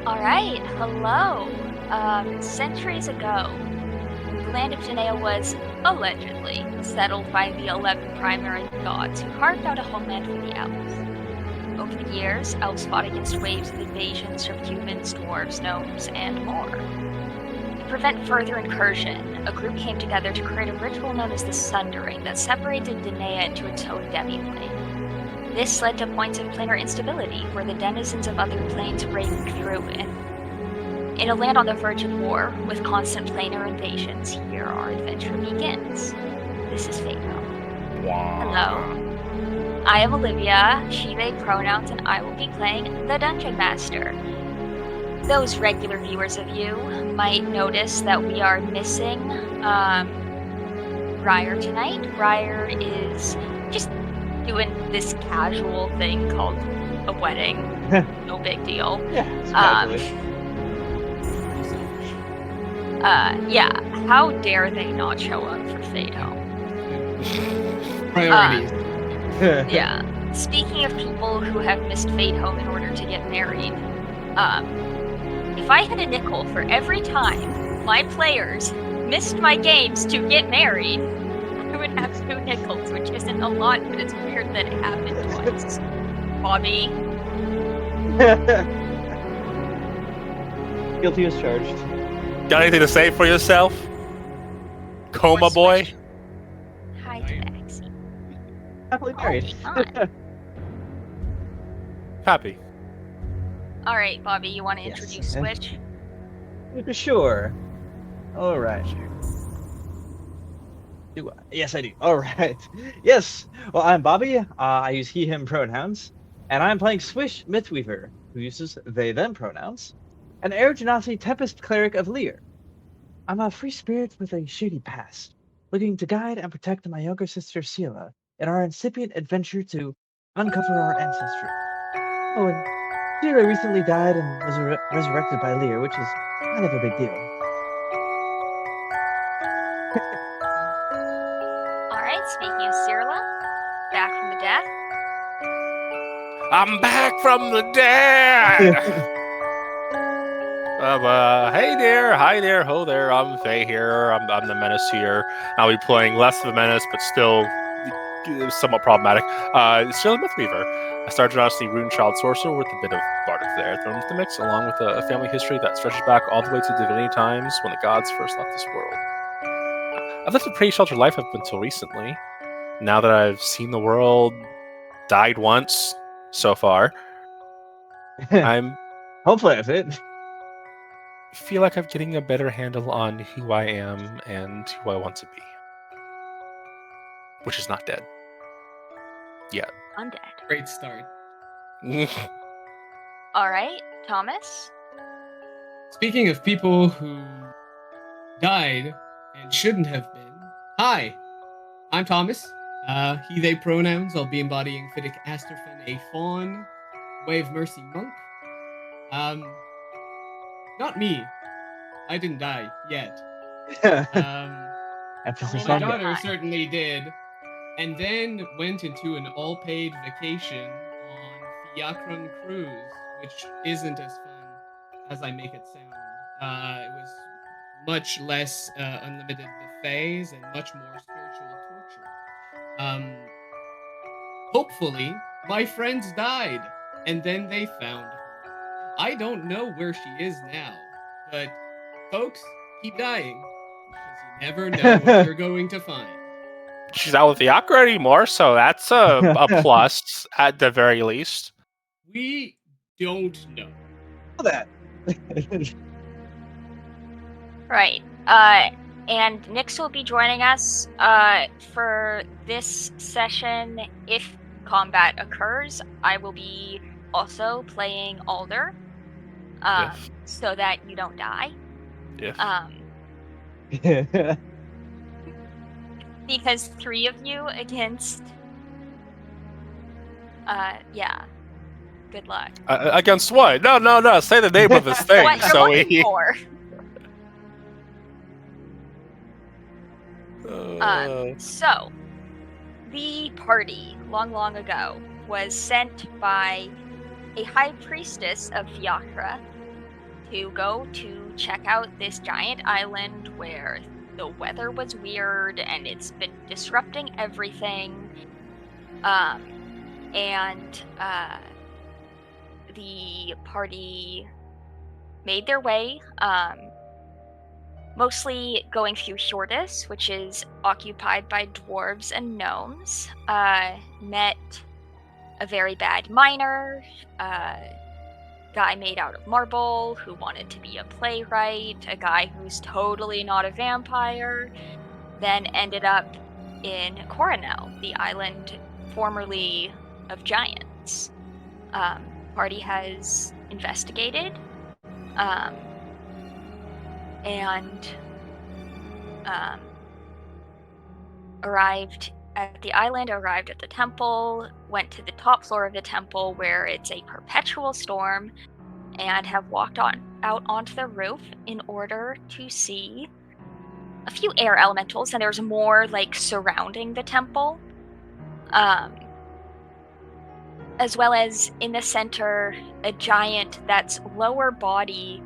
Alright, hello. Centuries ago, the land of Janaea was, allegedly, settled by the 11 primary gods who carved out a homeland for the elves. Over the years, elves fought against waves of invasions from humans, dwarves, gnomes, and more. To prevent further incursion, a group came together to create a ritual known as the Sundering that separated Janaea into its own demi-plane. This led to points of planar instability, where the denizens of other planes breaking through it. In a land on the verge of war, with constant planar invasions, here our adventure begins. This is Fadehome. Wow. Hello. I am Olivia, she, they pronouns, and I will be playing the Dungeon Master. Those regular viewers of you might notice that we are missing Ryer tonight. Ryer is just doing this casual thing called a wedding. No big deal. Yeah, how dare they not show up for Fadehome? Priorities. Yeah. Speaking of people who have missed Fadehome in order to get married, if I had a nickel for every time my players missed my games to get married, I would have 2 nickels, which isn't a lot, but it's weird that it happened twice. Bobby. Guilty as charged. Got anything to say for yourself? Coma boy? Hi to Maxie. Happily married. Happy. Alright, Bobby, you want to Yes. introduce Switch? Sure. All right. Do I? Yes, I do. All right. Yes. Well, I'm Bobby. I use he/him pronouns, and I'm playing Swish Mythweaver, who uses they/them pronouns, an Air Genasi Tempest Cleric of Lear. I'm a free spirit with a shady past, looking to guide and protect my younger sister Sheila in our incipient adventure to uncover our ancestry. Oh, and Sheila recently died and was resurrected by Lear, which is kind of a big deal. Alright, speaking of Cyrilla, back from the death. I'm back from the dead! Hey there, hi there, ho there, I'm Faye here, I'm the menace here. I'll be playing less of a menace, but still somewhat problematic. It's Sheila Mythweaver, a Star Genasi Rune Child Sorcerer with a bit of Bardic flair thrown into the mix, along with a family history that stretches back all the way to Divinity times when the gods first left this world. I've lived a pretty sheltered life up until recently. Now that I've seen the world, died once so far, I'm Hopefully that's it. feel like I'm getting a better handle on who I am and who I want to be. Which is not dead. Yet. Undead. Great start. Alright, Thomas? Speaking of people who died and shouldn't have been, hi, I'm Thomas. He, they pronouns. I'll be embodying Fiddick Asterfen, a fawn, Way of Mercy monk. Not me. I didn't die yet. Emphasis My on Only that. daughter certainly did, and then went into an all-paid vacation on Fiacron Cruise, which isn't as fun as I make it sound. It was much less unlimited buffets and much more spiritual torture. Hopefully, my friends died, and then they found her. I don't know where she is now, but folks, keep dying, because you never know what you're going to find. She's not with the Aqua anymore, so that's a plus at the very least. We don't know. That. Right. And Nyx will be joining us for this session. If combat occurs, I will be also playing Alder, If. so that you don't die. If. Because 3 of you against... yeah. Good luck. Against what? No. Say the name of this thing. What you're So looking for. So, the party, long ago, was sent by a high priestess of Fiacra to go to check out this giant island where the weather was weird and it's been disrupting everything. And the party made their way, mostly going through Shortus, which is occupied by dwarves and gnomes. Met a very bad miner, guy made out of marble who wanted to be a playwright, a guy who's totally not a vampire, then ended up in Coronel, the island formerly of giants. Party has investigated, and arrived at the island, arrived at the temple, went to the top floor of the temple where it's a perpetual storm, and have walked out onto the roof in order to see a few air elementals, and there's more like surrounding the temple. As well as in the center, a giant that's lower body,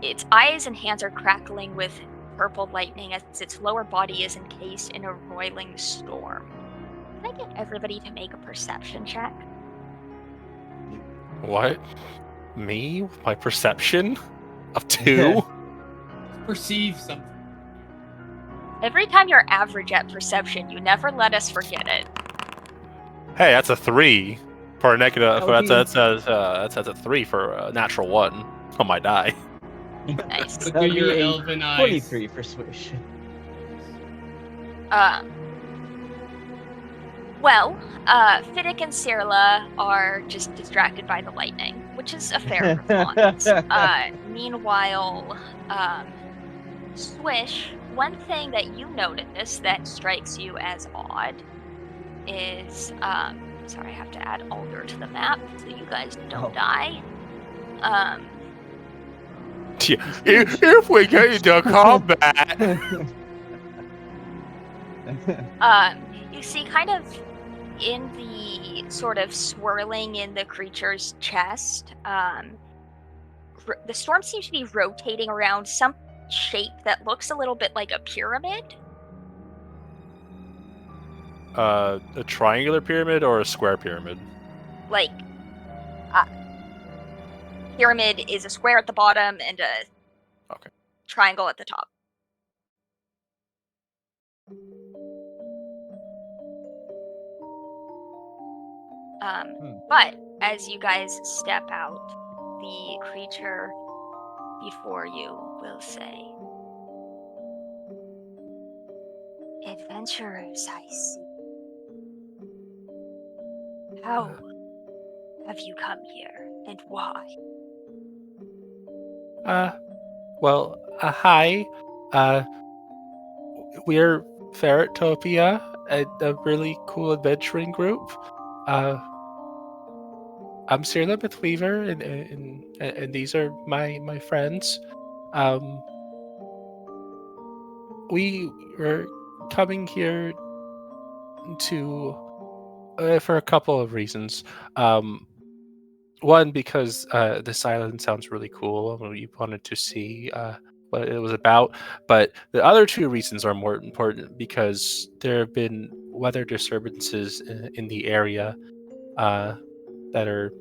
its eyes and hands are crackling with purple lightning as its lower body is encased in a roiling storm. Can I get everybody to make a perception check? What? Me? With my perception? Of 2? Perceive something. Every time you're average at perception, you never let us forget it. Hey, that's a 3 for a negative. That would That's a 3 for a natural 1 on my die. Nice. Look That would through your be a elven eyes. 23 for Swish. Well, Fiddick and Cirla are just distracted by the lightning, which is a fair response. Meanwhile, Swish, one thing that you notice that strikes you as odd is, sorry, I have to add Alder to the map so you guys don't die. If we get into combat, You see kind of in the sort of swirling in the creature's chest, the storm seems to be rotating around some shape that looks a little bit like a pyramid. a triangular pyramid or a square pyramid? Like, pyramid is a square at the bottom and a triangle at the top. But as you guys step out, the creature before you will say, "Adventurers, I see. How have you come here, and why?" Well, hi. We're Ferretopia, a really cool adventuring group. I'm Sir Lilith Weaver, and these are my friends. We were coming here to for a couple of reasons. One, because this island sounds really cool, and we wanted to see what it was about. But the other 2 reasons are more important because there have been weather disturbances in the area that are,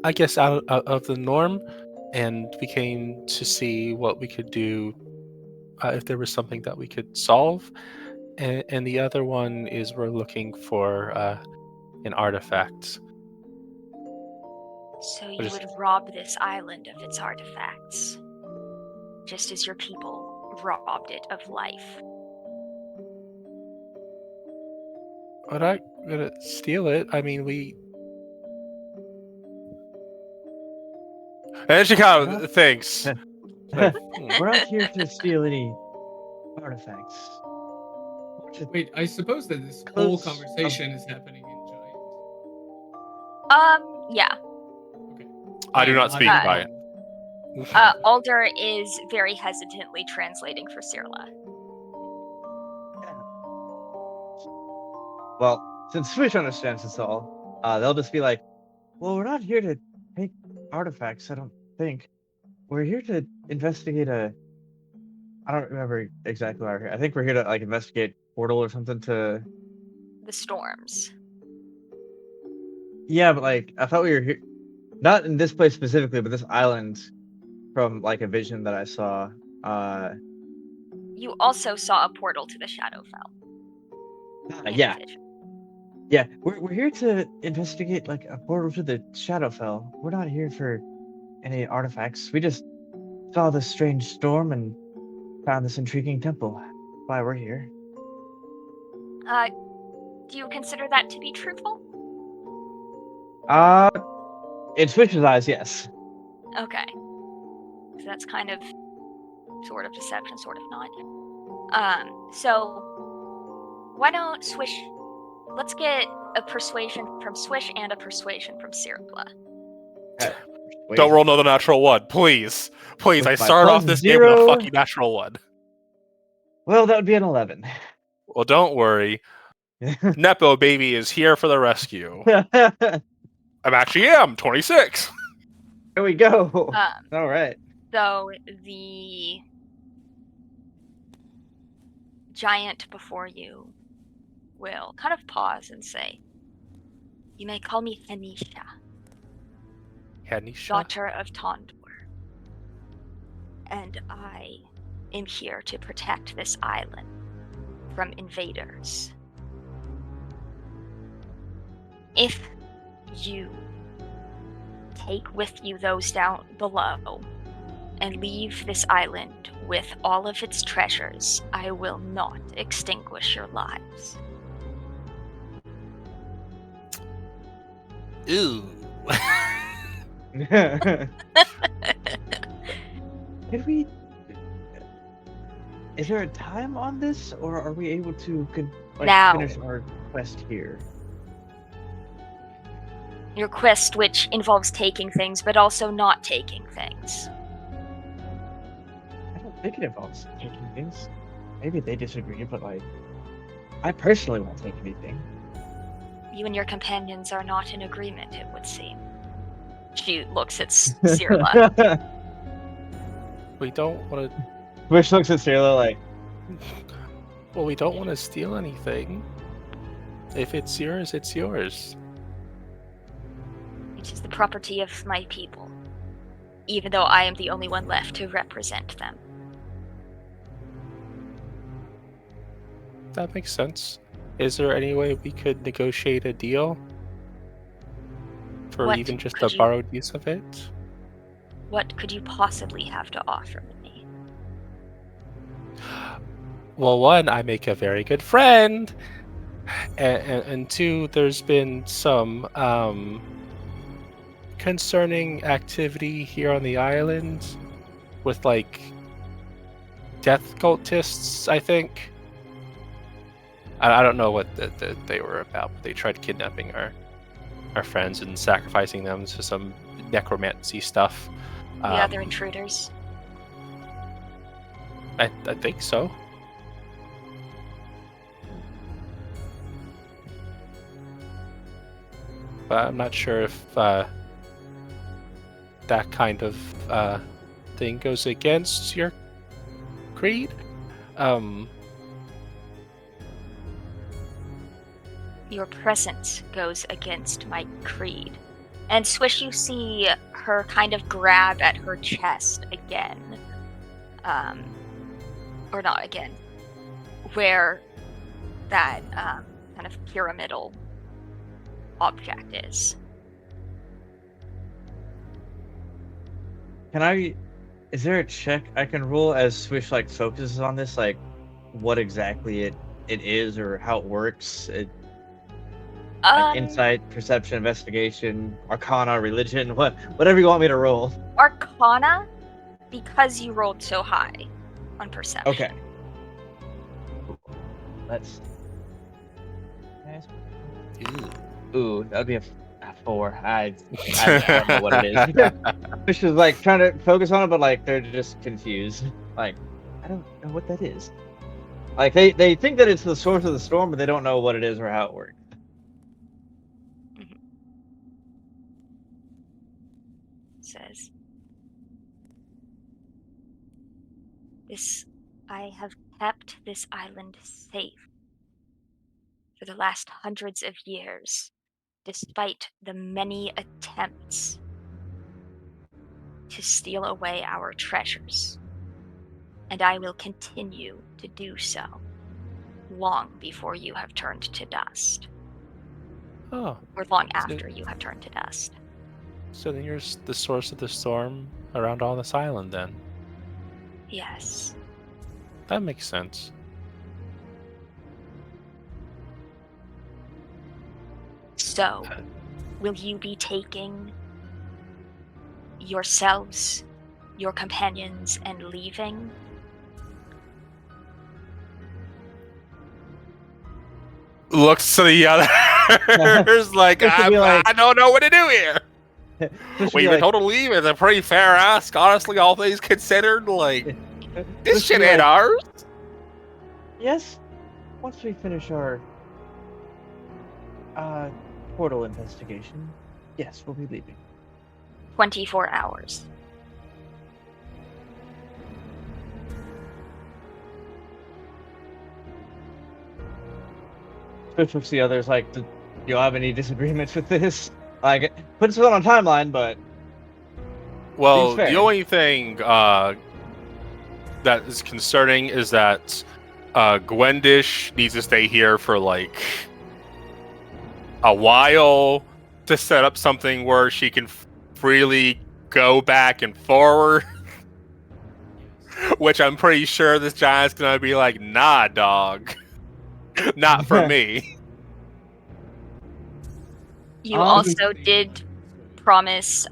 I guess, out of the norm, and we came to see what we could do if there was something that we could solve. And the other one is we're looking for an artifact. So you would rob this island of its artifacts, just as your people robbed it of life. We're not gonna steal it. I mean, we. And she kind of thinks. We're not here to steal any artifacts. Wait, I suppose that this whole conversation is happening in Giant. Yeah. Okay. I do not speak Giant. Alder is very hesitantly translating for Cirla. Well, since Swish understands this all, they'll just be like, "Well, we're not here to take artifacts, I don't think. We're here to investigate a... I don't remember exactly why we're here. I think we're here to, like, investigate portal or something to... The storms. Yeah, but, like, I thought we were here... Not in this place specifically, but this island from, like, a vision that I saw. You also saw a portal to the Shadowfell. In Yeah. a vision. Yeah, we're here to investigate, like, a portal to the Shadowfell. We're not here for any artifacts. We just saw this strange storm and found this intriguing temple. That's why we're here. Do you consider that to be truthful? In Switch's eyes, yes. Okay. So that's kind of sort of deception, sort of not. So why don't Swish... Let's get a persuasion from Swish and a persuasion from Sirla. Don't roll another natural one, please. Please, With I my started off this game with a +0. fucking natural one. Well, that would be an 11. Well, don't worry. Nepo baby is here for the rescue. I'm actually 26. There we go. All right. So the giant before you will kind of pause and say, "You may call me Anisha, Hanisha? daughter of Tondor, and I am here to protect this island from invaders. If you take with you those down below and leave this island with all of its treasures, I will not extinguish your lives." Ooh. Did we... Is there a time on this, or are we able to Now. finish our quest here? Your quest, which involves taking things, but also not taking things. I don't think it involves taking things. Maybe they disagree, but, like, I personally won't take anything. You and your companions are not in agreement, it would seem. She looks at Sirla. We don't want to. Wish looks at Sirla like, Well, we don't want to steal anything. If it's yours, it's yours. It is the property of my people, even though I am the only one left to represent them. That makes sense. Is there any way we could negotiate a deal? For What even just could a you- borrowed use of it? What could you possibly have to offer me? Well, one, I make a very good friend. And two, there's been some concerning activity here on the island with, like, death cultists, I think. I don't know what they were about, but they tried kidnapping our friends and sacrificing them to some necromancy stuff. The other intruders? I think so. But I'm not sure if that kind of thing goes against your creed. Your presence goes against my creed. And Swish, you see her kind of grab at her chest again. Or not again. Where that kind of pyramidal object is. Is there a check I can roll as Swish, like, focuses on this, like, what exactly it is or how it works? Insight, perception, investigation, arcana, religion, whatever you want me to roll. Arcana, because you rolled so high on perception. Okay. Let's... Ooh, that would be a 4. I don't know what it is. Fish is, like, trying to focus on it, but, like, they're just confused. Like, I don't know what that is. Like, they think that it's the source of the storm, but they don't know what it is or how it works. says, I have kept this island safe for the last hundreds of years, despite the many attempts to steal away our treasures. And I will continue to do so long before you have turned to dust. Oh, Or long after you have turned to dust. so then you're the source of the storm around on this island then. Yes. That makes sense. So, will you be taking yourselves, your companions, and leaving? Looks to the others like, Just to be like- I don't know what to do here. Just to We've be been like, told to leave. It's a pretty fair ask, honestly, all things considered. Like, this just to shit be ain't like, ours. yes, once we finish our portal investigation, yes, we'll be leaving. 24 hours. Switch with the others, like, do you have any disagreements with this? Like, puts it on a timeline, but Well, seems fair. the only thing that is concerning is that Gwendish needs to stay here for like a while to set up something where she can freely go back and forward. Which I'm pretty sure this giant's gonna be like, nah, dog. Not for me. You also did promise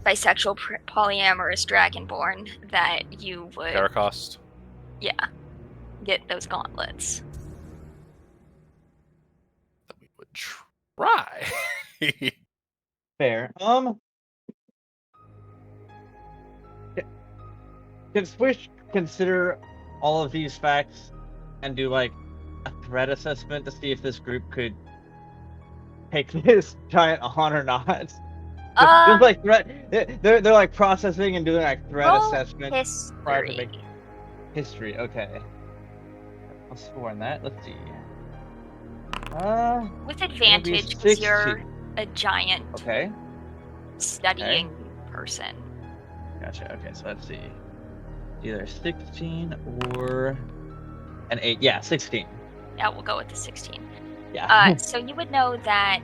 bisexual polyamorous dragonborn that you would Paracost. get those gauntlets. That we would try. fair. Can Swish consider all of these facts and do like a threat assessment to see if this group could take this giant on or not? Just like threat, they're like processing and doing like threat roll assessment prior to history. making history. Okay, I'll score on that. Let's see. With advantage because you're a giant Okay, studying person. gotcha. Okay, so let's see. Either 16 or an 8. Yeah, 16. Yeah, we'll go with the 16. Yeah. So you would know that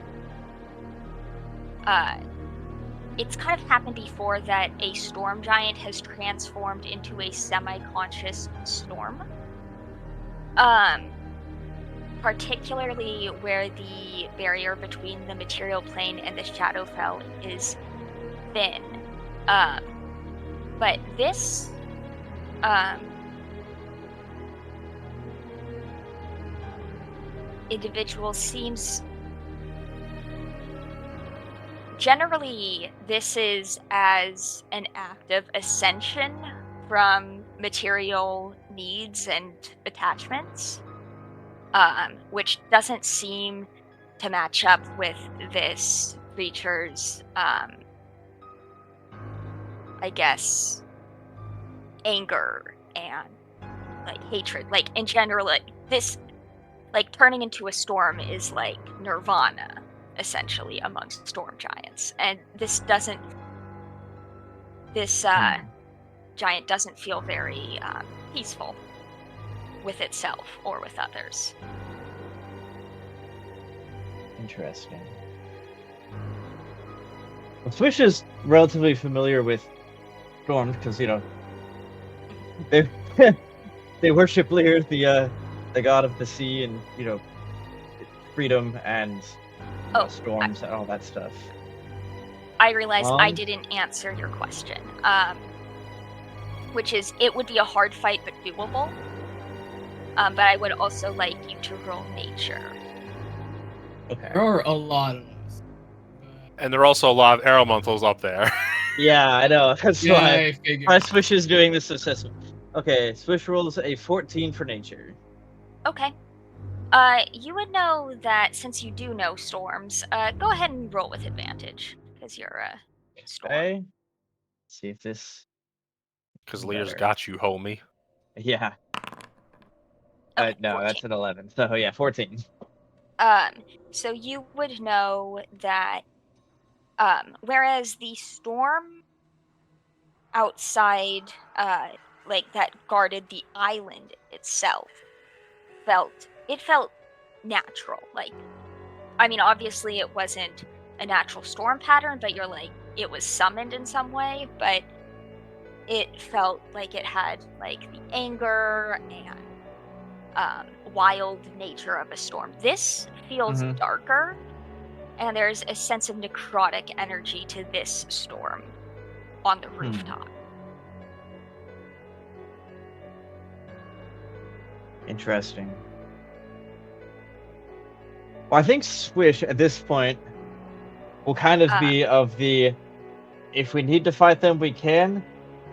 it's kind of happened before that a storm giant has transformed into a semi-conscious storm. Particularly where the barrier between the material plane and the Shadowfell is thin. But this individual seems... Generally, this is as an act of ascension from material needs and attachments, which doesn't seem to match up with this creature's, I guess, anger and like hatred. Like in general, like this, like turning into a storm is like nirvana essentially amongst storm giants, and this giant doesn't feel very peaceful with itself or with others. Interesting. Well, Swish is relatively familiar with storms because, you know, they they worship Lear, the god of the sea, and, you know, freedom and storms and all that stuff. I realized I didn't answer your question, which is it would be a hard fight but doable. But I would also like you to roll nature. Okay. There are a lot of us. And there are also a lot of Aeromontals up there. Yeah, I know. That's Yeah, why I figured. my Swish is doing this assessment. Okay, Swish rolls a 14 for nature. Okay. You would know that since you do know storms, go ahead and roll with advantage, because you're a storm. Okay. See if this. Because leader's Better. got you, homie. Yeah. Okay, No, 14. that's an 11. So yeah, 14. So you would know that, whereas the storm outside, like that guarded the island itself, felt natural. Like, I mean, obviously it wasn't a natural storm pattern, but you're like, it was summoned in some way, but it felt like it had like the anger and wild nature of a storm. This feels Mhm. darker, and there's a sense of necrotic energy to this storm on the rooftop. Interesting. Well, I think Swish at this point will kind of be of the, if we need to fight them, we can.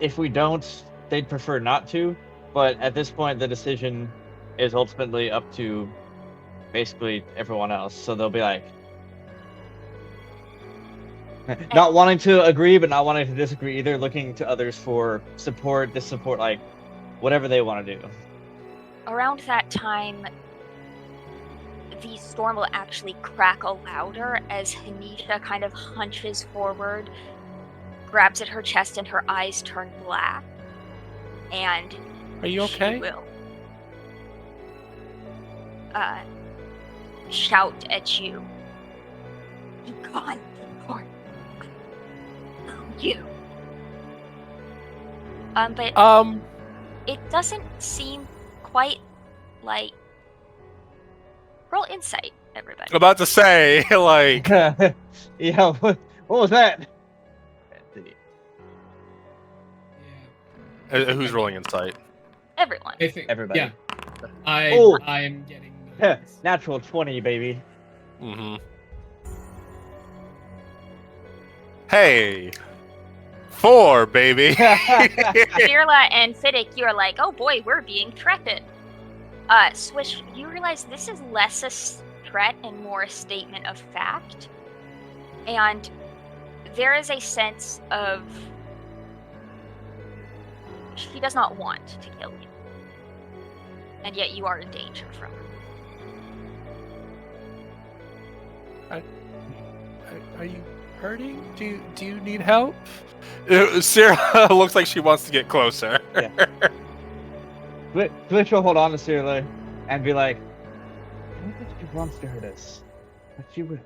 If we don't, they'd prefer not to. But at this point, the decision is ultimately up to basically everyone else. So they'll be like, not wanting to agree, but not wanting to disagree either, looking to others for support, dissupport, like whatever they want to do. Around that time, the storm will actually crackle louder as Hanisha kind of hunches forward, grabs at her chest, and her eyes turn black. And Are you okay? she will shout at you. Be gone, or you. But it doesn't seem quite like. Roll insight, everybody. I'm about to say, like, Yeah, what was that? Yeah. who's rolling insight? Everyone. I think Everybody. Yeah. Oh. I'm getting Natural 20, baby. Mm-hmm. Hey, 4, baby. Virla and Fiddick, you're like, oh boy, we're being threatened. Swish, you realize this is less a threat and more a statement of fact. And there is a sense of she does not want to kill you. And yet you are in danger from her. Are you hurting? Do you need help? Sarah looks like she wants to get closer. Yeah. Twitch will hold on to Cyrilla and be like, I don't think she wants to hurt us, but she will.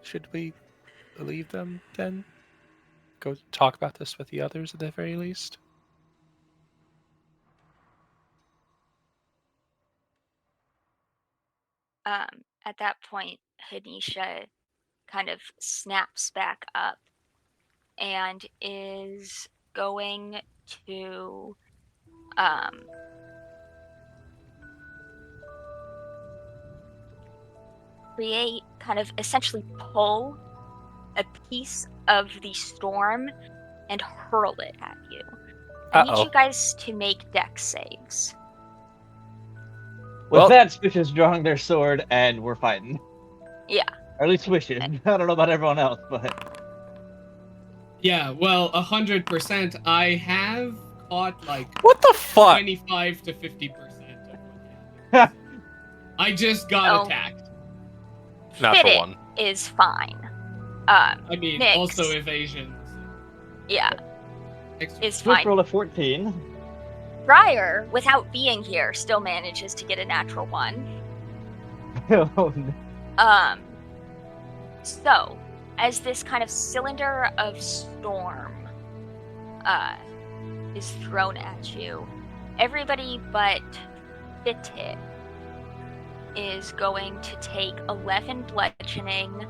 Should we leave them then? Go talk about this with the others at the very least? At that point, Hanisha kind of snaps back up and is going to create, kind of essentially pull a piece of the storm and hurl it at you. I need you guys to make dex saves. With that, Swish is drawing their sword and we're fighting. Yeah. Or at least Swish is. I don't know about everyone else, but. Yeah, well, 100%. I have caught like what the fuck? 25 to 50% of what happened. I just got attacked. Natural 1 is fine. I mean, Nyx, also evasion. Yeah, is Swish fine. rolled a 14. Briar, without being here, still manages to get a natural 1. Oh, no. So, as this kind of cylinder of storm is thrown at you, everybody but Fittit is going to take 11 bludgeoning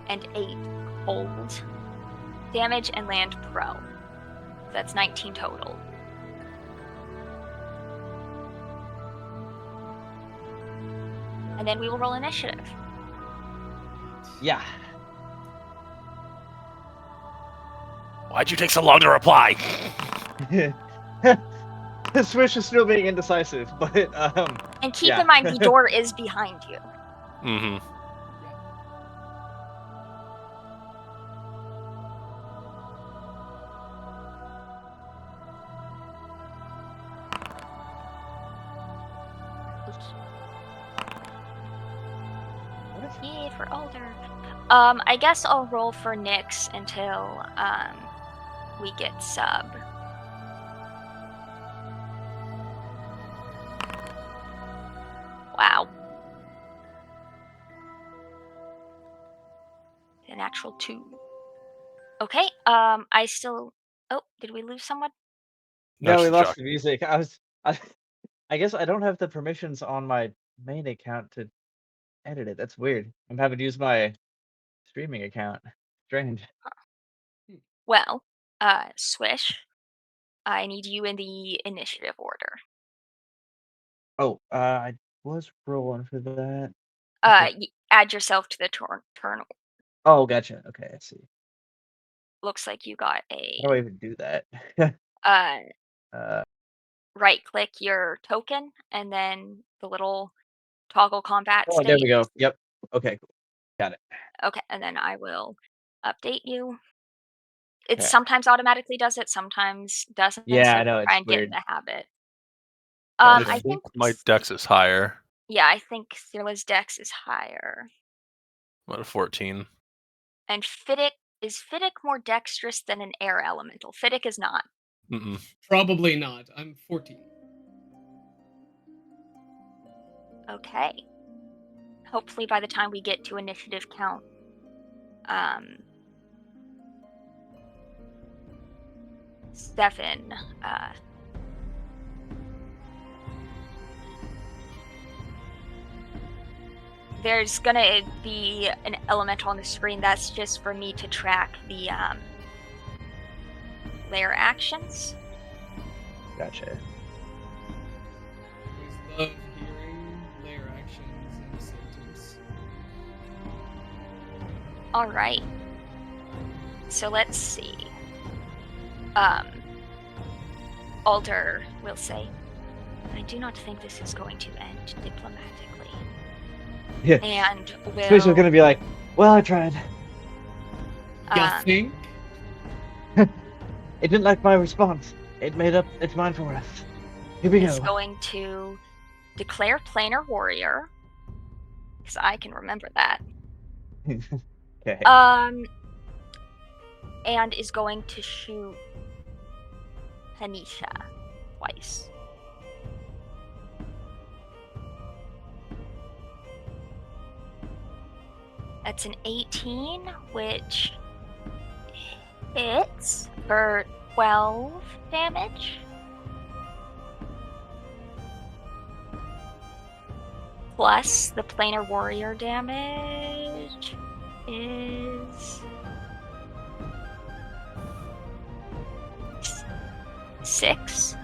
and 8 cold damage and land prone. That's 19 total. And then we will roll initiative. Yeah. Why'd you take so long to reply? Swish is still being indecisive, but And keep yeah. in mind, the door is behind you. Mm-hmm. Oops. Yeah, for Alder. I guess I'll roll for Nyx until we get sub. Wow. An actual 2. Okay. I still. Oh, did we lose someone? No, we she's lost shocked. the music. I guess I don't have the permissions on my main account to edit it. That's weird. I'm having to use my streaming account. Strange. Well, Swish. I need you in the initiative order. Oh, I was rolling for that. Add yourself to the turn. Oh, gotcha. Okay, I see. Looks like you got How a do I even do that? Uh, right click your token and then the little toggle combat oh, there state. we go. Yep. Okay, cool. Got it. Okay, and then I will update you. It Okay. sometimes automatically does it, sometimes doesn't. Yeah, So I know, try it's and get in weird. the habit. Gotcha. I I think think my dex is higher. yeah, I think Thirla's dex is higher. What, a 14? And is Fiddick more dexterous than an air elemental? Fiddick is not. Mm-mm. Probably not. I'm 14. Okay. Hopefully by the time we get to initiative count, 7, there's gonna be an elemental on the screen that's just for me to track the layer actions. Gotcha. Always love hearing layer actions and symptoms. All right. So let's see. Alder will say, I do not think this is going to end diplomatically. Yeah. And will... Swish is gonna be like, well, I tried. You think? It didn't like my response. It made up its mind for us. Here we is go. going to declare planar warrior, because I can remember that. Okay. And is going to shoot Hanisha twice. That's an 18, which hits for 12 damage. Plus the planar warrior damage is 6.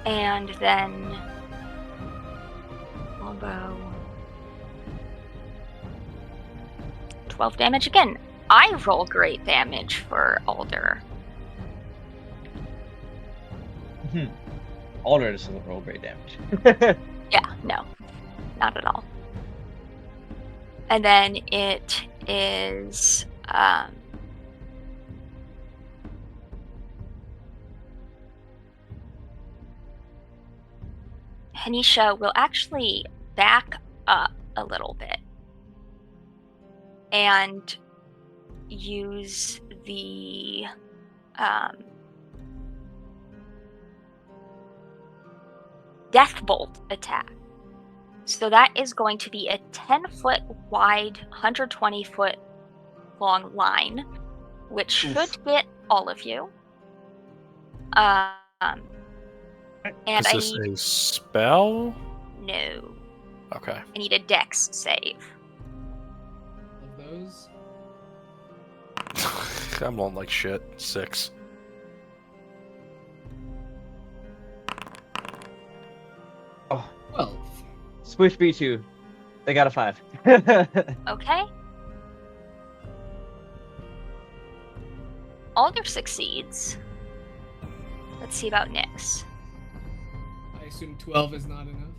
And then longbow 12 damage again. I roll great damage for Alder. Alder doesn't roll great damage. Yeah, no, not at all. And then it is Hanisha will actually back up a little bit and use the Death Bolt attack. So that is going to be a 10-foot wide, 120-foot long line, which should get all of you. And Is I this need a spell? no. Okay. I need a Dex save. Of those? I'm on like shit. 6. Oh, 12. Swish B2. They got a 5. Okay. Alder succeeds. Let's see about Nyx. I assume 12 is not enough.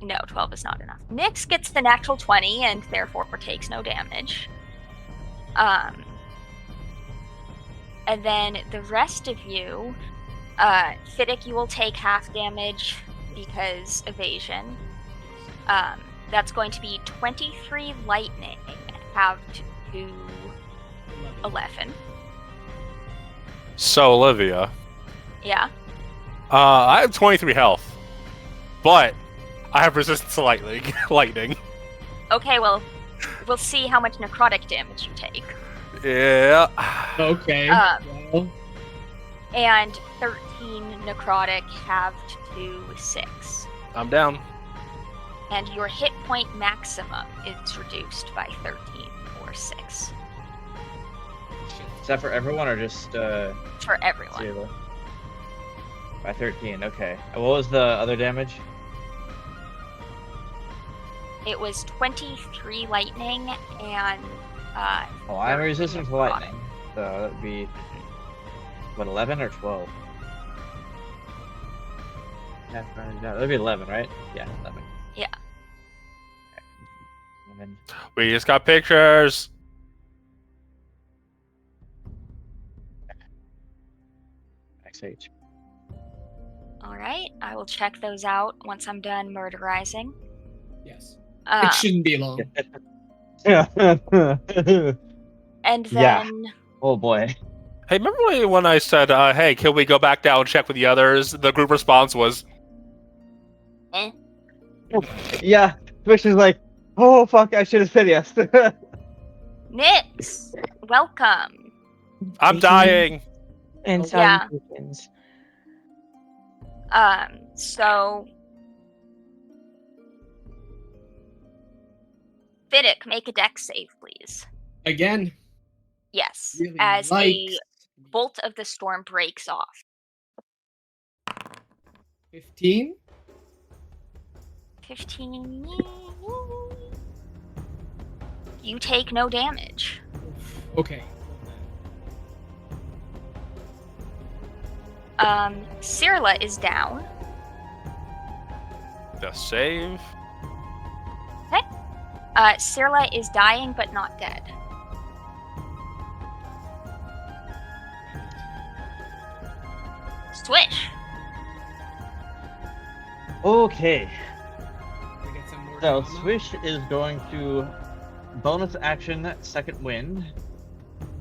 No, 12 is not enough. Nyx gets the natural 20 and therefore takes no damage. And then the rest of you, Fiddick, you will take half damage because evasion. That's going to be 23 lightning halved to 11. So, Olivia, Yeah. I have 23 health, but I have resistance to lightning. Okay, well, we'll see how much necrotic damage you take. Yeah. Okay. Well. And 13 necrotic halved to 6. I'm down. And your hit point maximum is reduced by 13 or 6. Is that for everyone or just For everyone. Zero? By 13, okay. What was the other damage? It was 23 lightning and I'm resistant to lightning. So that would be what, 11 or 12? Yeah, that would be 11, right? Yeah, 11. Yeah. Okay. 11. We just got pictures. XH. Alright, I will check those out once I'm done murderizing. Yes. Uh, It shouldn't be long. and then Yeah. Oh boy. Hey, remember when I said, hey, can we go back down and check with the others? The group response was, Yeah. Swish is like, oh fuck, I should have said yes. Nyx, welcome. I'm dying. And Yeah. salutations. So Fiddick, make a dex save, please. Again. Yes, Really as likes a bolt of the storm breaks off. 15. 15. You take no damage. Okay. Cirilla is down. The save. Cirilla is dying but not dead. Swish. Okay. We get some more So drama. Swish is going to bonus action second wind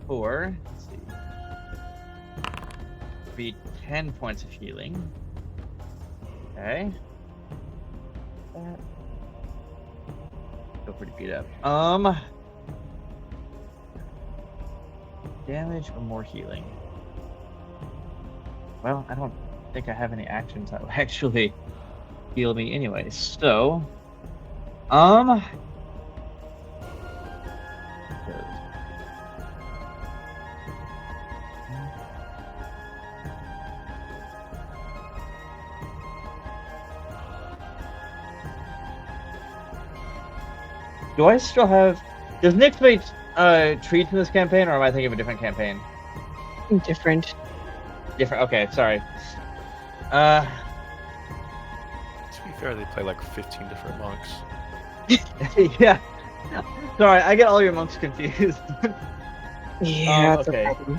for, let's see, be 10 points of healing. Okay. That. Feel pretty beat up. Damage or more healing? Well, I don't think I have any actions that will actually heal me anyway. So, do I still have? Does Nyx make treats in this campaign, or am I thinking of a different campaign? Different. Different. Okay, sorry. To be fair, they play like 15 different monks. Yeah. Sorry, I get all your monks confused. Yeah, that's okay. a problem.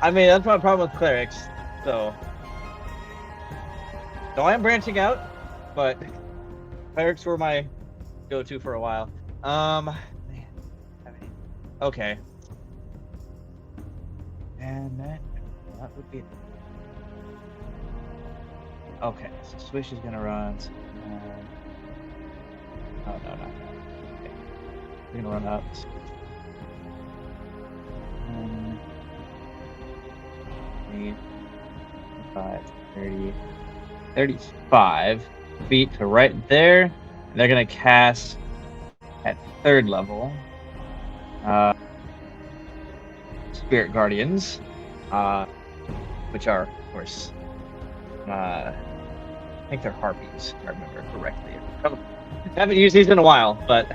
I mean, that's my problem with clerics. So I am branching out, but clerics were my go-to for a while. Okay. And that would be. Okay, so Swish is gonna run. Oh no. Okay. We're gonna run up. 8, 5, 30, 35 feet to right there. They're gonna cast at 3rd level. Spirit Guardians, which are, of course, I think they're harpies, if I remember correctly. I haven't used these in a while, but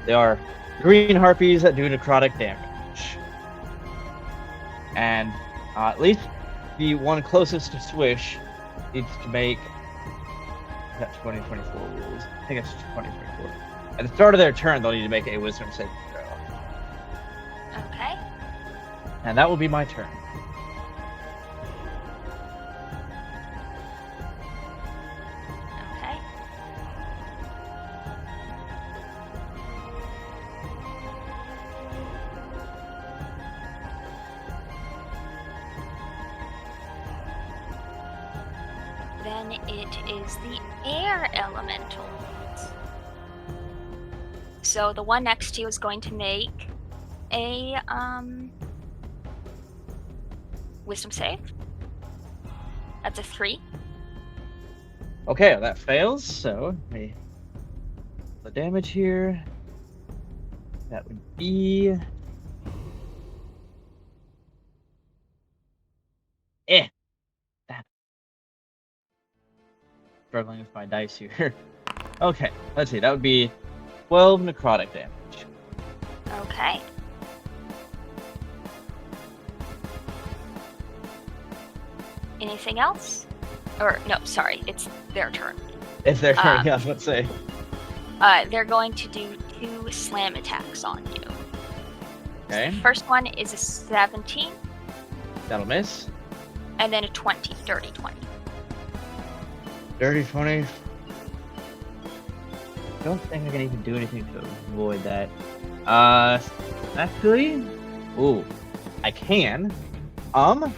they are green harpies that do necrotic damage. and at least the one closest to Swish needs to make that 2024 rules. I think it's 2024. At the start of their turn, they'll need to make a Wisdom saving throw, Okay. and that will be my turn. Okay. Then it is the air elemental. So the one next to you is going to make a wisdom save. That's a 3. Okay, well, that fails. So the damage here. That would be Damn. Struggling with my dice here. Okay, let's see. That would be 12 necrotic damage. Okay. Anything else? Or no, sorry, it's their turn. If they're turning off, let's say. They're going to do 2 slam attacks on you. Okay, First one is a 17, that'll miss. and then a 20, dirty 20. Dirty 20. Don't think I can even do anything to avoid that. Actually, ooh, I can. And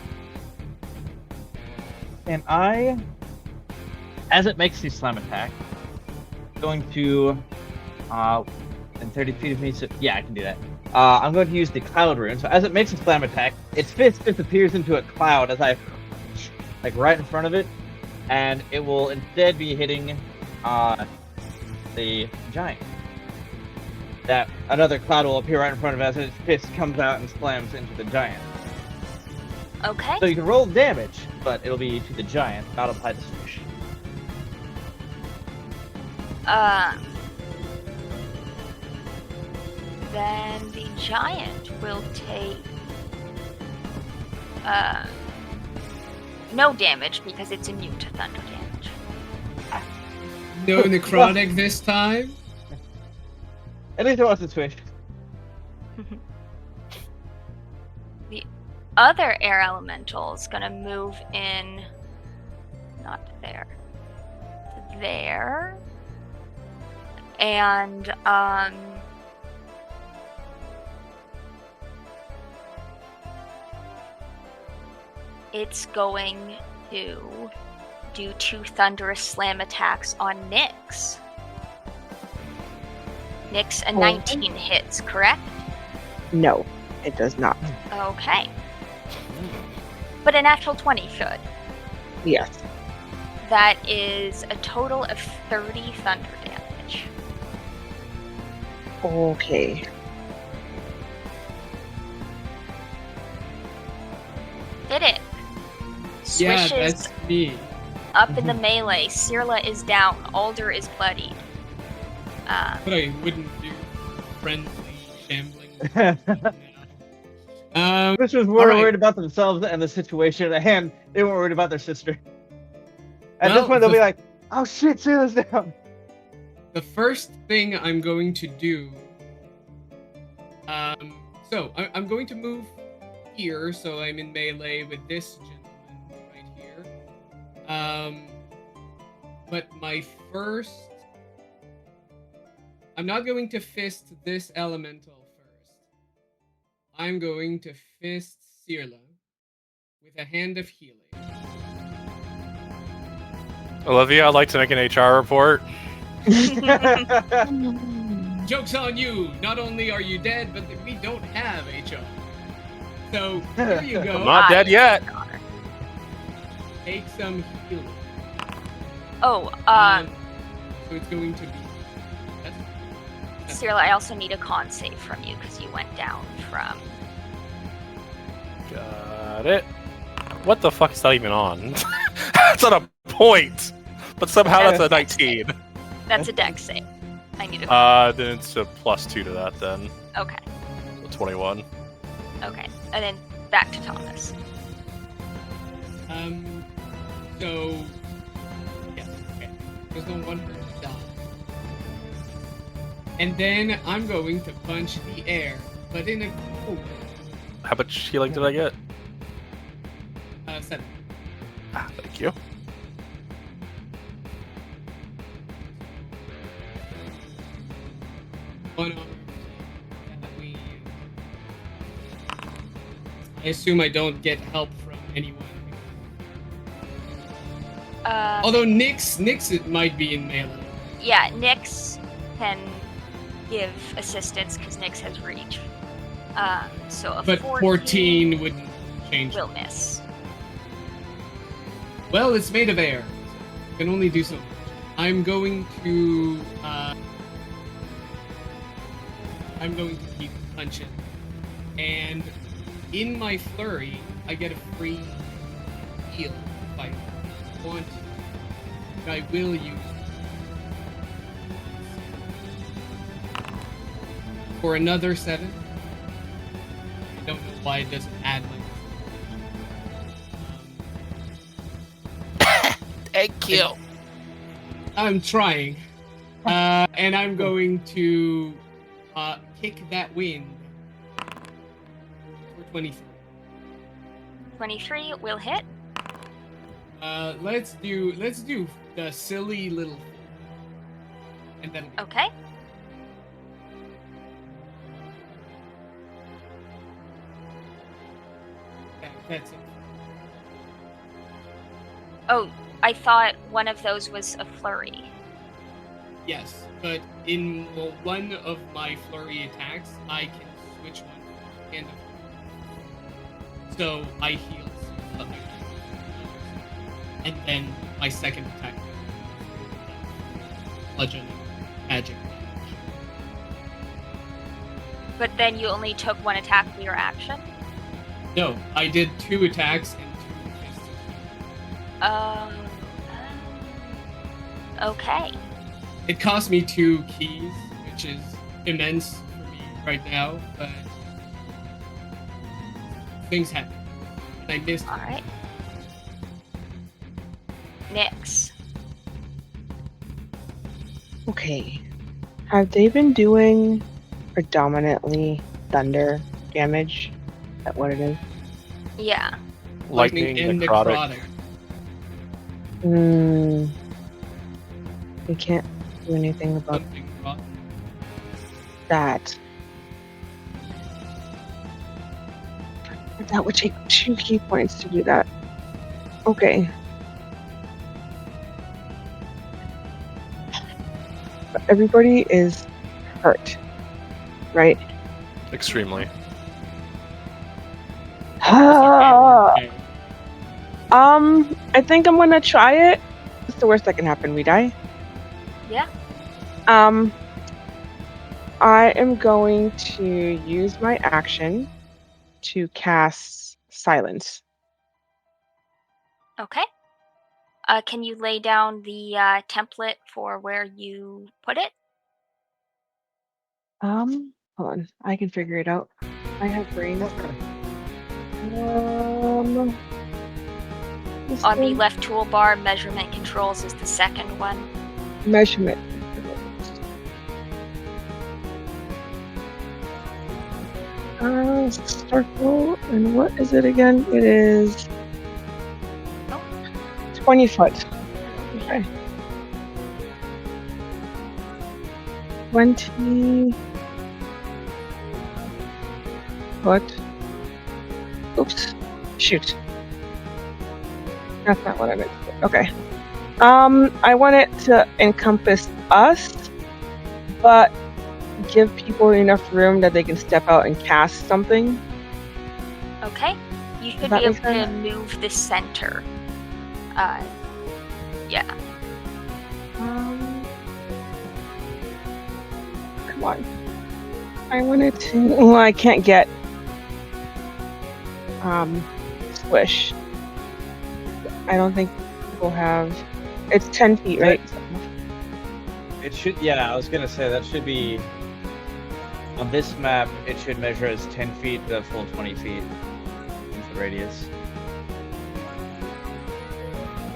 I, as it makes the slam attack, going to, in 30 feet of me, so yeah, I can do that. I'm going to use the cloud rune. So as it makes a slam attack, its fist disappears into a cloud as I, like, right in front of it, and it will instead be hitting, the giant. That another cloud will appear right in front of it as its fist comes out and slams into the giant. Okay. So you can roll damage, but it'll be to the giant, not apply to Swish. Then the giant will take no damage because it's immune to thunder damage. No necrotic this time. At least it wants to Swish. The other air elemental is gonna move in, not to there, to there, and it's going to do 2 thunderous slam attacks on Nyx. Nyx, a 19 hits, correct? No, it does not. Okay. But a natural 20 should. Yes. That is a total of 30 thunder damage. Okay. Did it? Yeah, Swish is that's me. up in the melee. Cirla is down. Alder is bloodied. But I wouldn't do friendly shambling. Swish was more Alright. worried about themselves and the situation at hand. They weren't worried about their sister. At Well, this point, they'll be like, "Oh shit, Sarah's down." The first thing I'm going to do. So I'm going to move here, so I'm in melee with this gentleman right here. But my first, I'm not going to fist this elemental first. I'm going to fist Cirla with a hand of healing. Olivia, I'd like to make an HR report. Joke's on you! Not only are you dead, but we don't have HR. So, here you go. I'm not dead yet. Take some healing. Oh, So it's going to be... Cyril, I also need a con save from you because you went down from... Got it. What the fuck is that even on? That's on a point! But somehow that's a 19. That's a dex save. I need a... Then it's a +2 to that then. Okay. So 21. Okay. And then back to Thomas. So, yes, okay. There's no one person died. And then I'm going to punch the air, but in a cool way. How much healing did I get? 7. Ah, thank you. One arm. I assume I don't get help from anyone. Although Nyx it might be in melee. Yeah, Nyx can give assistance because Nyx has reach. So a But 14 wouldn't change. will miss. Well, it's made of air. So can only do so much. I'm going to keep punching. And in my flurry, I get a free heal if I want to. I will use for another 7. I don't know why it doesn't add like. Thank you. I'm trying, and I'm going to kick that wind for 23. 23 will hit. Let's do the silly little, and then Okay. that's it. Oh, I thought one of those was a flurry. Yes, but in one of my flurry attacks, I can switch one and so I heal some, and then my second attack, bludgeoning magic damage. But then you only took one attack for your action? No, I did 2 attacks and 2 fists. Okay. It cost me 2 keys, which is immense for me right now, but things happen. And I missed. Alright. Nyx. Okay. Have they been doing predominantly thunder damage? Is that what it is? Yeah. Lightning, and necrotic. We can't do anything about Something rotten. that. But that would take 2 key points to do that. Okay. But everybody is hurt, right? Extremely. Okay. I think I'm gonna try it. What's the worst that can happen? We die? Yeah. I am going to use my action to cast silence. Okay. Can you lay down the template for where you put it? Hold on. I can figure it out. I have brains. This On the thing- left toolbar, measurement controls is the second one. measurement. Circle, and what is it again? It is 20 foot. Okay. 20 foot. Oops. Shoot. That's not what I meant to do. Okay. I want it to encompass us, but give people enough room that they can step out and cast something. Okay. You should that be able make to sense? move the center. Yeah. Come on. I wanted to. Well, I can't get swish. I don't think people have. It's 10 feet, right? It should, yeah, I was gonna say that should be on this map. It should measure as 10 feet, the full 20 feet. the radius.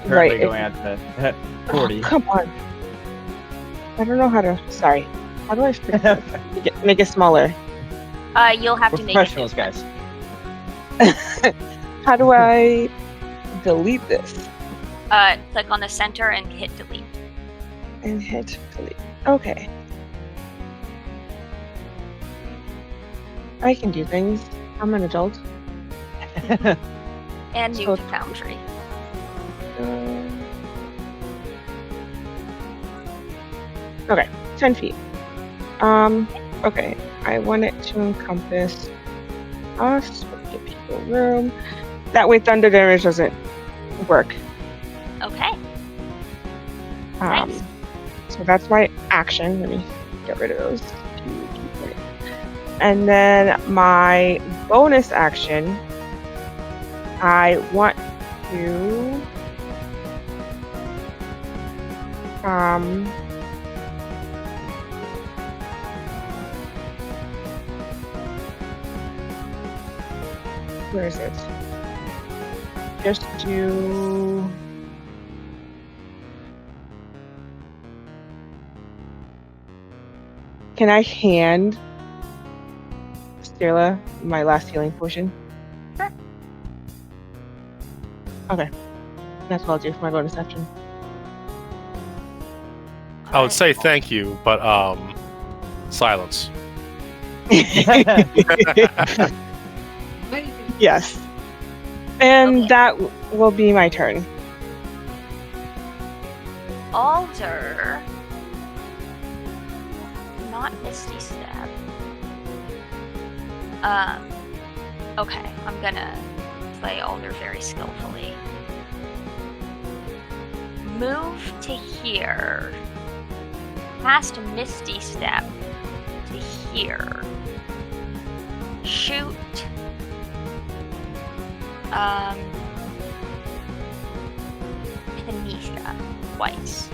Right. Currently going out to 40. Oh, come on. I don't know how to. Sorry. How do I fix this? Make it smaller? You'll have We're to make it professionals, different. guys. How do I delete this? Click on the center and hit delete. And hit delete. Okay. I can do things. I'm an adult. And So- move to Foundry. Okay, 10 feet. Okay, I want it to encompass us, but give people room. That way thunder damage doesn't work. Okay. Um, Nice. So that's my action. Let me get rid of those. 2 key points. And then my bonus action, I want to where is it? Just do Can I hand Stella my last healing potion? Sure. Okay. That's what I'll do for my bonus action. I would say thank you, but silence. Yes. And Okay. that will be my turn. Alder. Not Misty Step. Okay, I'm gonna play Alder very skillfully. Move to here. Cast Misty Step to here. Shoot. Tanisha twice.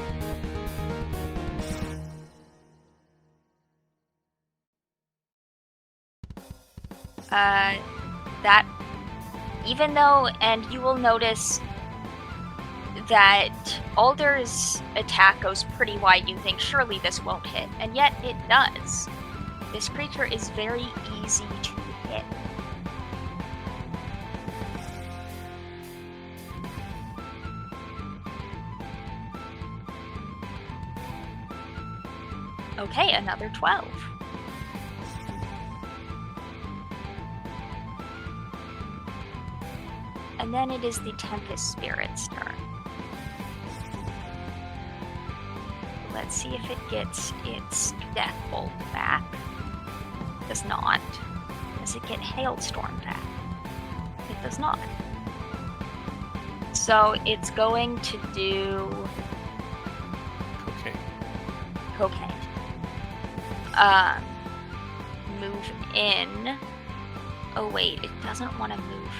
That, even though, and you will notice that Alder's attack goes pretty wide, you think surely this won't hit, and yet it does. This creature is very easy to hit. Okay, another 12. And then it is the Tempest Spirit's turn. Let's see if it gets its Death Bolt back. Does not. Does it get Hailstorm back? It does not. So it's going to do Okay. cocaine. Move in. Oh wait, it doesn't want to move.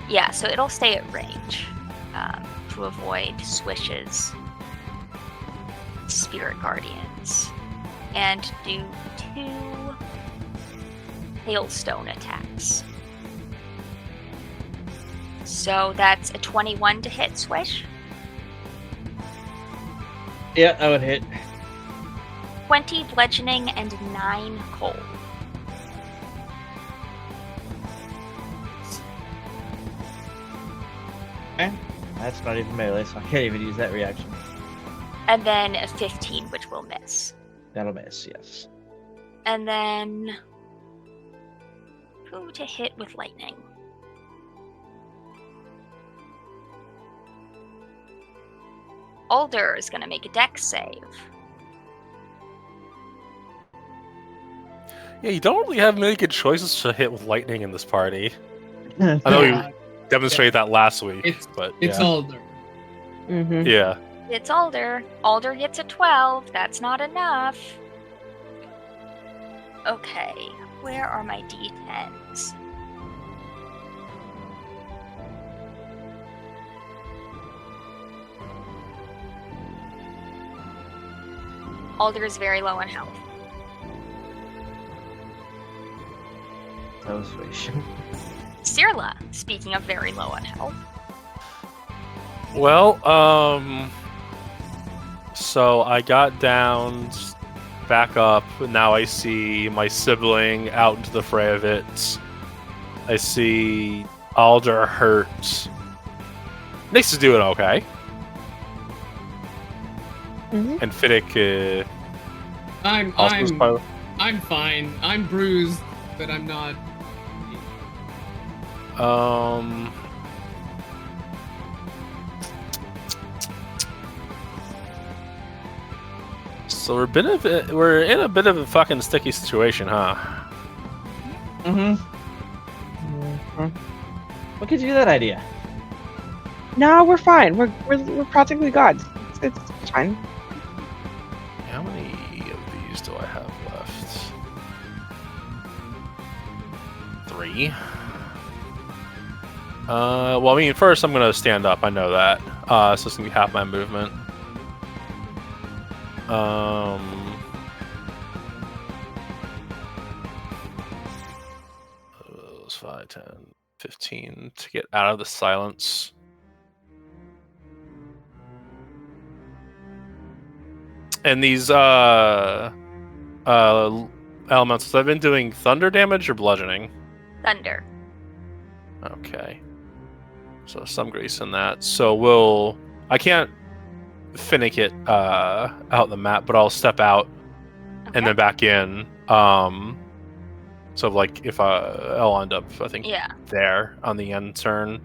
Yeah, so it'll stay at range to avoid Swish's Spirit Guardians and do 2 Hailstone attacks. So that's a 21 to hit, Swish. Yeah, that would hit. 20 bludgeoning and 9 cold. Okay. That's not even melee, so I can't even use that reaction. And then a 15, which will miss. That'll miss, yes. And then who to hit with lightning? Alder is going to make a dex save. Yeah, you don't really have many good choices to hit with lightning in this party. I know Yeah, you demonstrated that last week, but it's yeah. Alder. Mm-hmm. Yeah. It's Alder. Alder gets a 12. That's not enough. Okay, where are my d10s? Alder is very low in health. That was Swish. Cirla, speaking of very low on health. Well, so I got down, back up, and now I see my sibling out into the fray of it. I see Alder hurt. Nix is doing okay. Mhm. And Fiddick, I'm fine. I'm bruised, but I'm not. So we're in a bit of a fucking sticky situation, huh? Mm-hmm. What gives you that idea? No, we're fine. We're practically gods. It's fine. How many of these do I have left? 3. Well, I mean, first I'm gonna stand up. I know that. So it's gonna be half my movement. Those 5, 10, 15 to get out of the silence. And these elementals, I've been doing thunder damage or bludgeoning? Thunder. Okay. So some grace in that. So I can't finick it out the map, but I'll step out Okay. and then back in. So like if I'll end up, I think, there on the end turn.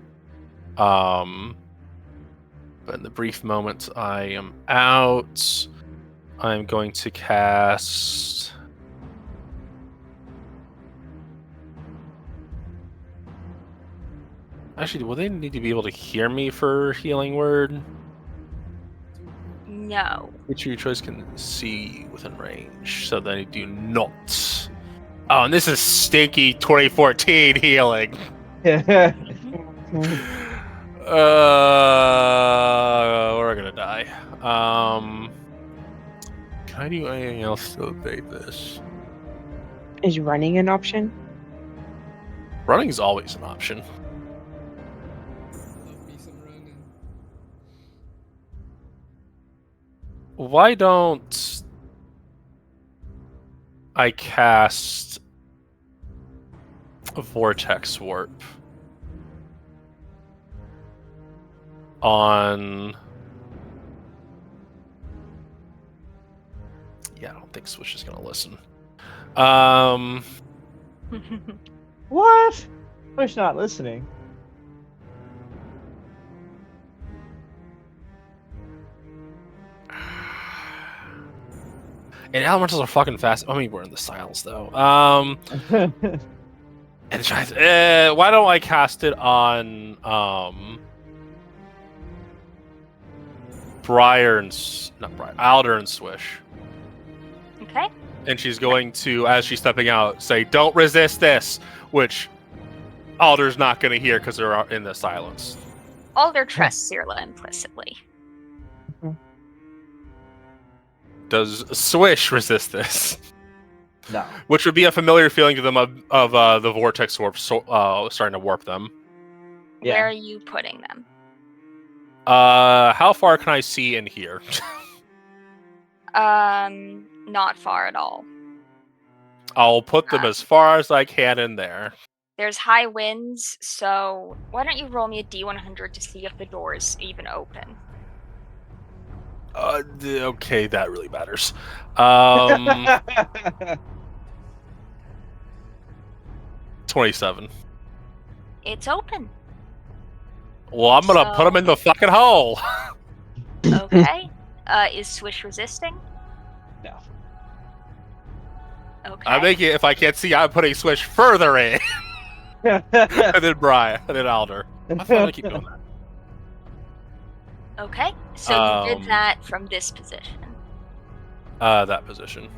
But in the brief moment I am out, I'm going to cast. Actually, will they need to be able to hear me for healing word? No. Creature your choice can see within range, so they do not. Oh, and this is stinky 2014 healing. We're gonna die. Can I do anything else to evade this? Is running an option? Running is always an option. Love me some running. Why don't I cast a Vortex Warp on... Yeah, I don't think Swish is going to listen. What? Wish not listening. And elementals are fucking fast. I mean, we're in the silence, though. And tries, why don't I cast it on Alder and Swish. Okay. And she's going to, as she's stepping out, say, "Don't resist this," which Alder's not going to hear because they're in the silence. Alder trusts Cirla implicitly. Does Swish resist this? No. Which would be a familiar feeling to them of the Vortex Warp starting to warp them. Yeah. Where are you putting them? How far can I see and hear? Not far at all. I'll put them as far as I can in there. There's high winds, so why don't you roll me a D100 to see if the door's even open? Okay, that really matters. 27. It's open. Well, I'm gonna put them in the fucking hole. Okay. Is Swish resisting? No. Okay. I make it, if I can't see, I'm putting Swish further in. And then Brian, and then Alder. I thought I keep doing that. Okay. So you did that from this position. That position.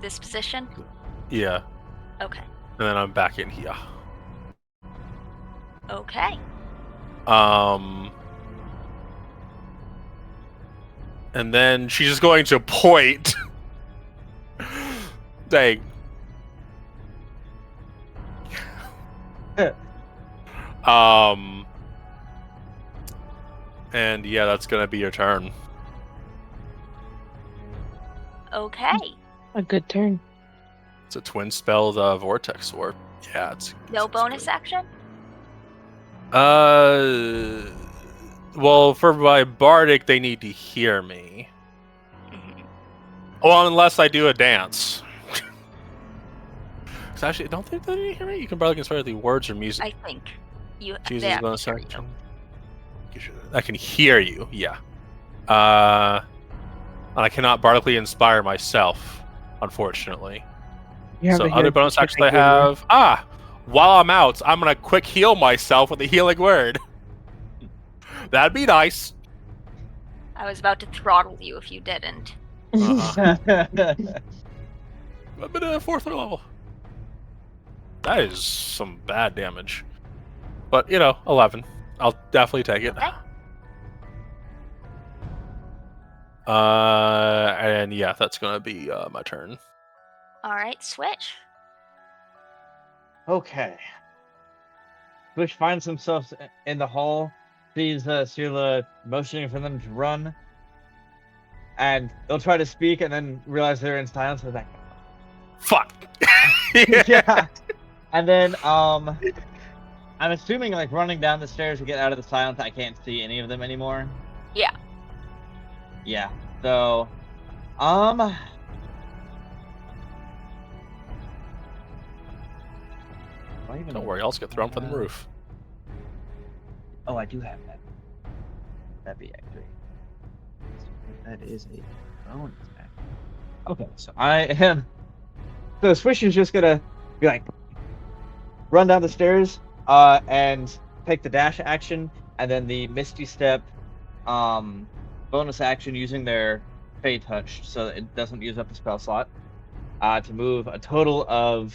This position? Yeah. Okay. And then I'm back in here. Okay. And then she's just going to point. Dang. And yeah, that's gonna be your turn. Okay. A good turn. It's a twin spell, the Vortex Warp. Yeah, it's No it's bonus good. action? Well, for my bardic, they need to hear me. Mhm. Well, unless I do a dance. Because actually, I don't think they need to hear me. You can bardic inspire the words or music. I think you Choose they as have bonus to hear you. action. I can hear you. Yeah. And I cannot bardically inspire myself, unfortunately. You have So a other hero bonus check actions I gave you. have. While I'm out, I'm gonna quick heal myself with a healing word. That'd be nice. I was about to throttle you if you didn't. I'm at a 4th level. That is some bad damage. But 11. I'll definitely take it. Okay. And yeah, that's gonna be my turn. All right, switch. Okay. Swish finds himself in the hall, sees Sirla motioning for them to run, and they'll try to speak and then realize they're in silence. They're like, Fuck. yeah. And then I'm assuming like running down the stairs to get out of the silence, I can't see any of them anymore. Yeah. Yeah. So Don't worry, I'll just get thrown from the roof. Oh, I do have that. That'd be actually. That is a bonus action. Okay, so I am. So Swish is just gonna be like, run down the stairs, and take the dash action, and then the Misty Step, bonus action using their Fey Touch, so that it doesn't use up a spell slot, to move a total of,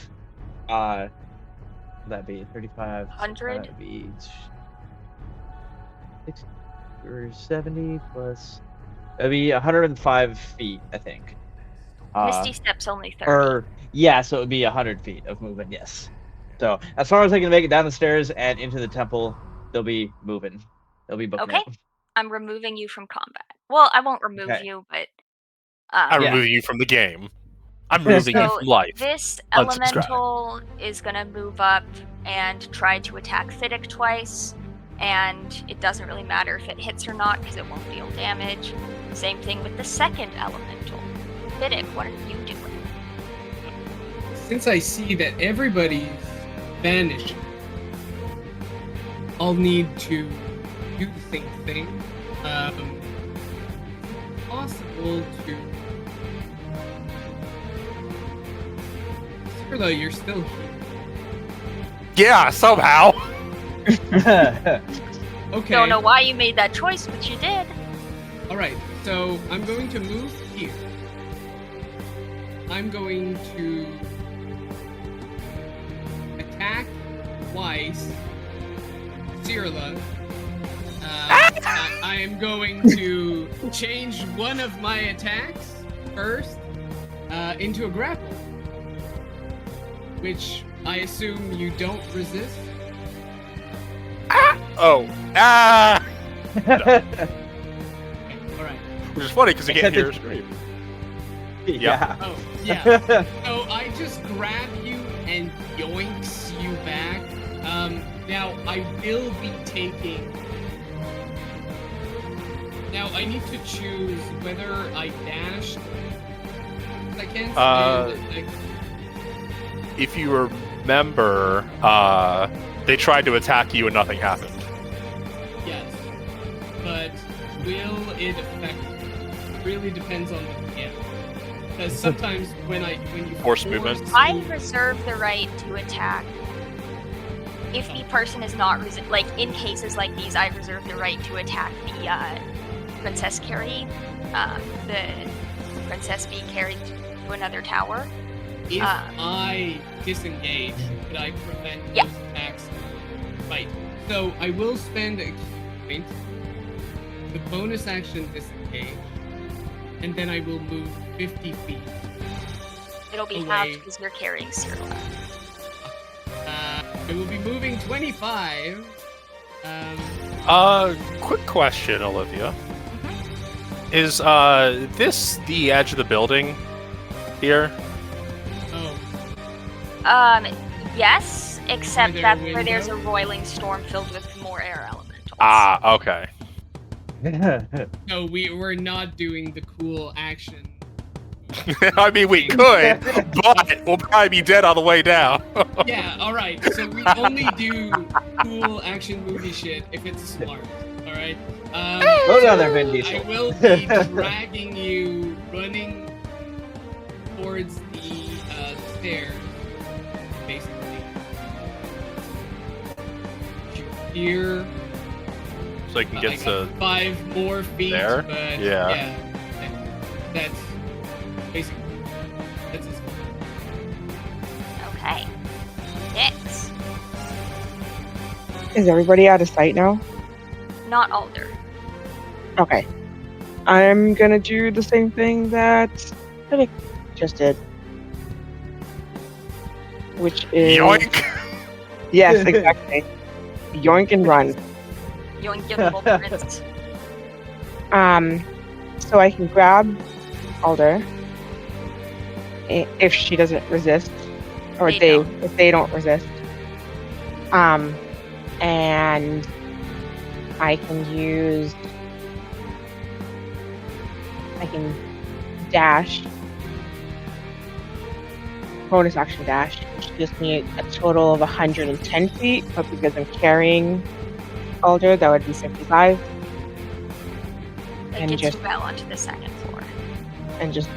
that'd be 35. 100? That'd be 60 or 70 plus. That'd be 105 feet, I think. Misty Step's only 30. Or yeah, so it would be 100 feet of movement. Yes. So as far as I can make it down the stairs and into the temple, they'll be moving. They'll be booking Okay. it. I'm removing you from combat. Well, I won't remove Okay. you, but I'm Yeah. removing you from the game. I'm removing you so from life. this Unsubscribe. elemental is gonna move up and try to attack Fiddick twice, and it doesn't really matter if it hits or not because it won't deal damage. Same thing with the second elemental. Fiddick, what are you doing? Since I see that everybody's vanishing, I'll need to do the same thing. Possible to. Sirla, you're still here. Yeah, somehow. Okay. Don't know why you made that choice, but you did. Alright, so I'm going to move here. I'm going to attack twice Sirla. I am going to change one of my attacks first into a grapple, which I assume you don't resist. Oh. Alright. Which is funny because you can't Except hear her it- scream. Yeah. Oh, yeah. So I just grab you and yoinks you back. Now I will be taking. Now I need to choose whether I dash. I can't. If you remember, they tried to attack you and nothing happened. Yes, but will it affect? Really depends on the DM. Because sometimes when you Force movement. I reserve the right to attack. If the person is not like in cases like these, I reserve the right to attack the princess carried, the princess being carried to another tower. If I disengage, could I prevent Yeah. those attacks? Right. So I will spend a point, the bonus action disengage, and then I will move 50 feet. It'll be Away. halved because you're carrying Cyrilla. I will be moving 25. Quick question, Olivia. Mhm. Is this the edge of the building here? Oh, Yes, except there that's a where there's a window? roiling storm filled with more air elementals. Ah, okay. no, we're not doing the cool action. I mean, we could, but we'll probably be dead on the way down. Yeah, alright. So we only do cool action movie shit if it's smart. Alright? Go down there, Vin I Diesel. will be dragging you, running towards the stairs, basically. Here. So I can I get got to 5 more feet, there? but Yeah. that's basically that's as Okay. Next. Is everybody out of sight now? Not Alder. Okay. I'm gonna do the same thing that Riddick just did. Which is... yoink. Yes, exactly. Yoink and run. Yoink your little prince. So I can grab Alder if she doesn't resist, or if they don't resist. And I can dash, bonus action dash, which gives me a total of 110 feet, but because I'm carrying Alder, that would be 55. It And gets just- you well onto the second floor. And just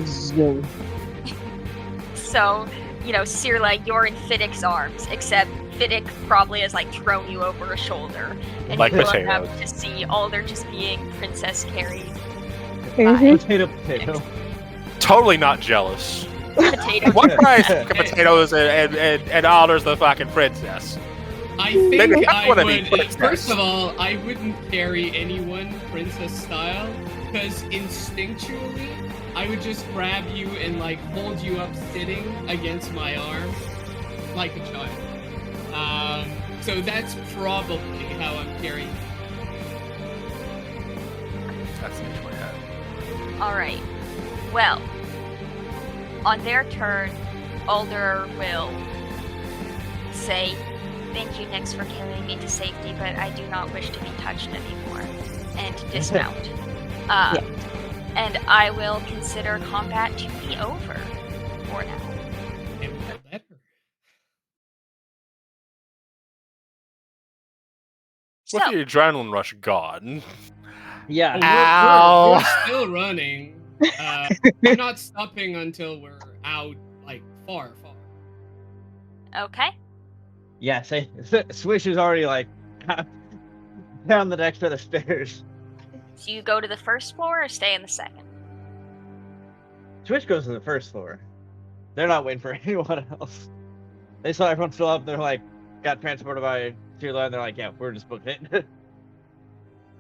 zoom. So, Cirla, you're in Fiddick's arms, except Fiddick probably has thrown you over a shoulder. And Like you look potatoes. up to see Alder just being princess carried. Mhm. Potato. Totally not jealous. Potato. What price of potatoes and Alder's the fucking princess? I think Maybe I I wanna be would. princess. First of all, I wouldn't carry anyone princess style because instinctually, I would just grab you and hold you up sitting against my arm like a child. So that's probably how I'm carrying. That's the my head. Alright. Well, on their turn, Alder will say, "Thank you, Nyx, for carrying me to safety, but I do not wish to be touched anymore," and dismount. And I will consider combat to be over for now. And we'll let her. So, With the adrenaline rush gone. Yeah. Oh, Ow. we're still running. I'm not stopping until we're out, far. okay. Yeah, say Swish is already down the next set of stairs. So you go to the first floor or stay in the second? Swish goes to the first floor. They're not waiting for anyone else. They saw everyone fill up, they're got transported by Tila, and they're yeah, we're just booked it.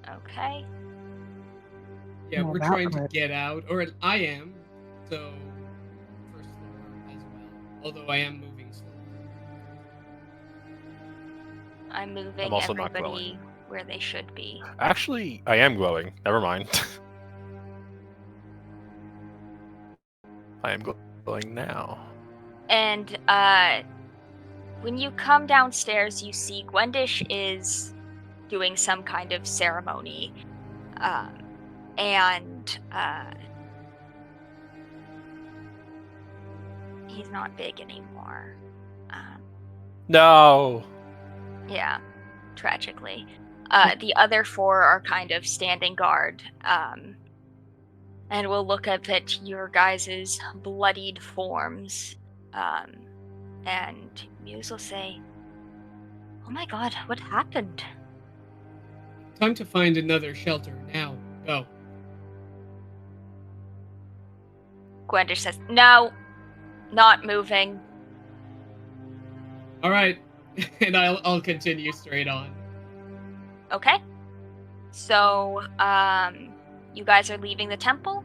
Okay. Yeah, Well, we're that trying to worked. get out, or I am. So first floor as well. Although I am moving slow. I'm moving I'm also not everybody where they should be. Actually, I am glowing. Never mind. I am glowing now. And when you come downstairs, you see Gwendish is doing some kind of ceremony. And he's not big anymore. No. Yeah, tragically. The other 4 are kind of standing guard. And we'll look up at your guys' bloodied forms. And Muse will say, "Oh my god, what happened?" Time to find another shelter. Now, go. Gwendish says, "No, not moving." All right, and I'll continue straight on. Okay. So, you guys are leaving the temple?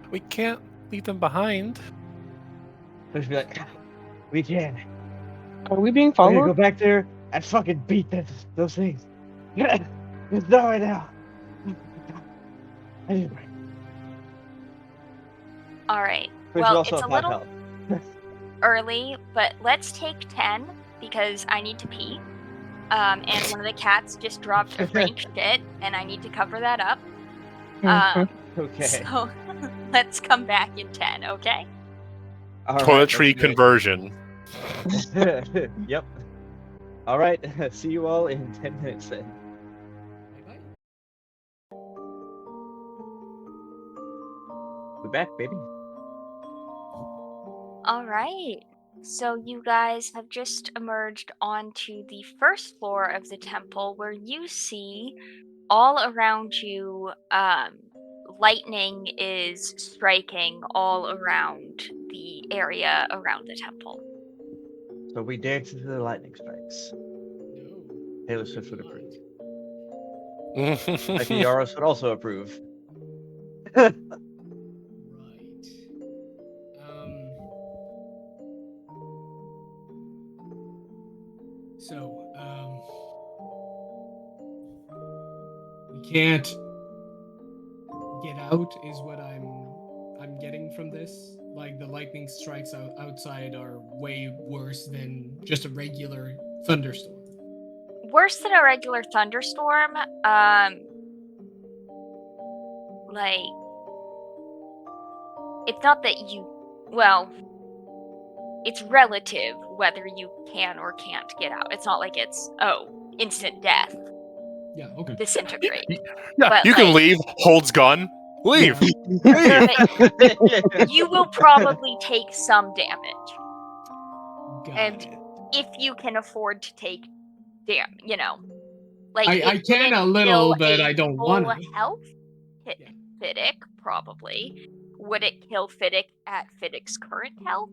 We can't leave them behind. Swish be we can. Are we being I'm gonna followed? go back there and fucking beat those things. Yeah, it's not right now. Anyway, All right. we should Well, also it's a have half little health. early, but let's take 10 because I need to pee. And one of the cats just dropped a frank shit, and I need to cover that up. Okay. So let's come back in 10, okay? All right, Toiletry let's do conversion. it. Yep. All right. See you all in 10 minutes then. Bye-bye. We're back, baby. All right. So you guys have just emerged onto the first floor of the temple where you see all around you lightning is striking all around the area around the temple. So we dance into the lightning strikes. No. Taylor we Swift would not. approve. Mikey Yaros would also approve. Right. So, we can't get out is what I'm getting from this. Like the lightning strikes outside are way worse than just a regular thunderstorm. Worse than a regular thunderstorm, like, it's not that it's relative whether you can or can't get out. It's not like it's, instant death, Yeah, okay. disintegrate. Yeah, But, you can like- leave. Holds gun. Leave. Yeah. Leave. You will probably take some damage. Got And it. if you can afford to take like I it can wouldn't a little, kill but a I don't full want to. health hit Yeah. Fiddick, probably. Would it kill Fiddick at Fiddick's current health?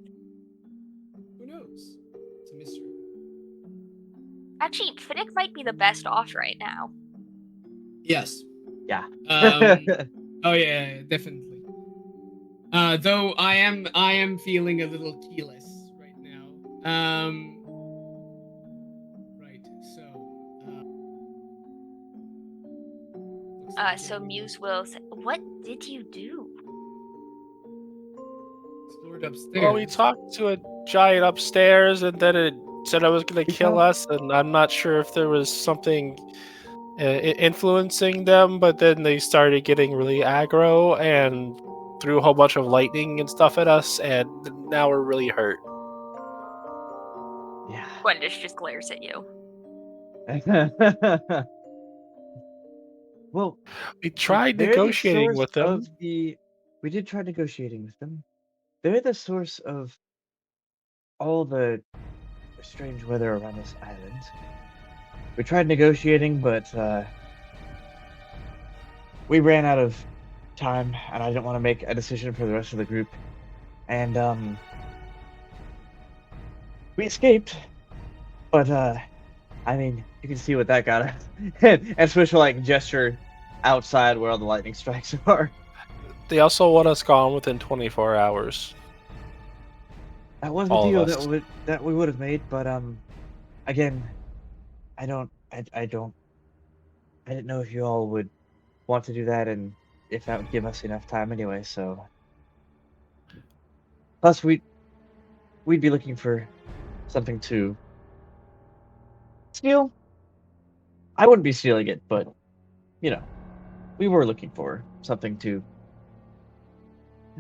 Who knows? It's a mystery. Actually, Fiddick might be the best off right now. Yes. Yeah. Oh yeah, definitely. Though I am feeling a little keyless right now. Right. So. Looks like So we Muse will say, "What did you do?" explored upstairs. Well, we talked to a giant upstairs, and then it said I was going to kill us, and I'm not sure if there was something influencing them, but then they started getting really aggro and threw a whole bunch of lightning and stuff at us, and now we're really hurt. Yeah. Gwendis just glares at you. Well, We tried they're the negotiating source with them. of the. We did try negotiating with them. They're the source of all the strange weather around this island. We tried negotiating, but we ran out of time, and I didn't want to make a decision for the rest of the group. And we escaped, but I mean, you can see what that got us. And Swish will like gesture outside where all the lightning strikes are. They also want us gone within 24 hours. That was the All of deal us. that we would have made, but again, I didn't know if you all would want to do that, and if that would give us enough time anyway. So, plus we'd be looking for something to steal. I wouldn't be stealing it, but we were looking for something to.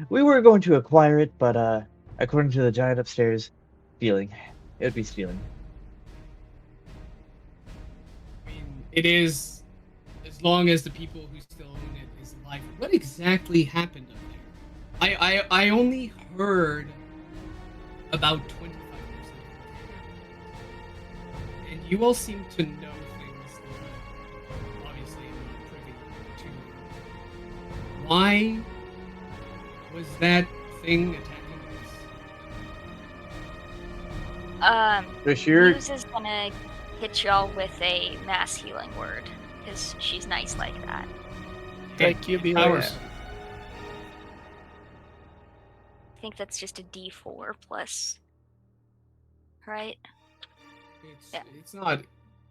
We were going to acquire it, but according to the giant upstairs, stealing. It would be stealing. I mean, it is as long as the people who still own it is alive. What exactly happened up there? I only heard about 25%, and you all seem to know things that obviously I'm not privy to. Why was that thing attacking us? So sure. Muse is gonna hit y'all with a mass healing word because she's nice like that. Thank you, be Powers. I think that's just a D4 plus, right? Yeah.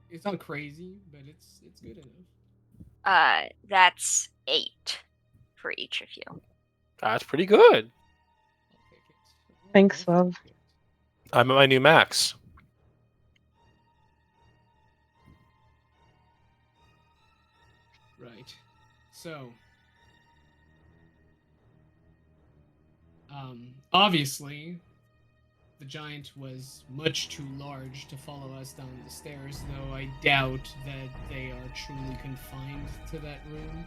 It's not crazy, but it's good enough. That's 8 for each of you. That's pretty good. I'll take it. Thanks, I'll love. take it. I'm at my new max. Right. So, obviously, the giant was much too large to follow us down the stairs, though I doubt that they are truly confined to that room.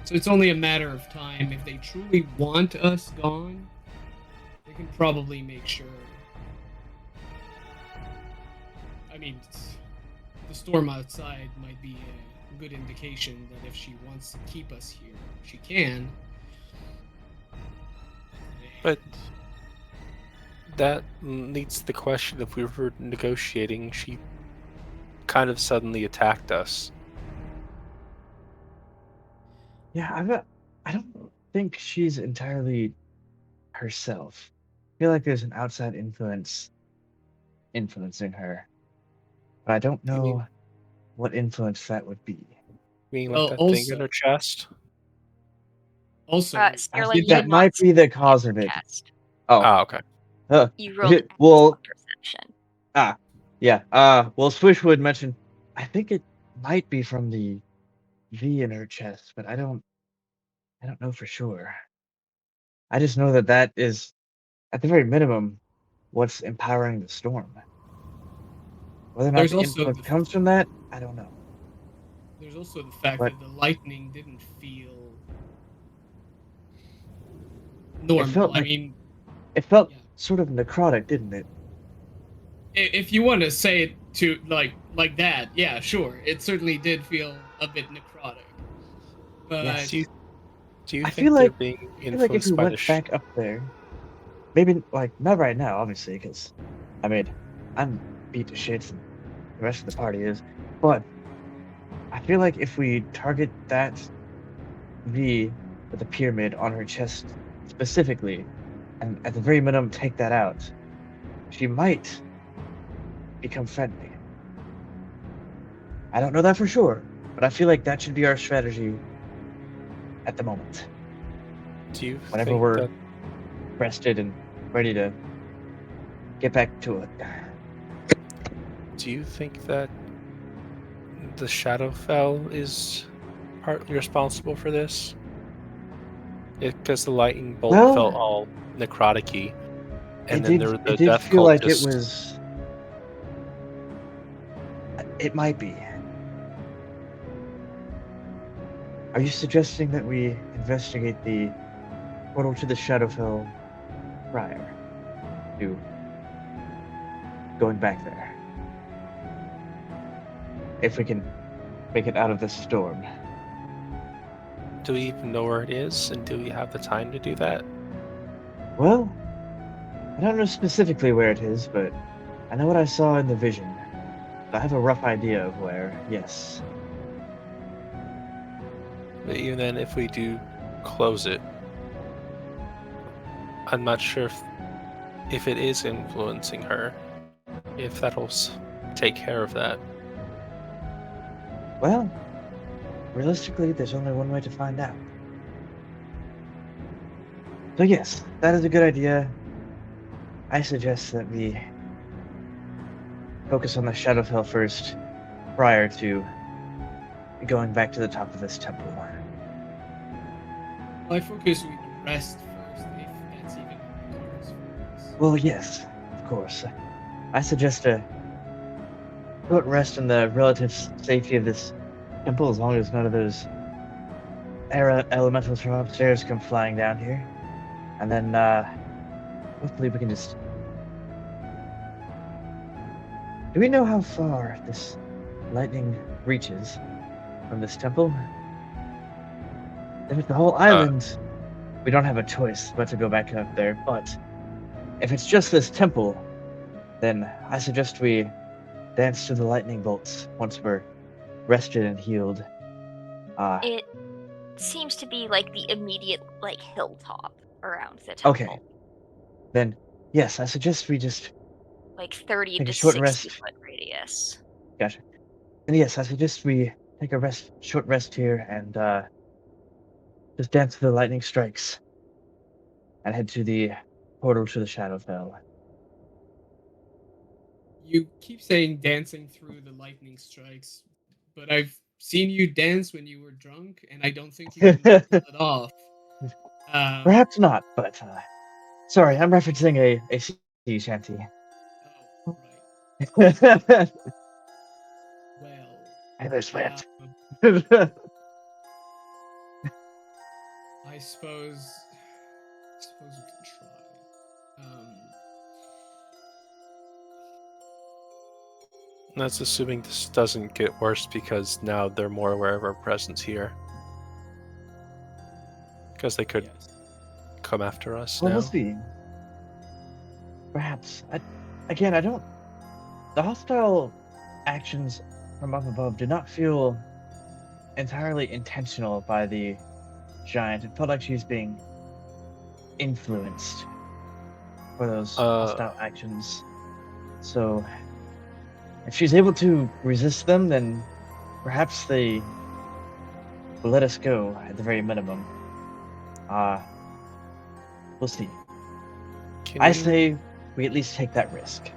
So it's only a matter of time. If they truly want us gone, they can probably make sure. I mean, the storm outside might be a good indication that if she wants to keep us here, she can. But that leads to the question: if we were negotiating, she kind of suddenly attacked us. Yeah, I don't think she's entirely herself. I feel like there's an outside influence influencing her, but I don't You mean, know what influence that would be. like Well, that thing in her chest? also, I Sterling, think you that did might not be the see cause of it. cast. Oh, Oh, okay. You rolled well, perception. yeah. Well, Swish would mention. I think it might be from the V in her chest, but I don't know for sure. I just know that that is, at the very minimum, what's empowering the storm. Whether or not there's the also influence comes from that, I don't know. there's also the fact But that the lightning didn't feel it normal. felt I like mean, it felt yeah. sort of necrotic, didn't it? If you want to say it to like that, yeah, sure. It certainly did feel a bit necrotic. But Yes. Do you I think feel they're like being if we influenced by the went back up there, maybe like not right now, obviously, because I mean, I'm beat to shits and the rest of the party is, but I feel like if we target that V with the pyramid on her chest specifically, and at the very minimum take that out, she might become friendly. I don't know that for sure, but I feel like that should be our strategy at the moment. Do you Whenever think we're that rested and ready to get back to it. Do you think that the Shadowfell is partly responsible for this? Because the lightning bolt Well, felt all necrotic-y, and it then did. there were the It did death feel like it cultists. was. It might be. Are you suggesting that we investigate the portal to the Shadowfell prior to going back there? If we can make it out of this storm. Do we even know where it is, and do we have the time to do that? Well, I don't know specifically where it is, but I know what I saw in the vision. I have a rough idea of where, yes. But even then, if we do close it, I'm not sure if it is influencing her, if that'll take care of that. Well, realistically, there's only one way to find out. So yes, that is a good idea. I suggest that we focus on the Shadowfell first, prior to going back to the top of this temple. I focus we can rest first, if that's even in the cards for us. Well, yes, of course. I suggest a short rest in the relative safety of this temple, as long as none of those elementals from upstairs come flying down here. And then, hopefully we can just... Do we know how far this lightning reaches from this temple? If it's the whole island, we don't have a choice but to go back up there. But if it's just this temple, then I suggest we dance to the lightning bolts once we're rested and healed. It seems to be like the immediate hilltop around the temple. Okay. Then, yes, I suggest we just like 30 Take a to short 60 rest. foot radius. Gotcha. And yes, I suggest we take a short rest here, and just dance to the lightning strikes, and head to the portal to the Shadowfell. You keep saying dancing through the lightning strikes, but I've seen you dance when you were drunk, and I don't think you can pull it off. Perhaps not, but sorry, I'm referencing a sea shanty. Oh, right. And Well, there's wet. I suppose we can try. That's assuming this doesn't get worse because now they're more aware of our presence here. Because they could Yes. come after us Well, now. we'll see. Perhaps. I don't. The hostile actions from up above did not feel entirely intentional by the giant. It felt like she's being influenced for those hostile actions. So, if she's able to resist them, then perhaps they will let us go at the very minimum. We'll see. I say we at least take that risk.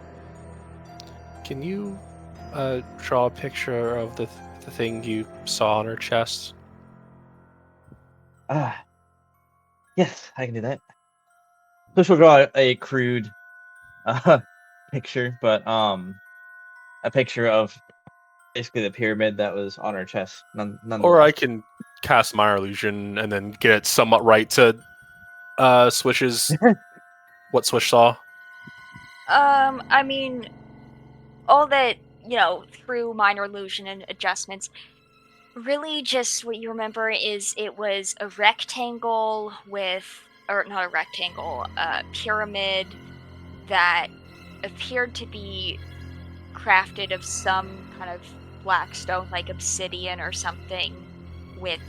Can you draw a picture of the thing you saw on her chest? Yes, I can do that. So she'll draw a crude picture, but a picture of basically the pyramid that was on her chest. Or I can cast Minor Illusion and then get it somewhat right to Swish's what Swish saw. I mean, all that, through minor illusion and adjustments, really just what you remember is it was a rectangle not a rectangle, a pyramid that appeared to be crafted of some kind of black stone, like obsidian or something, with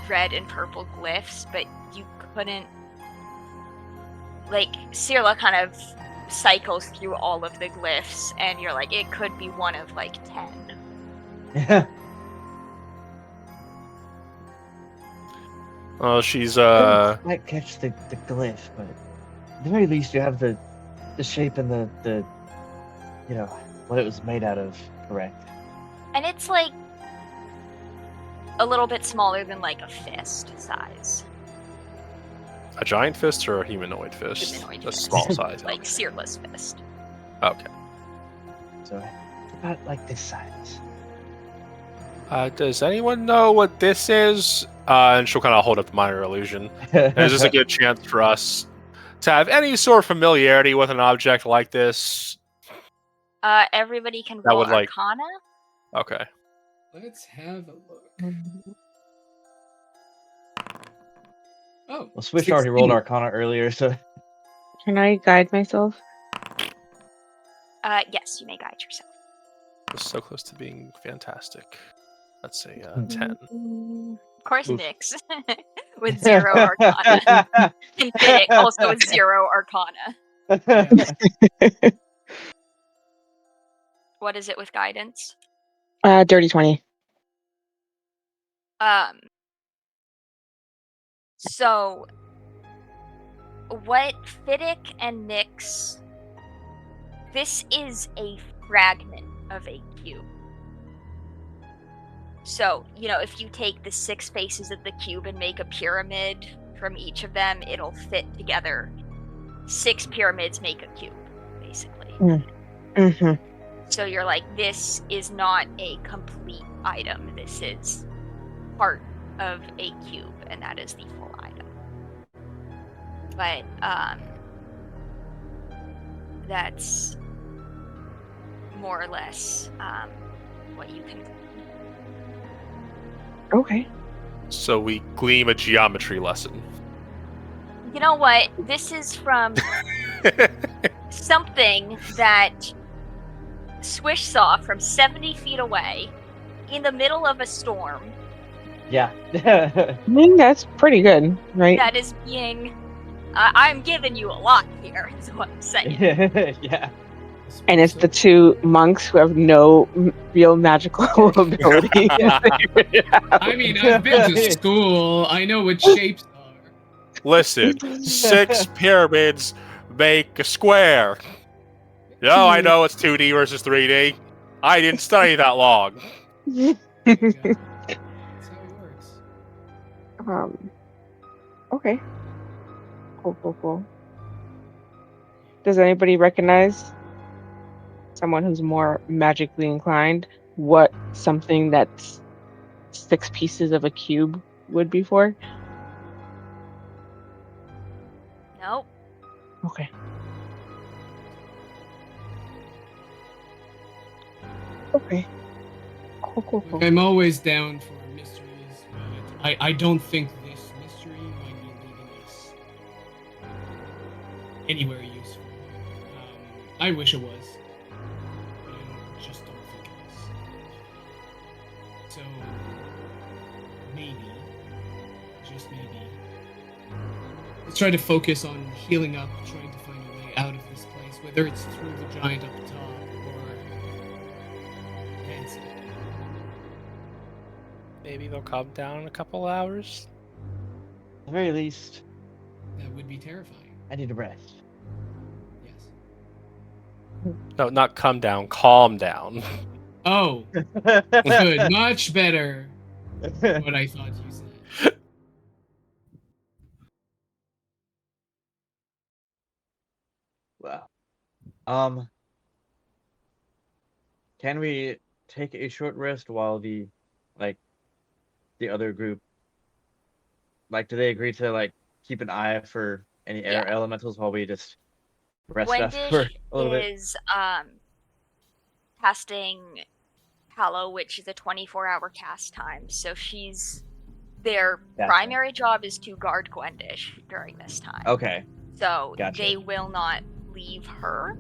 red and purple glyphs, but you couldn't. Like, Cirla kind of cycles through all of the glyphs, and you're like, it could be one of, 10. Yeah. Oh, she's might catch the glyph, but at the very least you have the shape and the what it was made out of, correct? And it's, a little bit smaller than, a fist size. a giant fist or a humanoid fist? Humanoid A fist. small size. Like Cirla's fist. Okay. So, about like this size. Does anyone know what this is? And she'll kind of hold up the minor illusion. Is this a good chance for us to have any sort of familiarity with an object like this? Everybody can That roll would, Arcana. Okay. Let's have a look. Oh, Well, Swish already 16. rolled Arcana earlier, so Can I guide myself? Yes, you may guide yourself. It's so close to being fantastic. Let's say 10. Of course, Oof. Nyx with 0 Arcana. And Fiddick also with 0 Arcana. What is it with guidance? Dirty 20. So, what Fiddick and Nyx, this is a fragment of a cube. So, if you take the 6 faces of the cube and make a pyramid from each of them, it'll fit together. 6 pyramids make a cube, basically. Mm-hmm. So you're like, this is not a complete item. This is part of a cube, and that is the full item. But, that's more or less what you can. Okay. So we gleam a geometry lesson. You know what? This is from something that Swish saw from 70 feet away in the middle of a storm. yeah. I mean, that's pretty good, right? That is being I'm giving you a lot here, is what I'm saying. Yeah. And it's the two monks who have no real magical ability. I mean, I've been to school. I know what shapes are. Listen, 6 pyramids make a square. No, I know it's 2D versus 3D. I didn't study that long. Yeah. That's how it works. Okay. Cool. Does anybody recognize someone who's more magically inclined what something that's 6 pieces of a cube would be for? Nope. Okay. Okay. Cool. Look, I'm always down for mysteries, but I don't think this mystery might be leading us anywhere useful. I wish it was, but I just don't think it is. So maybe, just maybe, let's try to focus on healing up, trying to find a way out of this place, whether it's through the giant up top or dancing. Maybe they'll calm down in a couple hours. At the very least, That would be terrifying. I need a rest. Yes. No, not come down, calm down. Oh, good. Much better than what I thought you said. Wow. Can we take a short rest while the other group, do they agree to keep an eye for any air Yeah. elementals while we just rest up for Gwendish a little bit? is casting Hallow, which is a 24-hour cast time. So their Gotcha. primary job is to guard Gwendish during this time. Okay. So Gotcha. they will not leave her.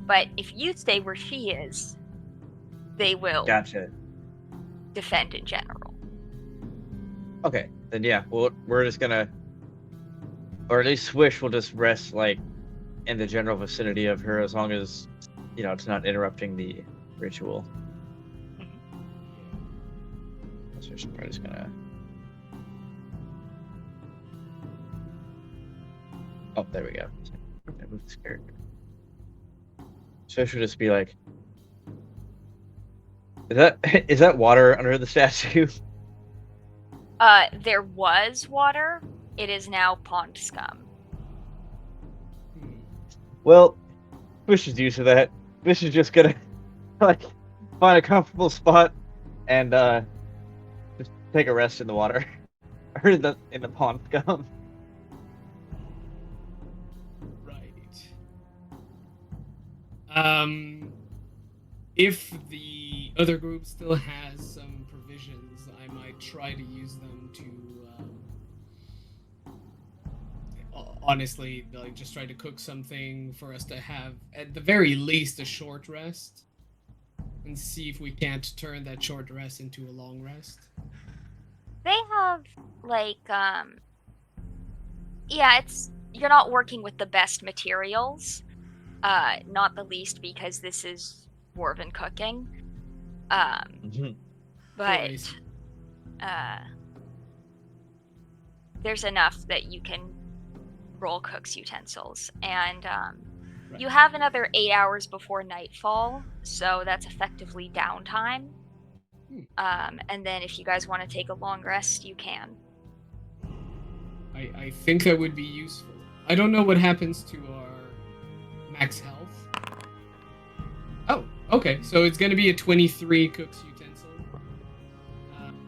But if you stay where she is, they will Gotcha. defend in general. Okay. Then yeah, we're just gonna, or at least Swish will just rest in the general vicinity of her, as long as it's not interrupting the ritual. So she's probably just gonna. Oh, there we go. I moved this character. So she'll just be like, is that water under the statue? There was water. It is now pond scum. Well, Swish is used to that. Swish is just gonna find a comfortable spot and just take a rest in the water or in the pond scum. Right. If the other group still has some provisions, I might try to use them to, honestly, just try to cook something for us to have, at the very least, a short rest, and see if we can't turn that short rest into a long rest. They have you're not working with the best materials. Not the least because this is dwarven cooking. But there's enough that you can roll cook's utensils, and you have another 8 hours before nightfall, so that's effectively downtime. And then if you guys want to take a long rest, you can. I think that would be useful. I don't know what happens to our max health. Oh, okay. So it's going to be a 23 cook's utensil.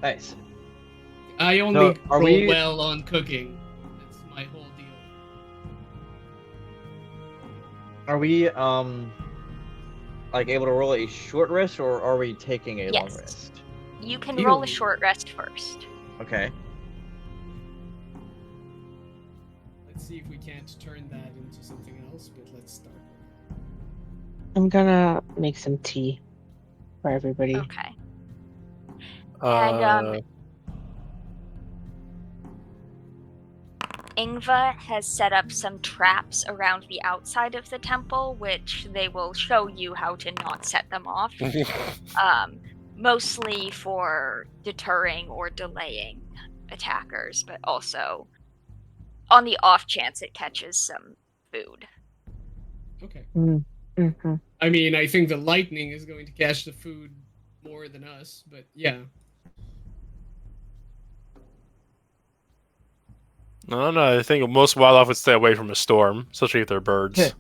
Nice. I only are roll we- well on cooking. That's my whole deal. Are we able to roll a short rest, or are we taking a long Yes. rest? You can Ew. roll a short rest first. Okay. Let's see if we can't turn that into something else, but let's start. I'm gonna make some tea for everybody. Okay. And Ingva has set up some traps around the outside of the temple, which they will show you how to not set them off. Mostly for deterring or delaying attackers, but also on the off chance it catches some food. Okay. Mm-hmm. I mean, I think the lightning is going to catch the food more than us, but yeah. No, I think most wildlife would stay away from a storm, especially if they're birds.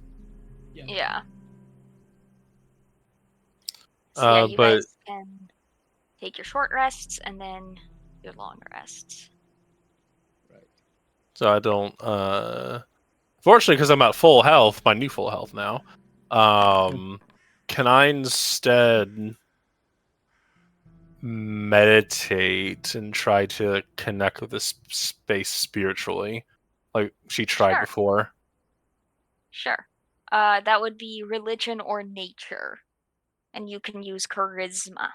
Yeah. So yeah, you but guys can take your short rests and then your long rests. Right. so I don't. Fortunately, because I'm at full health, my new full health now. Can I instead meditate and try to connect with this space spiritually, like she tried Sure. before? Sure. That would be religion or nature. And you can use charisma.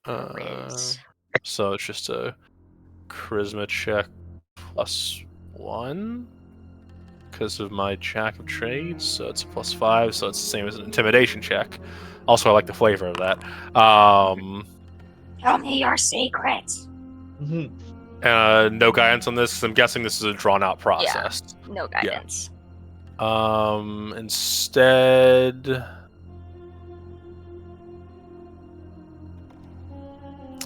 Riz. So it's just a charisma check +1 because of my jack of trades. So it's a +5. So it's the same as an intimidation check. Also, I like the flavor of that. Tell me your secrets. No guidance on this. 'Cause I'm guessing this is a drawn-out process. Yeah, no guidance. Instead,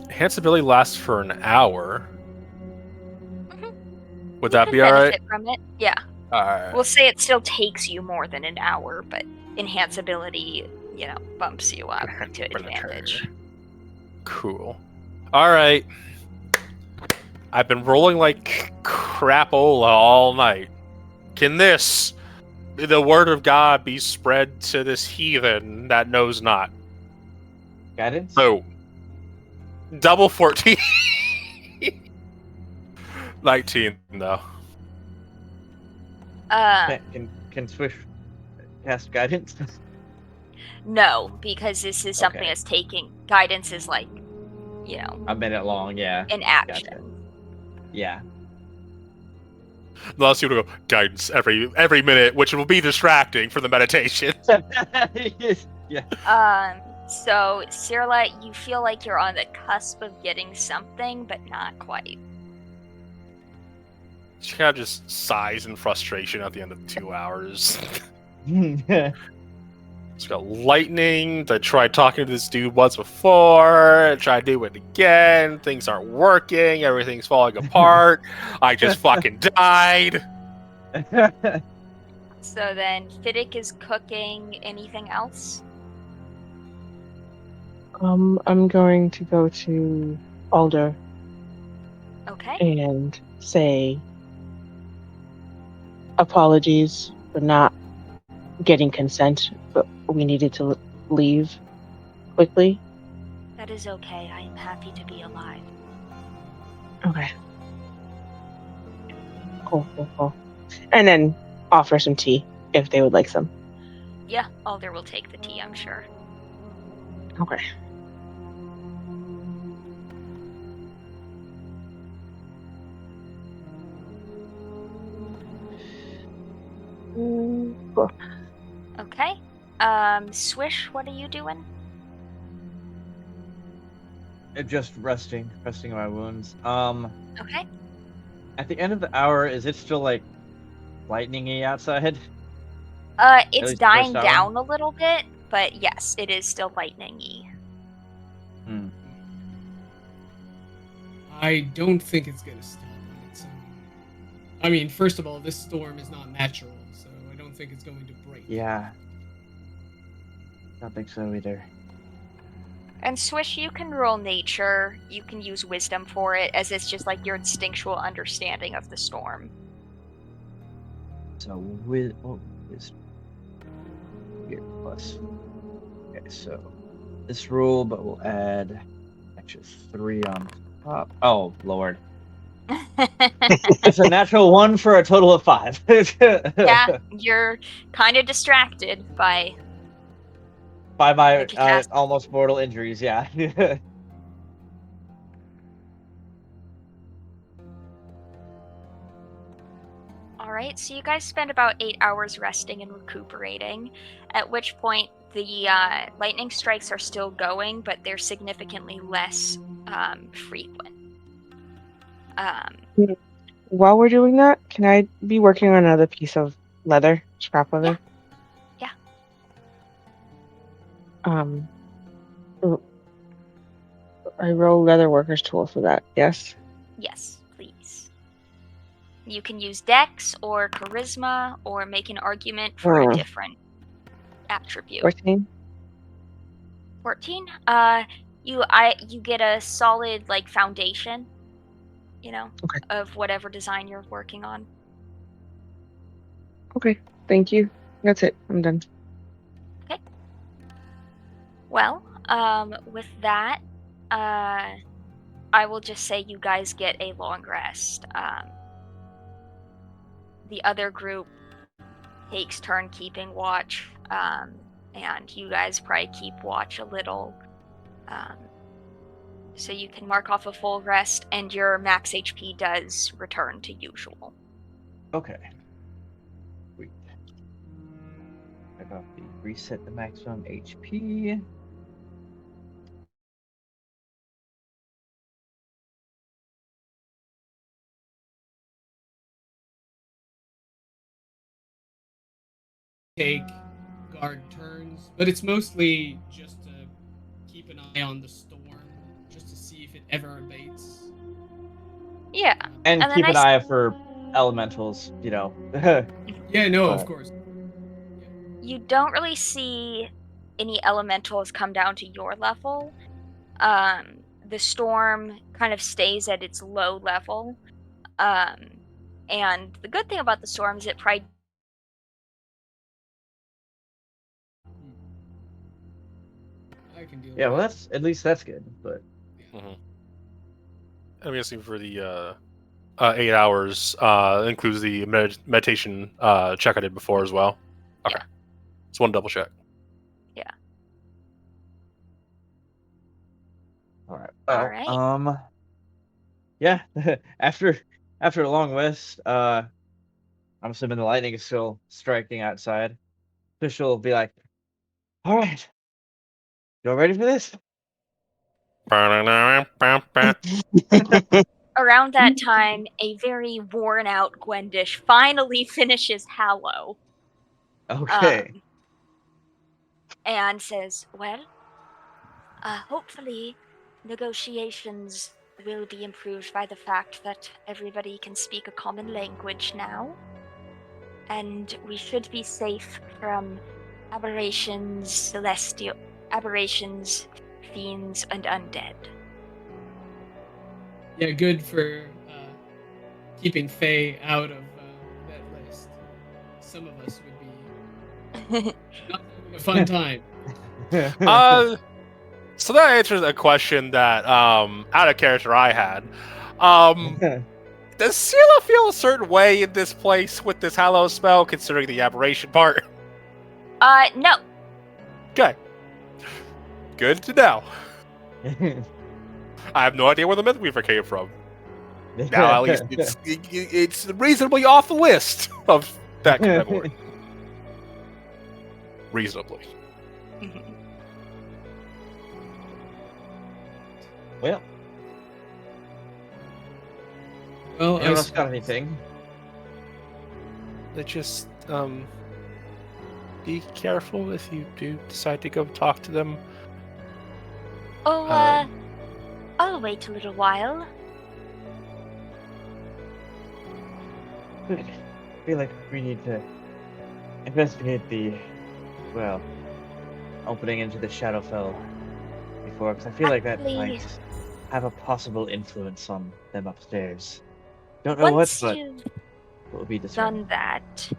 enhanced ability lasts for an hour. Would that be all right? From it? Yeah. All right. We'll say it still takes you more than an hour, but enhance ability, bumps you up to advantage. Cool. All right. I've been rolling like crapola all night. Can the word of God, be spread to this heathen that knows not? Guidance? So, double 14. 19, though. Can Swish cast guidance? No, because this is something Okay. that's taking guidance is like, A minute long, yeah. an action. Gotcha. Yeah. Unless you would go guidance every minute, which will be distracting for the meditation. Yeah. So Cirilla, you feel like you're on the cusp of getting something, but not quite. She kind of just sighs in frustration at the end of 2 hours. It's got lightning. I tried talking to this dude once before. I tried to do it again. Things aren't working. Everything's falling apart. I just fucking died. So then Fiddick is cooking anything else? I'm going to go to Alder Okay. and say apologies for not getting consent, but we needed to leave quickly. That is okay. I am happy to be alive. Okay. Cool. And then offer some tea if they would like some. Yeah, Alder will take the tea, I'm sure. Okay. Cool. Okay. Swish, what are you doing? Just resting my wounds. Okay. At the end of the hour, is it still like lightning-y outside? It's least dying first hour? down a little bit, but yes, it is still lightning-y. I don't think it's gonna stop on its own. I mean, first of all, this storm is not natural, so I don't think it's going to break. Yeah. I don't think so either. And Swish, you can roll nature. You can use wisdom for it, as it's just like your instinctual understanding of the storm. So is here plus. Okay, so this rule, but we'll add extra 3 on top. Oh Lord, it's a natural 1 for a total of 5. Yeah, you're kind of distracted by... By my Make it fast. almost mortal injuries. Yeah. Alright, so you guys spend about 8 hours resting and recuperating, at which point the lightning strikes are still going, but they're significantly less frequent. While we're doing that, can I be working on another piece of leather, scrap leather? Yeah. I roll leather worker's tool for that. Yes. Yes, please. You can use Dex or Charisma or make an argument for a different attribute. 14. 14. You get a solid foundation, Okay. of whatever design you're working on. Okay. Thank you. That's it. I'm done. Okay. Well, with that, I will just say you guys get a long rest. The other group takes turn keeping watch, and you guys probably keep watch a little. So you can mark off a full rest, and your max HP does return to usual. Okay. Sweet. I got the reset the maximum HP. Take guard turns, but it's mostly just to keep an eye on the storm, just to see if it ever abates. Yeah. And And keep then an eye out for elementals, Yeah, no, of But- course. You don't really see any elementals come down to your level. The storm kind of stays at its low level. And the good thing about the storm is it probably I can deal Yeah, well, with that's good, but I'm guessing for the 8 hours includes the meditation check I did before as well. Okay. Yeah. Just one double check. all right. All Well, right. yeah. after a long rest, I'm assuming the lightning is still striking outside. Official will be like, "All right, y'all ready for this?" Around that time, a very worn out Gwendish finally finishes Hallow. Okay. And says, well, hopefully negotiations will be improved by the fact that everybody can speak a common language now. And we should be safe from aberrations, fiends, and undead. Yeah, good for keeping Faye out of that list. Some of us would be not having a fun time. So that answers a question that out of character I had. Does Sela feel a certain way in this place with this Hallow spell, considering the aberration part? No. Okay. Good to know. I have no idea where the Mythweaver came from. Now, at least it's reasonably off the list of that category. Reasonably. Well, Well, anyone else got anything? Just be careful if you do decide to go talk to them. Oh, I'll wait a little while. Good. I feel like we need to investigate the, opening into the Shadowfell before, because I feel like that Actually- might have a possible influence on them upstairs. Don't know Once what, but you've it will be done determined. that,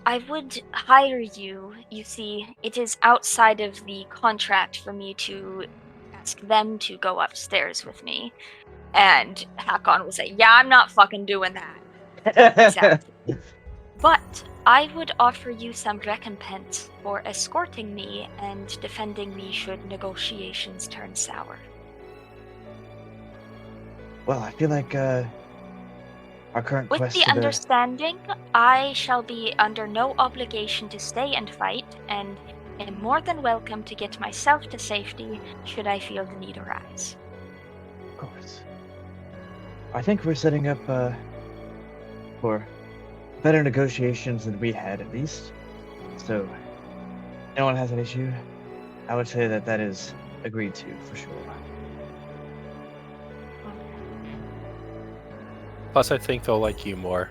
I would hire you. You see, it is outside of the contract for me to ask them to go upstairs with me. And Hakon will say, yeah, I'm not fucking doing that. Exactly. But I would offer you some recompense for escorting me and defending me should negotiations turn sour. Well, I feel like our current With quest the to the... understanding, I shall be under no obligation to stay and fight, and am more than welcome to get myself to safety should I feel the need arise. Of course. I think we're setting up for better negotiations than we had, at least. So, if no one has an issue, I would say that is agreed to, for sure. Plus, I think they'll like you more.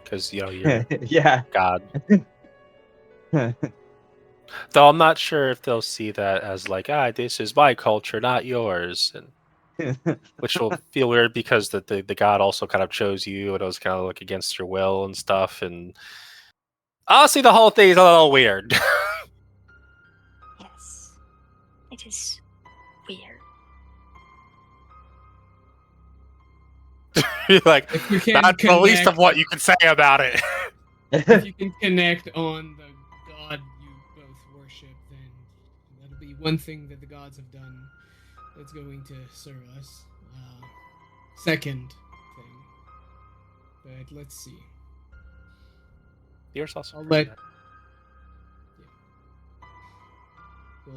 Because, you're Yeah. God. Though I'm not sure if they'll see that as like, this is my culture, not yours. And which will feel weird because the God also kind of chose you and it was kind of like against your will and stuff. And honestly, the whole thing is a little weird. Yes, it is weird. You're like, If you can that's the least of connect- what you can say about it. If you can connect on the god you both worship, then that'll be one thing that the gods have done that's going to serve us. Second thing. But let's see. Yours also. I'll pretty let- good.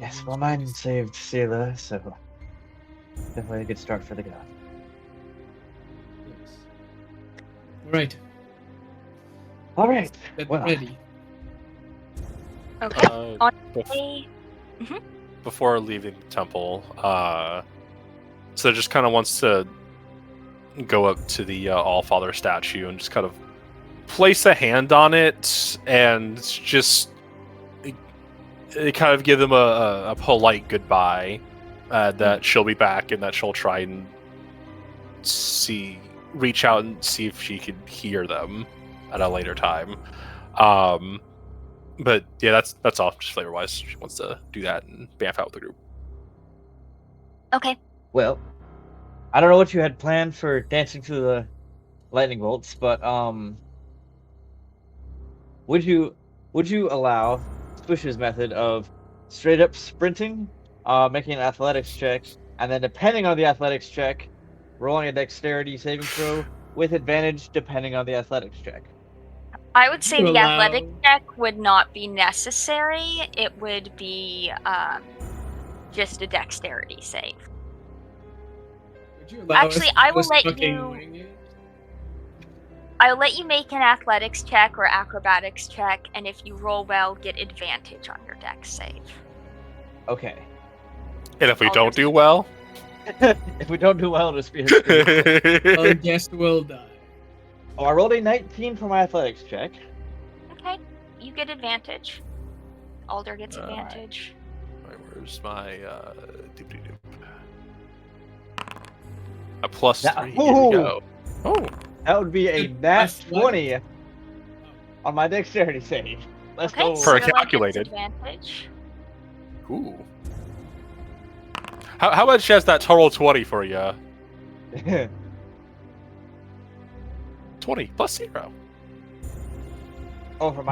Yes, William's well, going mine to- saved Seela, so definitely a good start for the god. Yes. Alright, All right. get Well, ready. Okay. Uh, Hey, before leaving the temple, so just kind of wants to go up to the All-Father statue and just kind of place a hand on it and just kind of give them a polite goodbye that she'll be back and that she'll try and reach out and see if she could hear them at a later time. But yeah, that's all. Just flavor-wise, she wants to do that and bamf out with the group. okay. well, I don't know what you had planned for dancing through the lightning bolts, but would you allow Swish's method of straight up sprinting, making an athletics check, and then depending on the athletics check, rolling a dexterity saving throw with advantage depending on the athletics check? I would say You the allow- athletic check would not be necessary. It would be just a dexterity save. Would you allow Actually, us to I will just let fucking you- wing it? I'll let you make an athletics check or acrobatics check, and if you roll well, get advantage on your dex save. Okay. And if we I'll don't just- do well, If we don't do well, it'll just be a Our guest will die. Oh, I rolled a 19 for my athletics check. Okay, you get advantage. Alder gets Alright. advantage. Alright, where's my doop-de-doop? A plus That- 3. Here we Ooh. go. Oh, That would be a Good nat athletics. 20 on my dexterity save. Let's Okay, go. Per Cirilla gets calculated. advantage. ooh. How much has that total 20 for you? 20 plus 0. Oh, for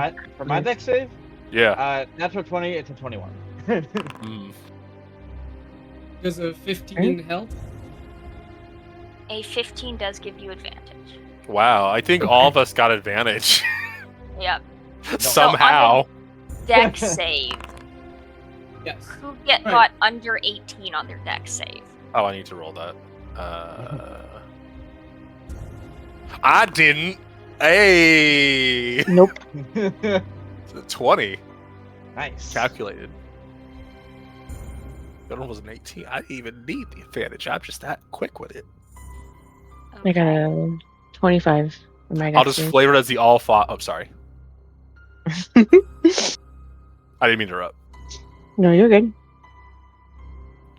my dex save? Yeah. Natural 20, it's a 21. Mm. Does a 15 help? A 15 does give you advantage. Wow, I think all of us got advantage Yep. somehow. Dex save. Yes. Who Right. got under 18 on their dex save? Oh, I need to roll that. I didn't. Hey, Nope. 20 Nice. calculated. The other one was an 18. I didn't even need the advantage. I'm just that quick with it. I got a 25 for my I'll just dex flavor it as the all fa. Oh, sorry. save. I didn't mean to interrupt. No, you're good.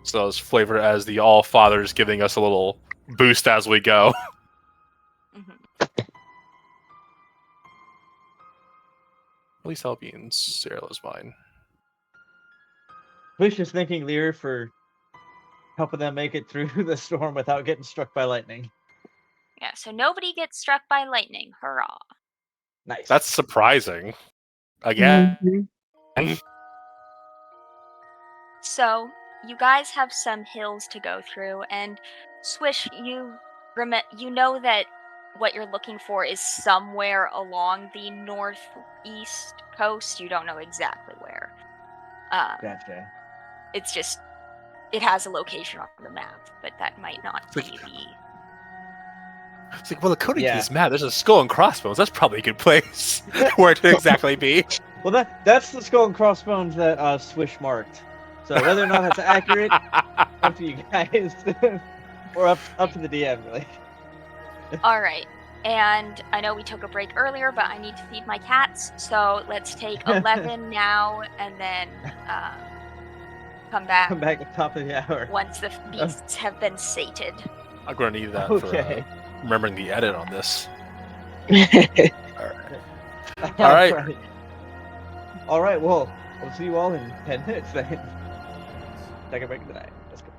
So I'll just flavor it as the all fathers giving us a little boost as we go. Mhm. At least I'll be in Cerilla's mind. Wish is thanking Lear for helping them make it through the storm without getting struck by lightning. Yeah, so nobody gets struck by lightning. Hurrah. Nice. That's surprising. Again. Mhm. So, you guys have some hills to go through, and Swish, you know that what you're looking for is somewhere along the northeast coast. You don't know exactly where. Gotcha. It's just, it has a location on the map, but that might not be the... It's like, well, according to Yeah. this map, there's a skull and crossbones. That's probably a good place where to exactly be. Well, that's the skull and crossbones that Swish marked. So whether or not that's accurate, up to you guys, or up to the DM, really. All right. And I know we took a break earlier, but I need to feed my cats. So let's take 11 now, and then come back Come back at the top of the hour. once the beasts have been sated. I'm going to need that Okay. for remembering the edit on this. All right. All right. Well, we'll see you all in 10 minutes then. Take a break of the night. Let's go.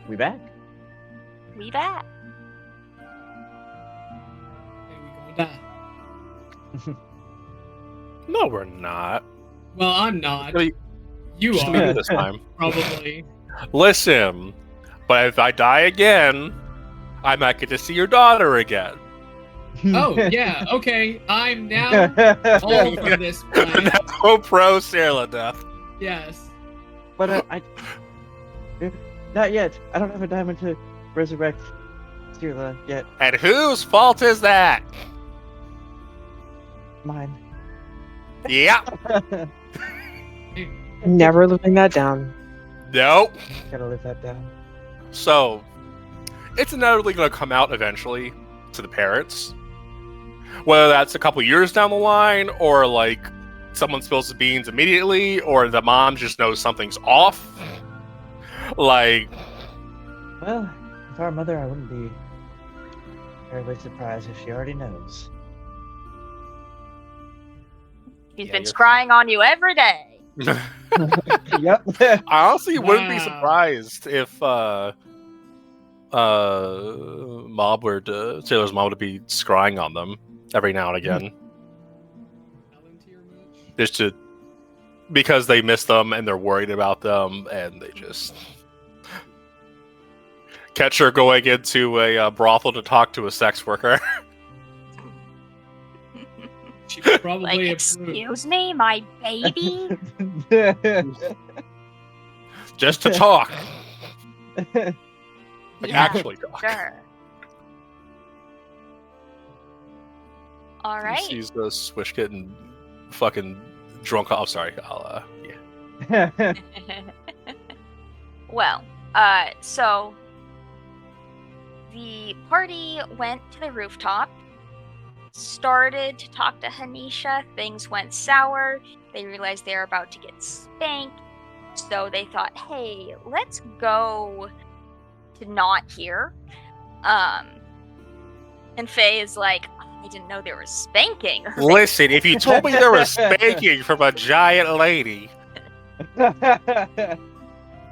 We back? We back. And we gonna die. No, we're not. Well, I'm not. Really, You just gonna are, do this time. probably. Listen, but if I die again, I might get to see your daughter again. Oh, yeah, okay. I'm now all for this plan. No pro Sarah death. Yes. But I not yet. I don't have a diamond to resurrect Sirla yet. And whose fault is that? Mine. Yeah. Never living that down. Nope. Gotta live that down. So, it's inevitably going to come out eventually to the parents. Whether that's a couple years down the line, or like someone spills the beans immediately, or the mom just knows something's off. Like, Well, if our mother, I wouldn't be terribly surprised if she already knows. He's Yeah, been you're scrying on you every day. Yep. I honestly wouldn't be Wow. surprised if Sailor's mom would be scrying on them every now and again. Volunteer much? Just to, because they miss them and they're worried about them, and they just catch her going into a brothel to talk to a sex worker. She would probably Like, approve. excuse me, my baby? Just to talk. Like, Yeah, actually talk. Sure. All right. Sees the Swish getting fucking drunk. Oh, sorry. I'll, yeah. Well, so the party went to the rooftop, started to talk to Hanisha. Things went sour. They realized they were about to get spanked, so they thought, hey, let's go to not here. And Faye is like, I didn't know there was spanking. Listen, if you told me there was spanking from a giant lady,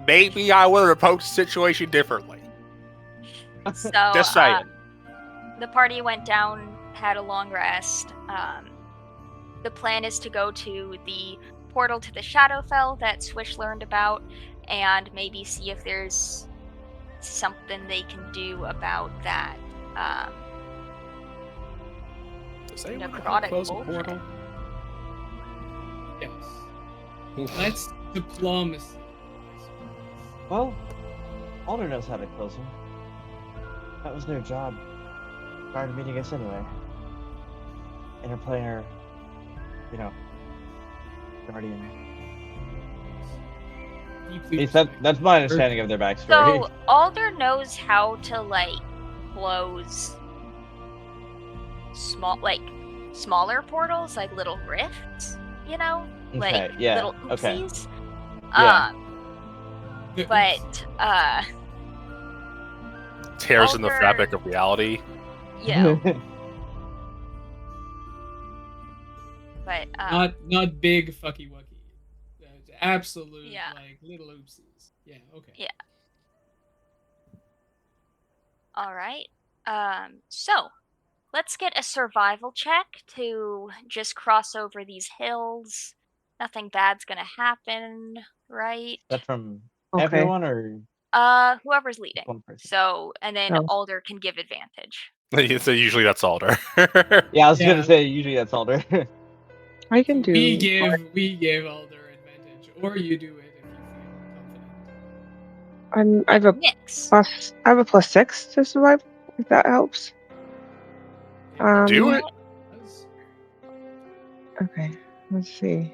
maybe I would have approached the situation differently. So Just saying. The party went down, had a long rest. The plan is to go to the portal to the Shadowfell that Swish learned about, and maybe see if there's something they can do about that. Does anyone know necrotic how to close a bullshit. portal? Yes. Let's diplomacy. Well, Alder knows how to close them. That was their job prior to meeting us anyway. Interplanar, you know, guardian. At Deeply least that's my understanding of their backstory. So Alder knows how to like close smaller portals, like little rifts, you know, like Okay, yeah, little okay. oopsies. Yeah. But Tears in the Alder- fabric of reality. you know, but not big fucky wucky. Absolute Yeah. like little oopsies. Yeah, okay. Yeah. all right. So let's get a survival check to just cross over these hills. Nothing bad's gonna happen, right? That from Okay. everyone or Whoever's leading. One person. So, and then Oh. Alder can give advantage. So usually that's Alder. Yeah, I was Yeah. gonna say usually that's Alder. I can do. We give Alder advantage, or you do it if you feel confident. I have a Nix. plus. I have a +6 to survive. If that helps. Do it. Does. Okay. Let's see.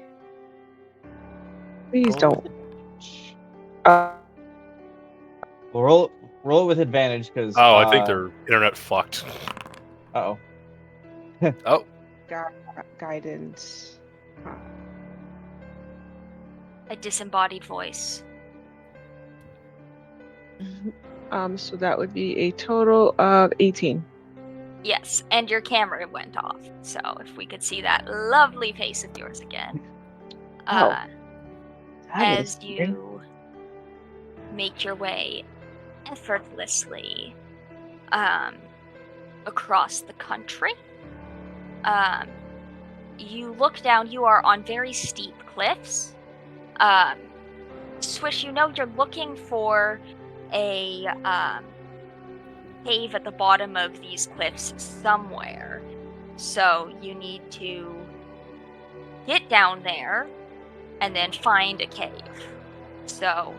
Please Roll don't. Uh, Well, roll it with advantage because. Oh, I think their internet fucked. Oh. Oh, guidance. A disembodied voice. So that would be a total of 18. Yes, and your camera went off. So if we could see that lovely face of yours again. That is As you make your way effortlessly across the country, you look down. You are on very steep cliffs. Swish, you know you're looking for a cave at the bottom of these cliffs somewhere. So you need to get down there and then find a cave. So,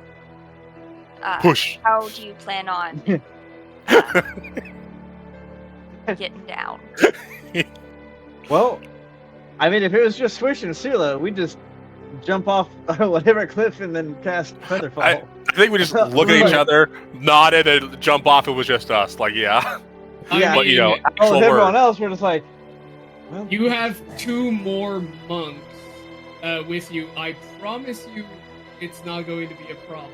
push. how do you plan on getting down? Well, I mean, if it was just Swish and Sula, we'd just jump off whatever cliff and then cast Featherfall. I think we just look at each other, nodded, and jump off. It was just us. Like, yeah. Yeah. But, you know, All of actual everyone word. else, we're just like, well, You have 2 more monks with you. I promise you, it's not going to be a problem.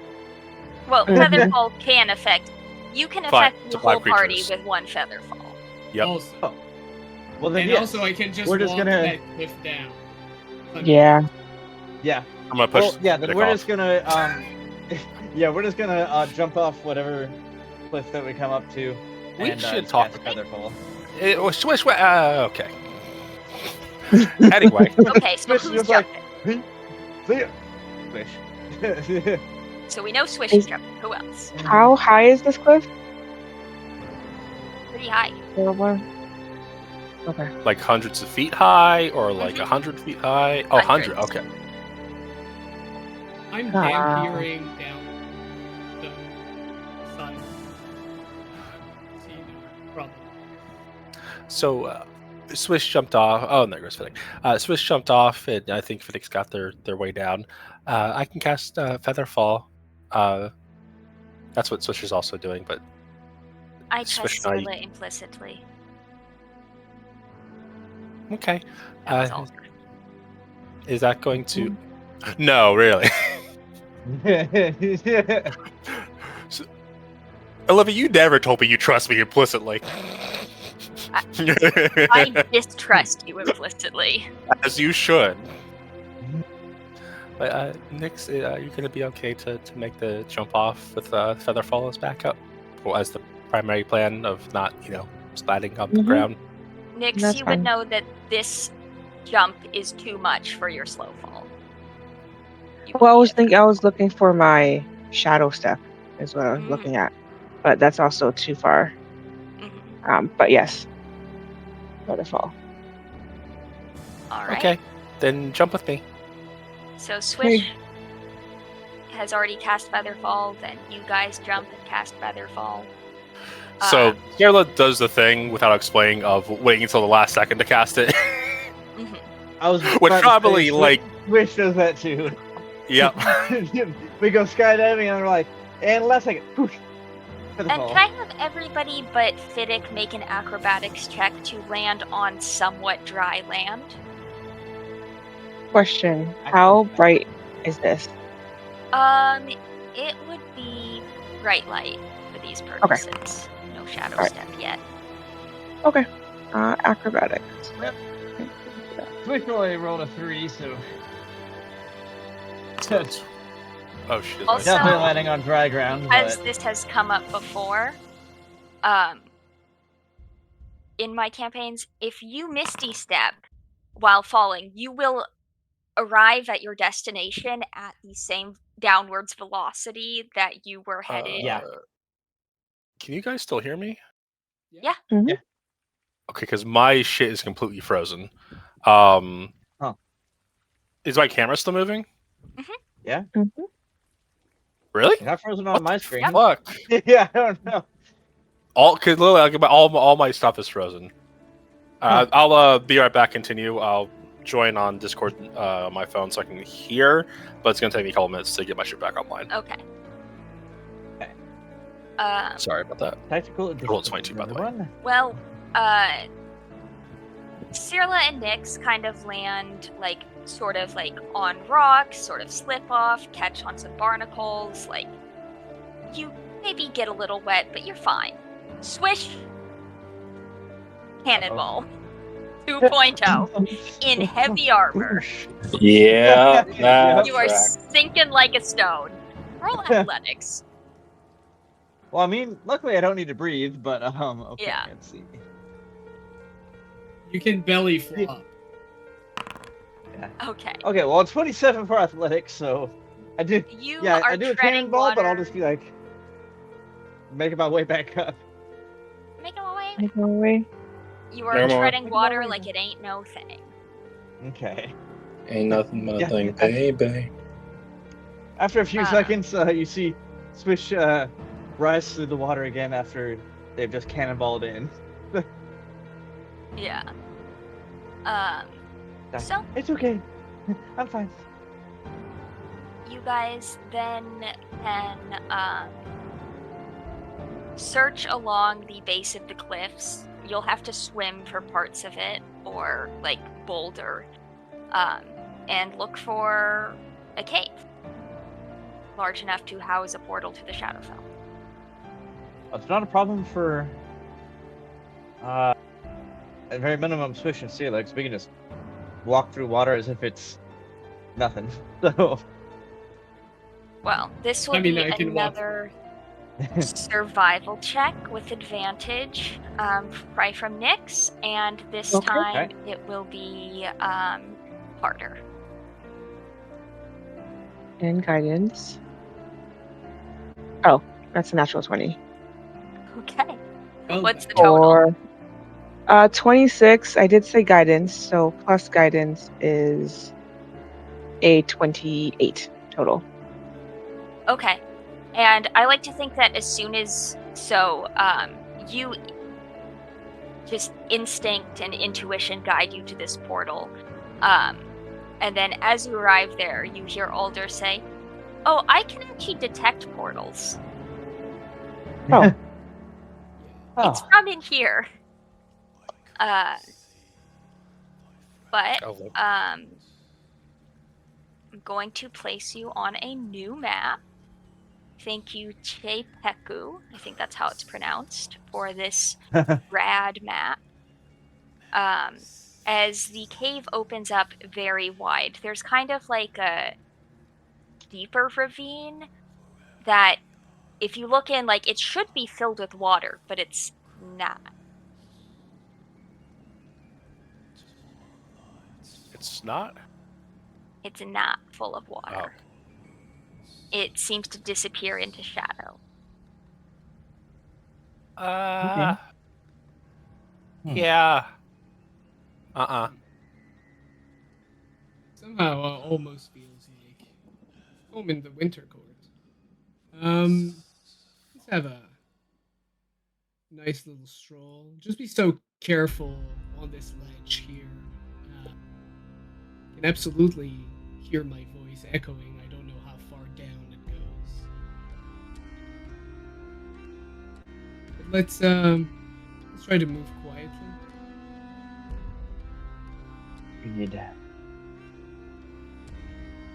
Well, Featherfall can affect. You can Five- affect to the five whole party creatures. with one Featherfall. Yep. Also, well then and yes. also I can just We're just walk gonna- that cliff down. Yeah. Yeah. I'm gonna push. Well, yeah. Then Dick we're off. just gonna yeah, we're just gonna jump off whatever cliff that we come up to. We and, should just talk. cast Featherfall. Swish. Okay. Anyway, Okay, so Swish who's just like- jumping? See ya. Swish. So we know Swish is jumping. Who else? How high is this cliff? Pretty high. Okay. like hundreds of feet high, or like Mhm. 100 feet high. Oh, 100. Hundreds. Okay. I'm Ah. vampiring down the side. See no problem. So Swish jumped off. Oh, and there goes Fiddick. Swish jumped off, and I think Fiddick's got their way down. I can cast Featherfall. That's what Swish is also doing, but I Swish trust and I- Sula implicitly. okay. That was Alder. Is that going to? No, really. Olivia, you never told me you trust me implicitly. I distrust you implicitly. As you should. But Nix, you're going to be okay to make the jump off with Featherfall as backup, or as the primary plan of not, sliding on the Mhm. ground. Nix, That's you fine. would know that this jump is too much for your slow fall. You Well, I can was looking for my shadow step, is what I was Mm. looking at, but that's also too far. Mhm. But yes, waterfall. All right. Okay, then jump with me. So Swish has already cast Featherfall. Then you guys jump and cast Featherfall. So Carla does the thing without explaining of waiting until the last second to cast it, Mhm. I was which about to probably say, like, Swish does that too. yep. We go skydiving and we're like, and last second, poof. And can I have everybody but Fiddick make an acrobatics check to land on somewhat dry land? Question: how bright is this? It would be bright light for these purposes. No shadow Alright. step yet. Acrobatics. Yep. Swish only rolled a 3, so Oh shit. Also- definitely landing on dry ground. As But this has come up before, in my campaigns, if you misty step while falling, you will arrive at your destination at the same downwards velocity that you were headed. Yeah. Can you guys still hear me? Yeah. Mhm. Yeah. Okay, because my shit is completely frozen. Is my camera still moving? Yeah. Mhm. Really? You're not frozen What on my the screen. fuck? Yeah, I don't know. Because literally, like, all my stuff is frozen. I'll be right back. Continue. I'll join on Discord on my phone so I can hear, but it's gonna take me a couple minutes to get my shit back online. Okay. Okay. Sorry about that. Tactical Roll difficulty 22, by the number way. 1. Well, Cirla and Nyx kind of land, like, sort of, like, on rocks, sort of slip off, catch on some barnacles, like, you maybe get a little wet, but you're fine. Swish! Cannonball. 2.0. In heavy armor. Yeah, that You are track. sinking like a stone. Roll athletics. Well, I mean, luckily I don't need to breathe, but okay, Yeah. let's see. You can belly flop. Okay. Okay, well, it's 27 for athletics, so I do. You Yeah, are I do a treading cannonball, water. but I'll just be like making my way back up. Making my way. Make my way. You are Never mind. treading Making my water way. like it ain't no thing. Okay. Ain't nothing but a Yeah. thing, baby. After a few Ah. seconds, you see Swish rise through the water again after they've just cannonballed in. Yeah. Like, So it's okay. I'm fine. you guys then can search along the base of the cliffs. You'll have to swim for parts of it, or like boulder, and look for a cave large enough to house a portal to the Shadowfell. It's not a problem for at very minimum Swish and Sea Legs. We can just walk through water as if it's nothing. So Well, this will I mean, be I can walk another survival check with advantage, probably from Nyx, and this Okay. time it will be harder. And guidance. Oh, that's a natural 20. Okay. Well What's the done. total? Or 26. I did say guidance, so plus guidance is a 28 total. Okay. And I like to think that as soon as you just instinct and intuition guide you to this portal. And then as you arrive there, you hear Alder say, "Oh, I can actually detect portals. Oh. It's from in here." But Oh, look. I'm going to place you on a new map. Thank you, Chepeku. I think that's how it's pronounced, for this rad map. As the cave opens up very wide, there's kind of like a deeper ravine that, if you look in, like, it should be filled with water, but it's not. It's not. It's not full of water. It seems to disappear into shadow. Yeah. Somehow almost feels like home in the winter court. Let's have a nice little stroll. Just be so careful on this ledge here. You can absolutely hear my voice echoing. I don't know how far down it goes. But let's try to move quietly. Good.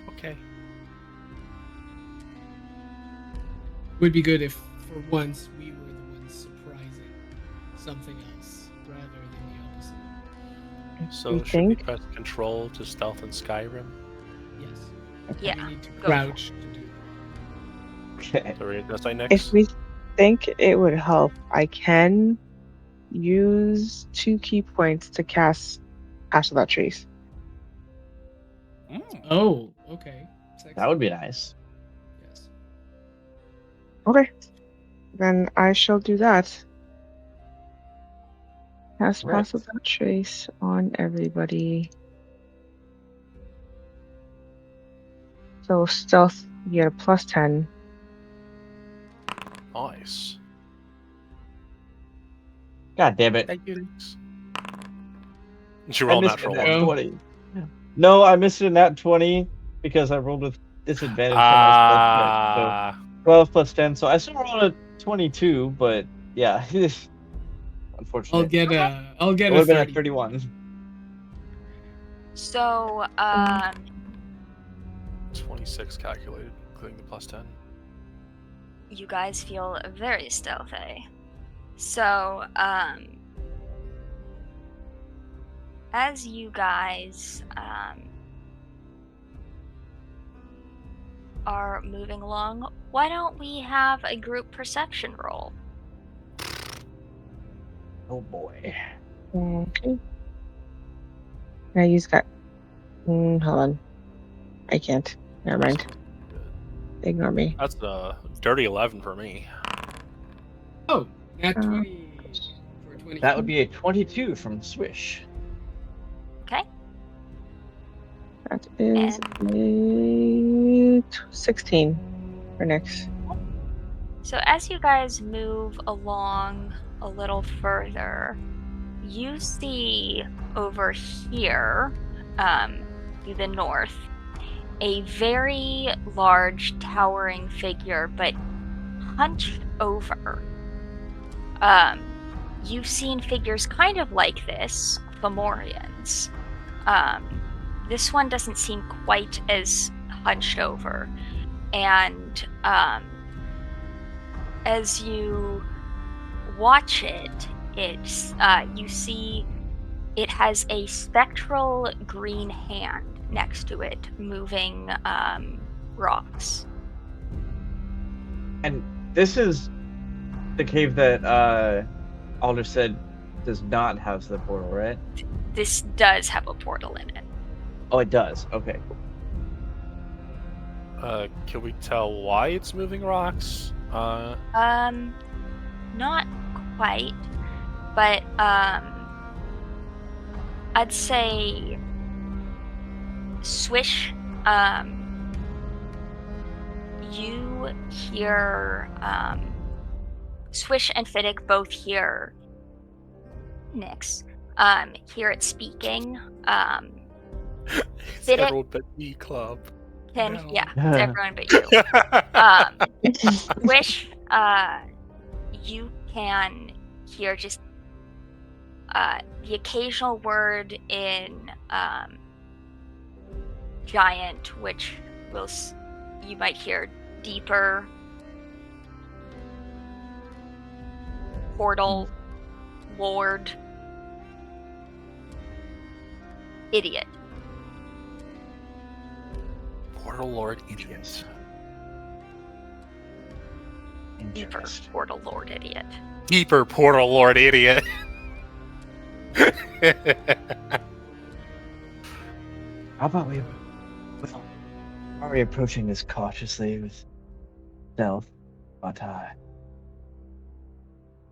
Okay. Would be good if, for once, we were the ones surprising something else rather than the opposite. So You should we think? press control to stealth in Skyrim? Yes. Yeah. We need to go crouch to do Okay. So we're that's my next. If we think it would help, I can use 2 key points to cast Ash Without Trees. Oh, okay. Sexy. That would be nice. Yes. Okay. Then I shall do that. Cast Right. Pass Without Trace on everybody. So stealth, you get a +10. Nice. God damn it. Thank you. Did you I roll missed natural a nat one? 20. No, I missed a nat 20 because I rolled with disadvantage on my stealth check. So Ah, 12 plus 10. So I still rolled a 22, but yeah. Unfortunate. I'll get It a would have been a 30. 31. So, 26 calculated, including the +10. you guys feel very stealthy. So, as you guys are moving along, why don't we have a group perception roll? Oh boy. Okay. I use that. Hold on. I can't. Never mind. Ignore me. That's a dirty 11 for me. Oh, nat 20 for 20. That would be a 22 from Swish. Okay. That is a 16 for next. So as you guys move along a little further, you see over here, to the north, a very large towering figure, but hunched over. You've seen figures kind of like this, Fomorians. This one doesn't seem quite as hunched over. And as you watch it, you see it has a spectral green hand next to it, moving rocks. And this is the cave that Alder said does not have the portal, right? This does have a portal in it. Oh, it does. Okay. Can we tell why it's moving rocks? Not quite, but I'd say Swish, you hear Swish and Fiddick both hear Nyx, hear it speaking. It's Fiddick everyone but me club. can, No. yeah, it's everyone but you. Swish, you can hear just the occasional word in giant, which you might hear deeper, portal, lord, idiot. Portal Lord idiots. Deeper, Interesting. portal, lord, idiot. Deeper Portal Lord idiot. How about we are we approaching this cautiously with stealth? But I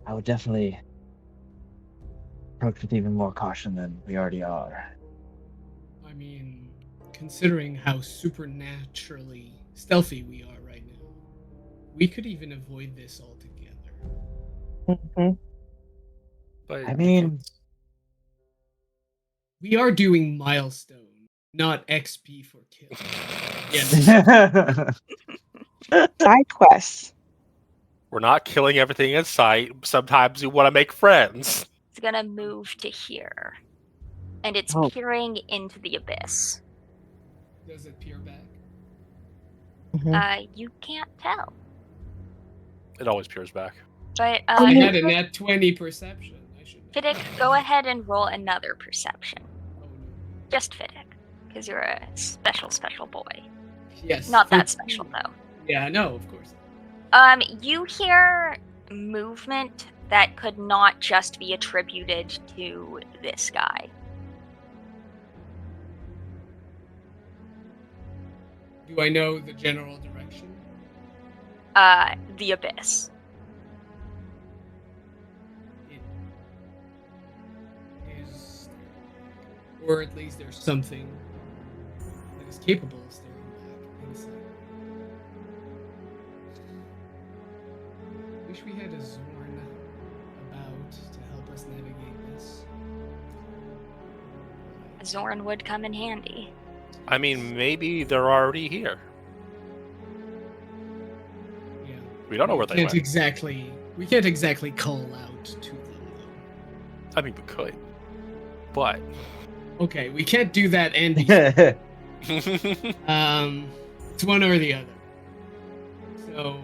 would definitely approach with even more caution than we already are. I mean, considering how supernaturally stealthy we are right now, we could even avoid this altogether. Mhm. But I mean- We are doing milestone, not XP for kill. Side quests. we're not killing everything in sight. Sometimes we want to make friends. It's gonna move to here, and it's Oh. peering into the abyss. Does it peer back? Mhm. You can't tell, It always peers back. but I had a nat 20 perception. I should. Fiddick, go ahead and roll another perception. Oh, no. Just Fiddick, because you're a special boy. Yes. Not that 13. special though. Yeah, no, of course. You hear movement that could not just be attributed to this guy. Do I know the general direction? The abyss. It is, or at least there's something that is capable of staring back inside. Wish we had a Zorn about to help us navigate this. Zorn would come in handy. I mean, maybe they're already here. Yeah. We don't know where they went. We can't exactly call out to them, though. I mean, we could. But. Okay, we can't do that and be it's one or the other. So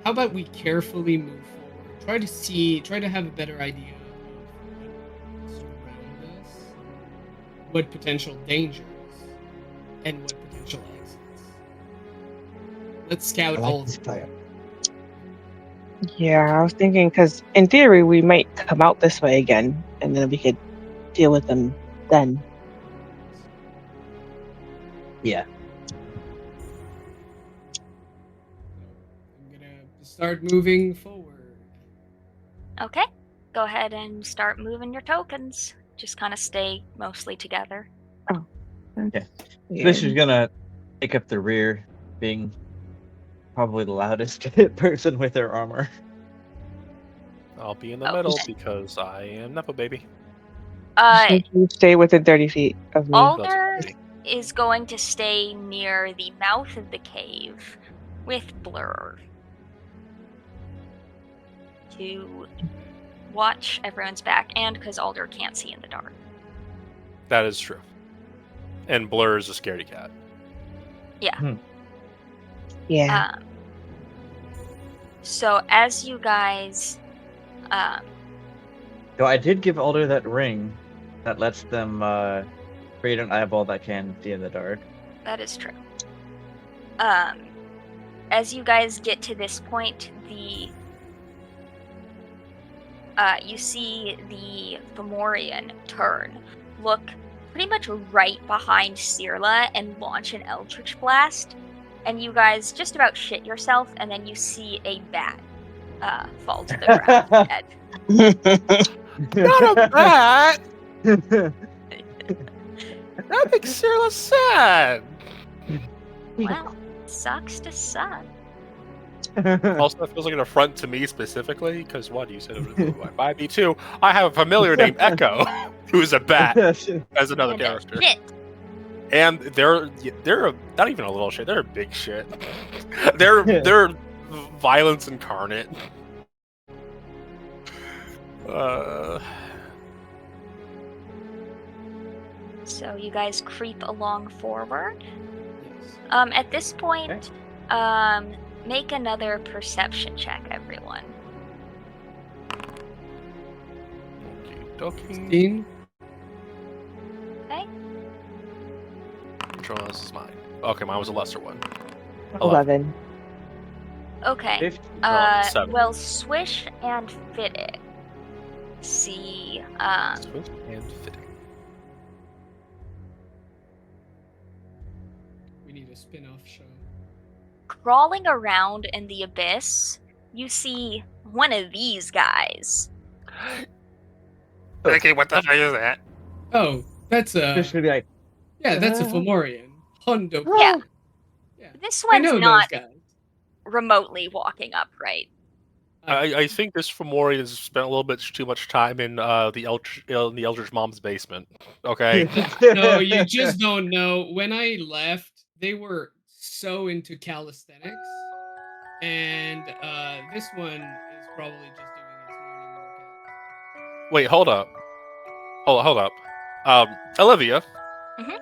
how about we carefully move forward? Try to have a better idea of what's around us, what potential dangers, and what potential exits. Let's scout all of them. Yeah, I was thinking because in theory we might come out this way again, and then we could deal with them then. Yeah. I'm gonna start moving forward. Okay, go ahead and start moving your tokens. Just kind of stay mostly together. Swish is gonna take up the rear, being probably the loudest person with their armor. I'll be in the Oh, middle shit. because I am Nepo Baby. You stay within 30 feet of me. Alder is going to stay near the mouth of the cave with Blur to watch everyone's back, and because Alder can't see in the dark. That is true. And Blur is a scaredy cat. Yeah. Yeah. So as you guys, Though I did give Alder that ring that lets them create an eyeball that can see in the dark. that is true. As you guys get to this point, you see the Fomorian turn, look pretty much right behind Cirla, and launch an Eldritch Blast. And you guys just about shit yourself, and then you see a bat fall to the ground dead. Not a bat! That makes Sarah sad. Well, sucks to suck. Also, it feels like an affront to me specifically, because what you said it was by me too. I have a familiar named Echo, who is a bat, as another And a character. shit. And they're not even a little shit. They're a big shit. they're violence incarnate. So you guys creep along forward. Yes. At this point, make another perception check, everyone. Okay. 16. Okay. Which one is mine? Okay, mine was a lesser one. 11. Okay. 50. Seven. Well, Swish and Fitted see Swift and fitting. We need a spin-off show. crawling around in the abyss. You see one of these guys. Okay, what the fuck is that? Oh, that's a Just gonna be like, that's a Fomorian. Hondo. Yeah. Yeah. This I one's know not those guys. remotely walking upright. I think this Fomorian has spent a little bit too much time in the Eldritch Mom's basement. Okay. No, you just don't know. When I left, they were so into calisthenics, and this one is probably just doing his morning workout. Wait, hold up. Hold up. Olivia. Mhm.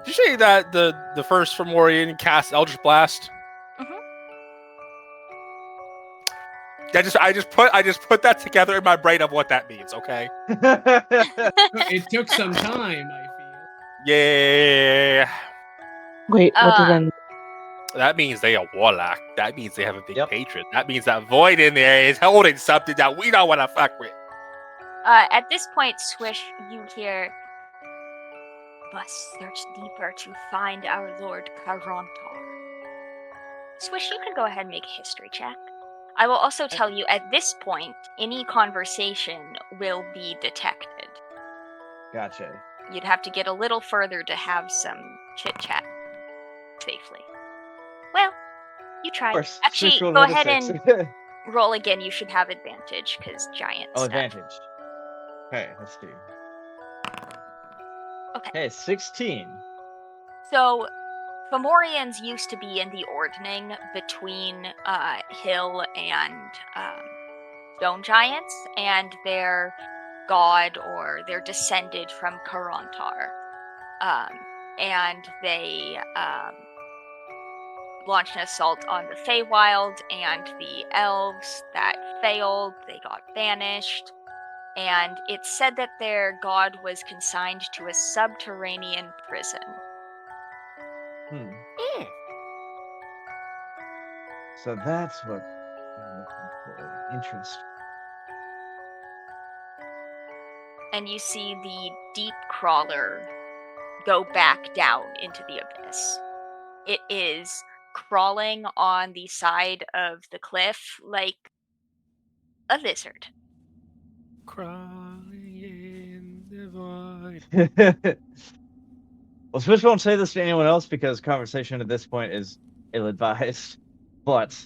Did you say that the first Fomorian cast Eldritch Blast? Mhm. I just put that together in my brain of what that means. Okay. It took some time, I feel. Yeah. Wait, what does that mean? That means they are warlock. That means they have a big Yep. patron. That means that void in there is holding something that we don't want to fuck with. At this point, Swish, you hear, must search deeper to find our Lord Carontar. Swish, you can go ahead and make a history check. I will also tell you, at this point, any conversation will be detected. Gotcha. You'd have to get a little further to have some chit-chat safely. Well, you tried. Of course. Actually, Swish rolled go another ahead 6. and roll again. You should have advantage, because giant Oh, stuff. advantage. Okay, let's see. Okay. Hey, 16. So, Fomorians used to be in the ordning between Hill and Stone Giants, and their god, or they're descended from Carontar. And they launched an assault on the Feywild and the elves. That failed. They got banished. And it's said that their god was consigned to a subterranean prison. So that's what I'm looking for. Interesting. And you see the deep crawler go back down into the abyss. It is crawling on the side of the cliff like a lizard. Crying in the void. Well, Swish won't say this to anyone else because conversation at this point is ill-advised, but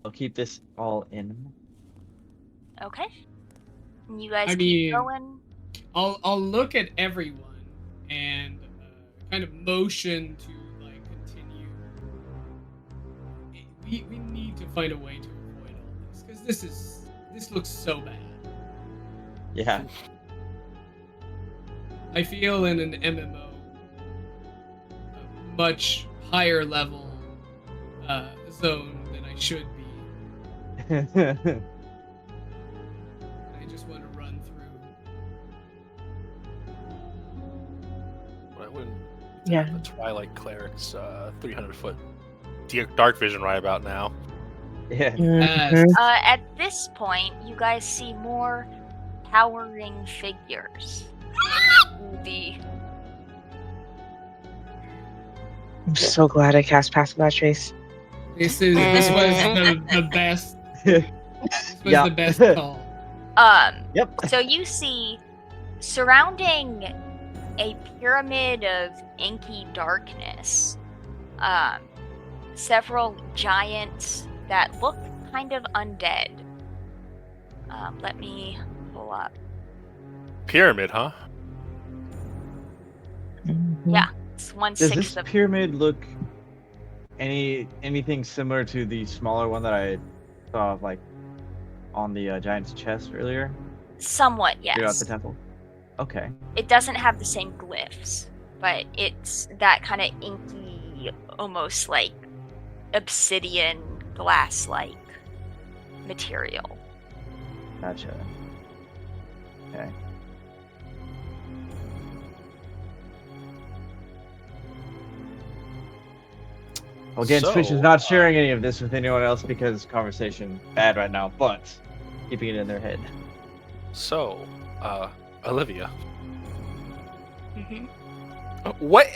I'll keep this all in. Okay. And you guys I keep mean- going. I'll look at everyone and kind of motion to like continue. We need to find a way to avoid all this because this looks so bad. Yeah. I feel in an MMO a much higher level zone than I should be. I just want to run through. But I wouldn't Yeah. have a Twilight Cleric's 300-foot dark vision right about now. Yeah. Mhm. At this point, you guys see more towering figures. I'm so glad I cast Pass Without Trace. This was the best. This was Yeah. the best call. Yep. So you see, surrounding a pyramid of inky darkness, several giants that look kind of undead. Let me pull up. Pyramid, huh? Yeah, it's Does this 1/6 of pyramid look anything similar to the smaller one that I saw like on the giant's chest earlier somewhat, throughout yes. the temple? Okay. It doesn't have the same glyphs, but it's that kind of inky, almost like obsidian glass-like material. Gotcha. Okay. Well, again, Switch is So, not sharing any of this with anyone else because conversation bad right now, but keeping it in their head. So, Olivia. Mm-hmm. What?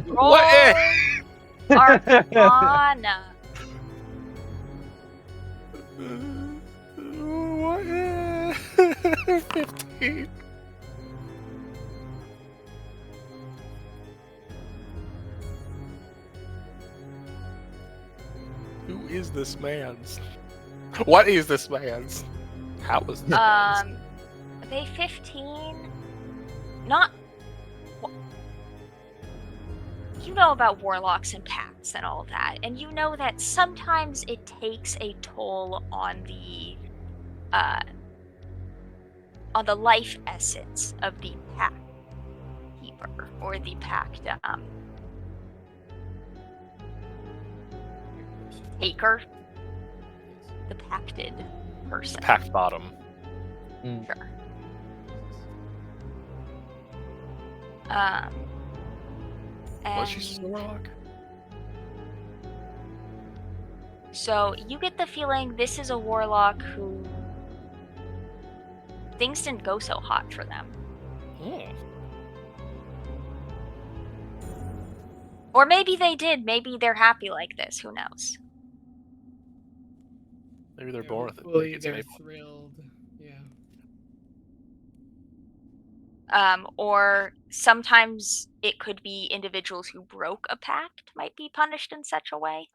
Roll What? Arcana. What? 15. Who is this man's? What is this man's? How is this man's? They 15. Not. You know about warlocks and pacts and all that, and you know that sometimes it takes a toll on the life essence of the pact keeper or the pact taker, the pacted person. Packed bottom. Sure. Was she And just a warlock? so you get the feeling this is a warlock who things didn't go so hot for them. Or maybe they did. Maybe they're happy like this. Who knows? Maybe they're born with it. Hopefully Maybe it's they're maple. thrilled. Yeah. Or sometimes it could be individuals who broke a pact might be punished in such a way.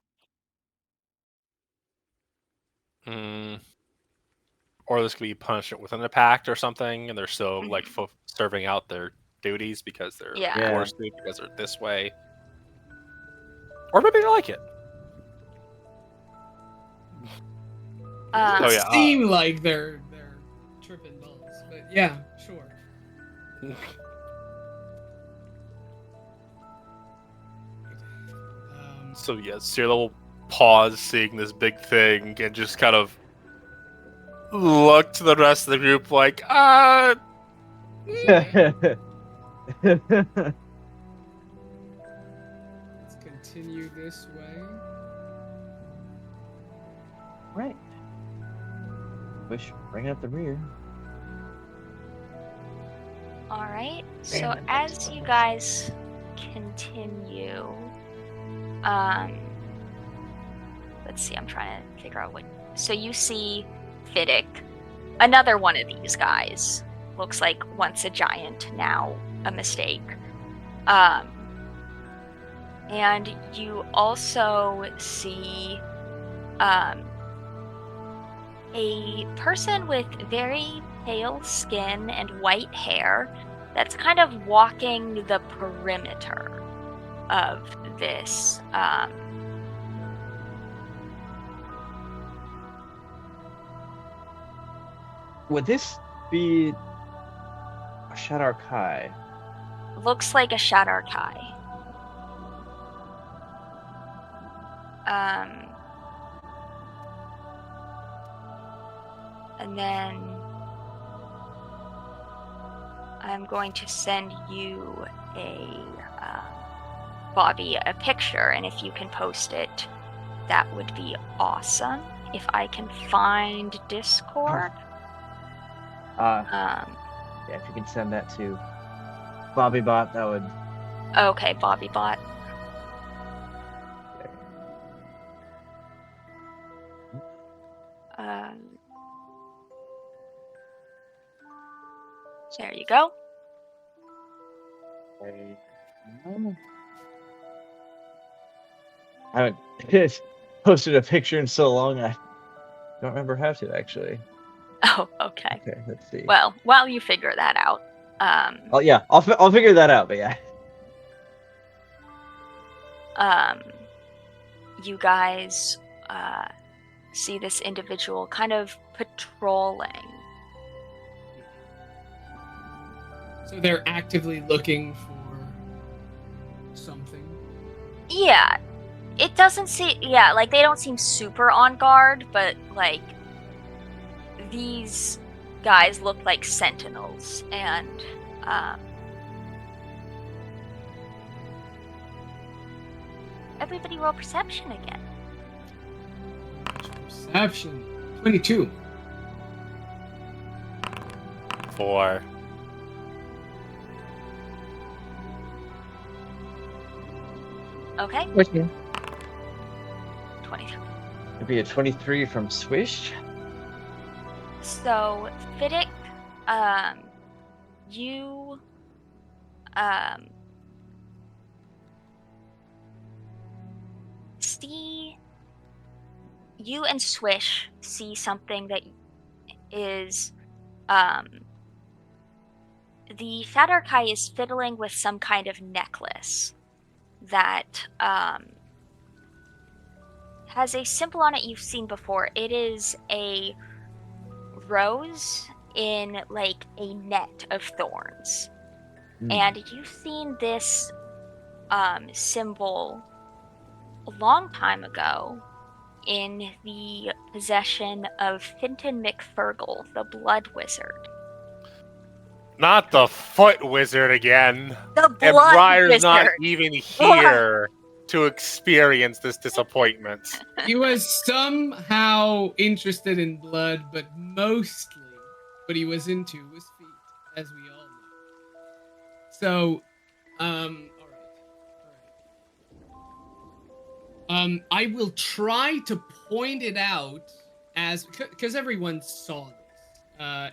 Or this could be punishment within the pact or something, and they're still like serving out their duties because they're Yeah. forced to, because they're this way. Or maybe they like it. It seem like they're tripping balls, but yeah, sure. So yeah, Cyril will pause seeing this big thing and just kind of look to the rest of the group like, Let's continue this way. Right. Wish bring up the rear. All right. So as you guys continue, let's see. I'm trying to figure out what. So you see Fiddick, another one of these guys. Looks like once a giant, now a mistake. And you also see a person with very pale skin and white hair that's kind of walking the perimeter of this. Would this be a Shadar Kai? Looks like a Shadar Kai. And then I'm going to send you Bobby, a picture, and if you can post it, that would be awesome. If I can find Discord. Yeah, if you can send that to Bobby Bot, that would. Okay, Bobby Bot. There you go. I haven't posted a picture in so long. I don't remember how to actually. Oh, okay. Okay, let's see. Well, while you figure that out. Oh yeah, I'll figure that out. But yeah. You guys see this individual kind of patrolling. So they're actively looking for something. Yeah, it doesn't seem. Yeah, like they don't seem super on guard, but like these guys look like sentinels, and everybody roll perception again. Perception 22. 4. Okay. Which one? 23. It'd be a 23 from Swish. So, Fiddick, you, see, you and Swish see something that is, the Fadar Kai is fiddling with some kind of necklace that, has a symbol on it you've seen before. It is a rose in like a net of thorns. And you've seen this symbol a long time ago in the possession of Finton McFergal, the Blood Wizard. Not the Foot Wizard again. The And Blood Briar's Wizard! not even here to experience this disappointment. He was somehow interested in blood, but mostly what he was into was feet, as we all know. So, all right. I will try to point it out as because everyone saw this,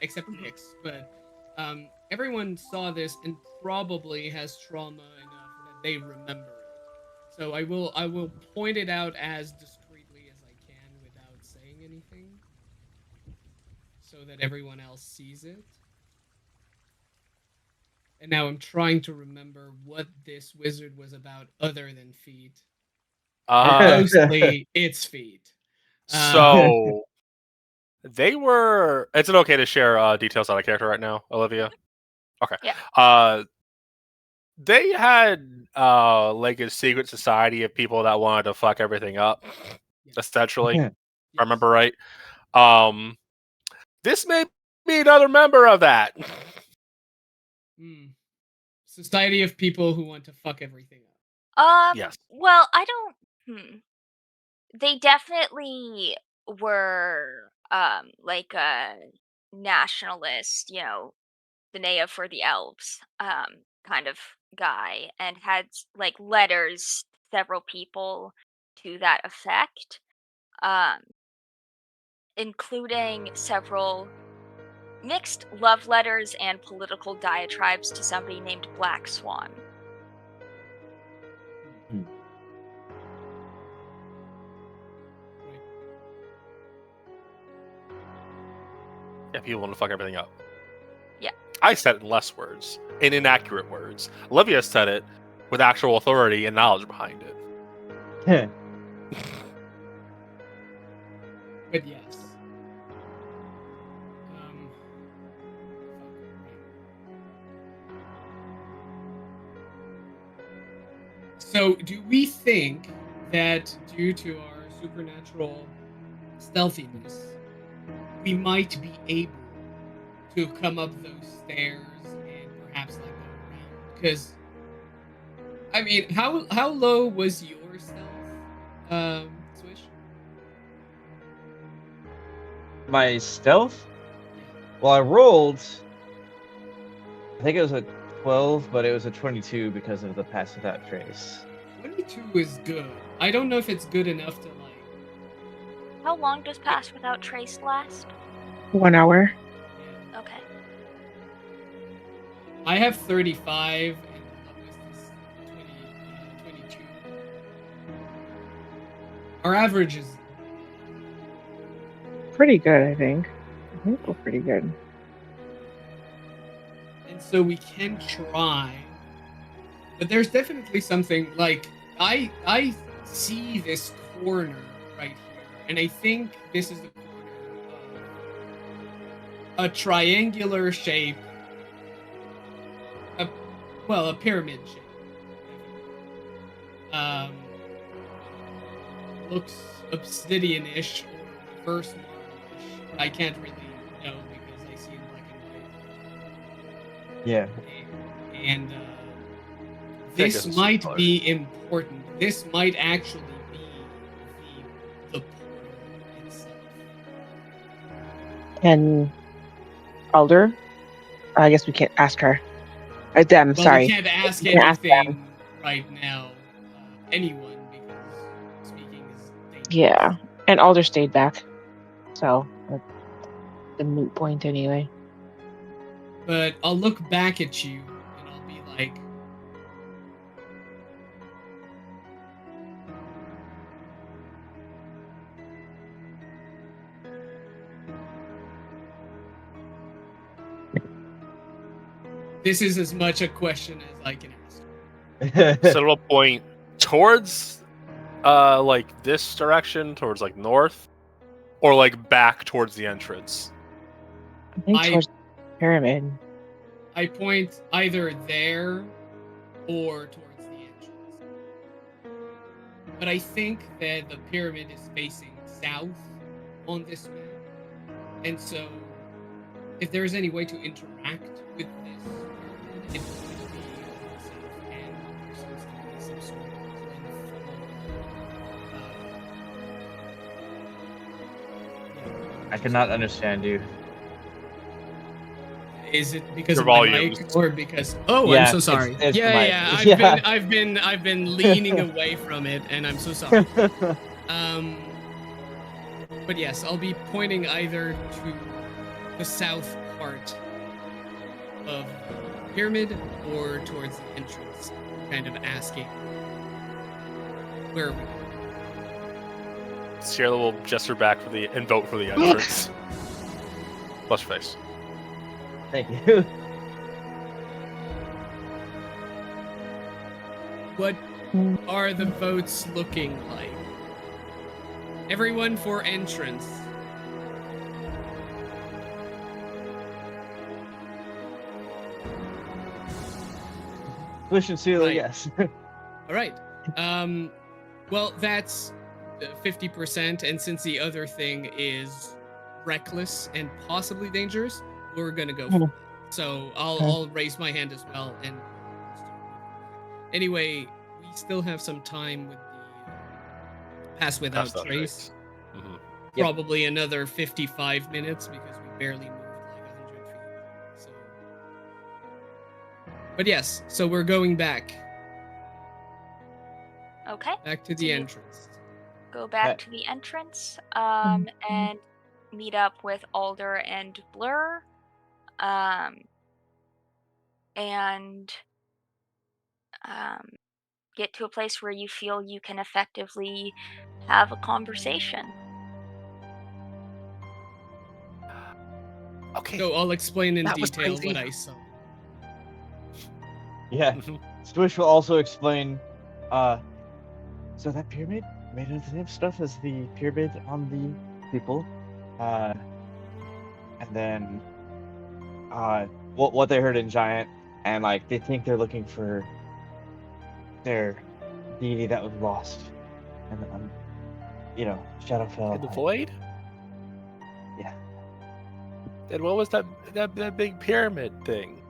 except Pix, but everyone saw this and probably has trauma enough that they remember it. So I will point it out as discreetly as I can without saying anything, so that everyone else sees it. And now I'm trying to remember what this wizard was about other than feet. Mostly it's feet. So they were. Is it okay to share details on the character right now, Olivia? Okay. Yeah. They had like a secret society of people that wanted to fuck everything up, essentially. If I remember right. This may be another member of that. Society of people who want to fuck everything up. Yes. Well, I don't. They definitely were like a nationalist, Benea for the elves kind of guy, and had like letters several people to that effect, including several mixed love letters and political diatribes to somebody named Black Swan. Yeah, people want to fuck everything up. Yeah. I said it in less words, in inaccurate words. Olivia said it with actual authority and knowledge behind it. But yes. So, do we think that due to our supernatural stealthiness, we might be able to come up those stairs and perhaps like go around? Because, I mean, how low was your stealth, Swish? My stealth? Well, I rolled. I think it was a 12, but it was a 22 because of the pass without trace. 22 is good. I don't know if it's good enough to like. How long does pass without trace last? 1 hour. Okay. I have 35, and what was this? 22. Our average is Pretty good, I think. I think we're pretty good. and so we can try. But there's definitely something like I see this corner right here, and I think this is the corner of a triangular shape, a pyramid shape. Looks obsidian-ish or reverse marble-ish. I can't really know because I see in black and white. Yeah. And this might be important. This might actually be the portal itself. And Alder? I guess we can't ask her. Them, Well, sorry. we can't ask We can't ask anything right now. Anyone, because speaking is dangerous. Yeah. And Alder stayed back. So, that's the moot point anyway. But I'll look back at you and I'll be like, this is as much a question as I can ask. So it'll point towards like this direction, towards like north, or like back towards the entrance. I think towards the pyramid. I point either there or towards the entrance. But I think that the pyramid is facing south on this map. And so if there's any way to interact with this pyramid, it would be on the south end. There seems to be some sort of I cannot understand you. Is it because Your of my volumes. mic or because? Oh, Yeah, I'm so sorry. it's the yeah, mic. yeah. Yeah. I've been leaning away from it, and I'm so sorry. But yes, I'll be pointing either to the south part of the pyramid or towards the entrance, kind of asking, where are we going? Sierra will gesture back for the and vote for the entrance. Plus face. Thank you. What are the votes looking like? Everyone for entrance. Swish and Celia, Right. yes. All right. Well, that's 50%, and since the other thing is reckless and possibly dangerous, we're gonna go for it. So I'll raise my hand as well. And anyway, we still have some time with the pass without trace. Mm-hmm. Yep. Probably another 55 minutes because we barely moved like 100 feet. So, but yes, so we're going back Okay. to the So you entrance. go back Okay. to the entrance and meet up with Alder and Blur. And get to a place where you feel you can effectively have a conversation. Okay. So I'll explain in That was detail crazy. what I saw. Yeah. Mhm. Swish will also explain, so that pyramid made of the same stuff as the pyramid on the people. And then, what they heard in Giant, and like they think they're looking for their deity that was lost. And Shadowfell. In the void? Yeah. And what was that big pyramid thing?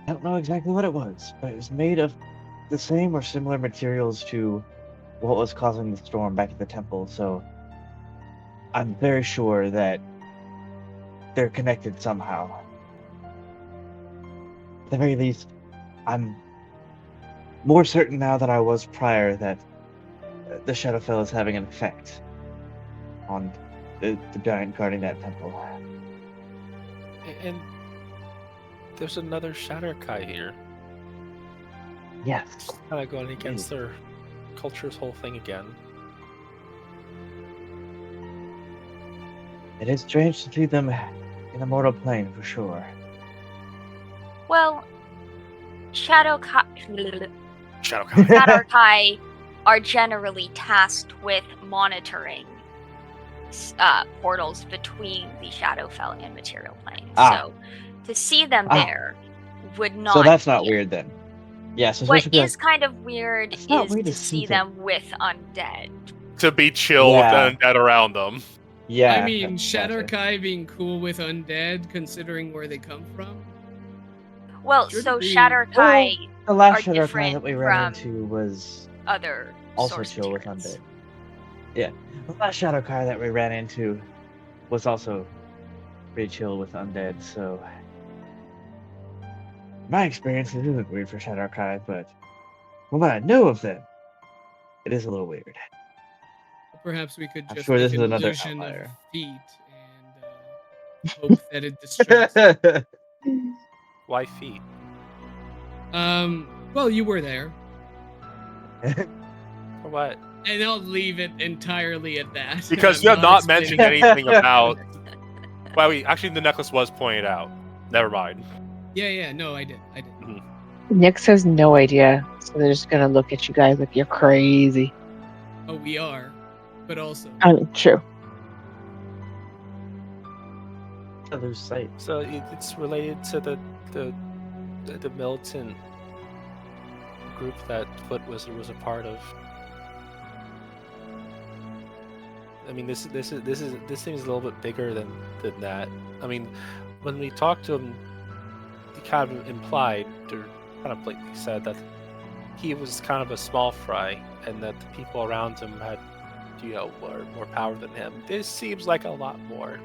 I don't know exactly what it was, but it was made of the same or similar materials to what was causing the storm back at the temple, so I'm very sure that they're connected somehow. At the very least, I'm more certain now than I was prior that the Shadowfell is having an effect on the giant guarding that temple. And there's another Shatterkai here. Yes. Kind of going against their culture's whole thing again. It is strange to see them in a mortal plane, for sure. Well, Shadowkai. Shadowkai are generally tasked with monitoring portals between the Shadowfell and material plane. So to see them there would not. So that's not be weird then. Yeah. So What Swish would be is kind of weird It's not is weird to to see see them with undead. To be chill Yeah. with undead around them. Yeah. I mean, gotcha. Shatterkai being cool with undead, considering where they come from. Well, Should so be. Shadowkai The last are Shadowkai different that we ran from into was other also source chill with materials. undead. Yeah. The last Shadowkai that we ran into was also pretty chill with undead, so my experience it isn't weird for Shadowkai, but from what I know of them, it is a little weird. Perhaps we could I'm just sure make this is an another illusion of outlier. feet and hope that it distracts. Why feet? Well, you were there, For what? and I'll leave it entirely at that. Because I'm you have not explaining mentioned anything about. Well, actually, the necklace was pointed out. Never mind. Yeah, no, I did. Nyx has no idea, so they're just gonna look at you guys like you're crazy. Oh, we are, but also. I mean, true. I lose sight. So it's related to the militant group that Foot was a part of. I mean, this seems a little bit bigger than that. I mean, when we talked to him, he kind of implied, or kind of blatantly said, that he was kind of a small fry, and that the people around him had, more power than him. This seems like a lot more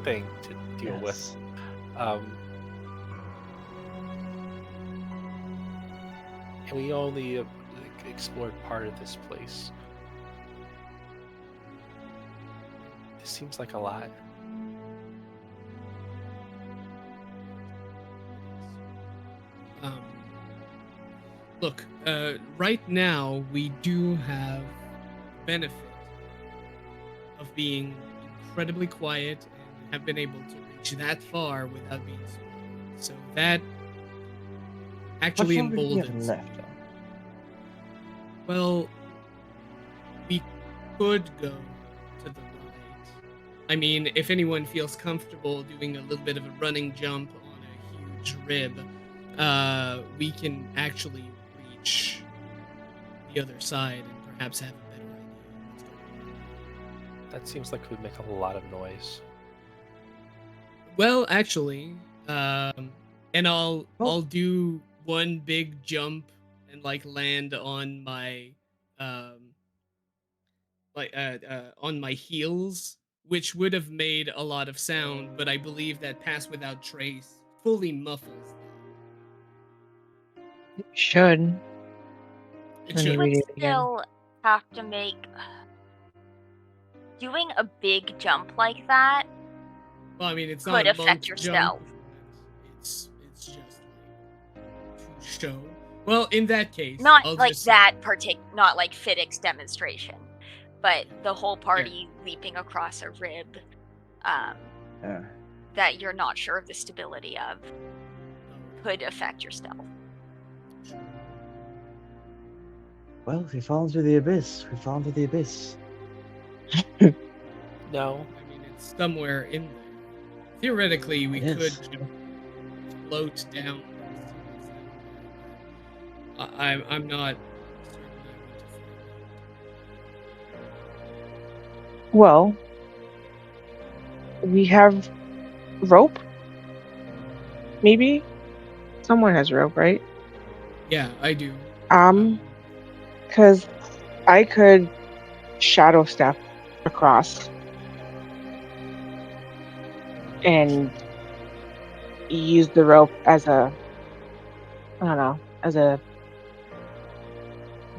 thing to deal with. And we only explored part of this place. This seems like a lot. Look, right now we do have benefit of being incredibly quiet and have been able to reach that far without being surrounded. So that actually Much longer do we have emboldens. left, though? Well, we could go to the right. I mean, if anyone feels comfortable doing a little bit of a running jump on a huge rib, we can actually reach the other side and perhaps have a better idea of what's going on. That seems like it would make a lot of noise. Well, actually, and I'll Oh. do one big jump and like land on my on my heels, which would have made a lot of sound, but I believe that Pass Without Trace fully muffles them. You should. It Let me should. read would it again. still have to make doing a big jump like that. Well, I mean, it's Could not a affect monk your jump. stealth. It's just like to show. Well, in that case, Not I'll like just that not like Fiddick's demonstration, but the whole party leaping across a rib Yeah. that you're not sure of the stability of could affect your stealth. Well, if we fall into the abyss, we fall into the abyss. No. I mean, it's somewhere in there. Theoretically, we It could is. just float down. I'm not certain I want to find out. Well, we have rope. Maybe someone has rope, right? Yeah, I do. Because I could shadow step across and use the rope as a, I don't know, as a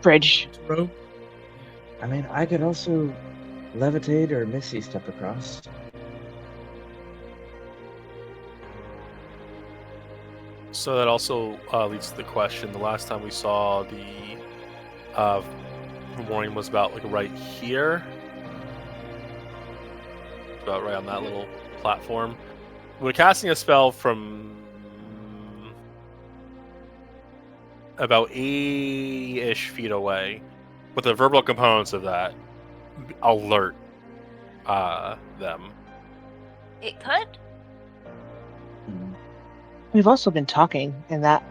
bridge. Rope. I mean, I could also levitate or Misty step across. So that also leads to the question. The last time we saw the warning was about like right here, about right on that little platform. We're casting a spell from about 80-ish feet away, with the verbal components of that alert them. It could. Hmm. We've also been talking, and that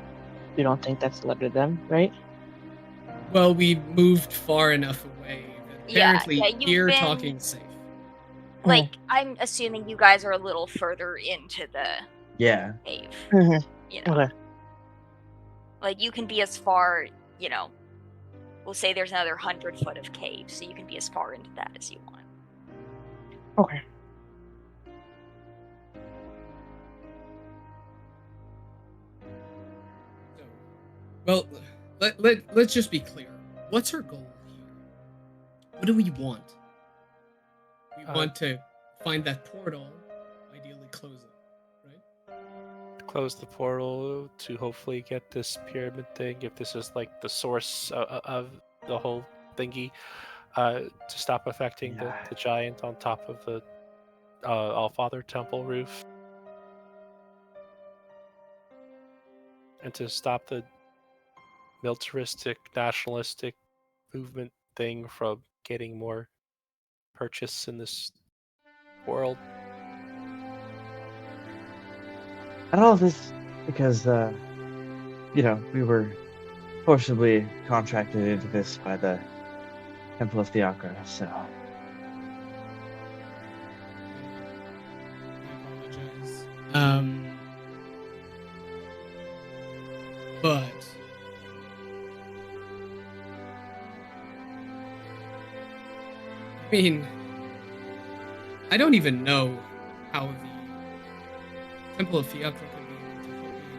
we don't think that's alerted them, right? Well, we moved far enough away that Yeah, apparently you've here been- talking safe. Like, I'm assuming you guys are a little further into the Yeah. cave. Mhm. You know, Okay. like you can be as far. You know, we'll say there's another 100 foot of cave, so you can be as far into that as you want. Okay. So, well, let's just be clear. What's our goal here? What do we want? We want to find that portal, ideally close it, right? Close the portal to hopefully get this pyramid thing, if this is like the source of the whole thingy, to stop affecting Yeah. the giant on top of the Allfather temple roof, and to stop the militaristic, nationalistic movement thing from getting more purchase in this world. And all of this because, we were forcibly contracted into this by the Temple of Theocra, so. I apologize. But I mean, I don't even know how the Temple of Fiacra could be able to help you.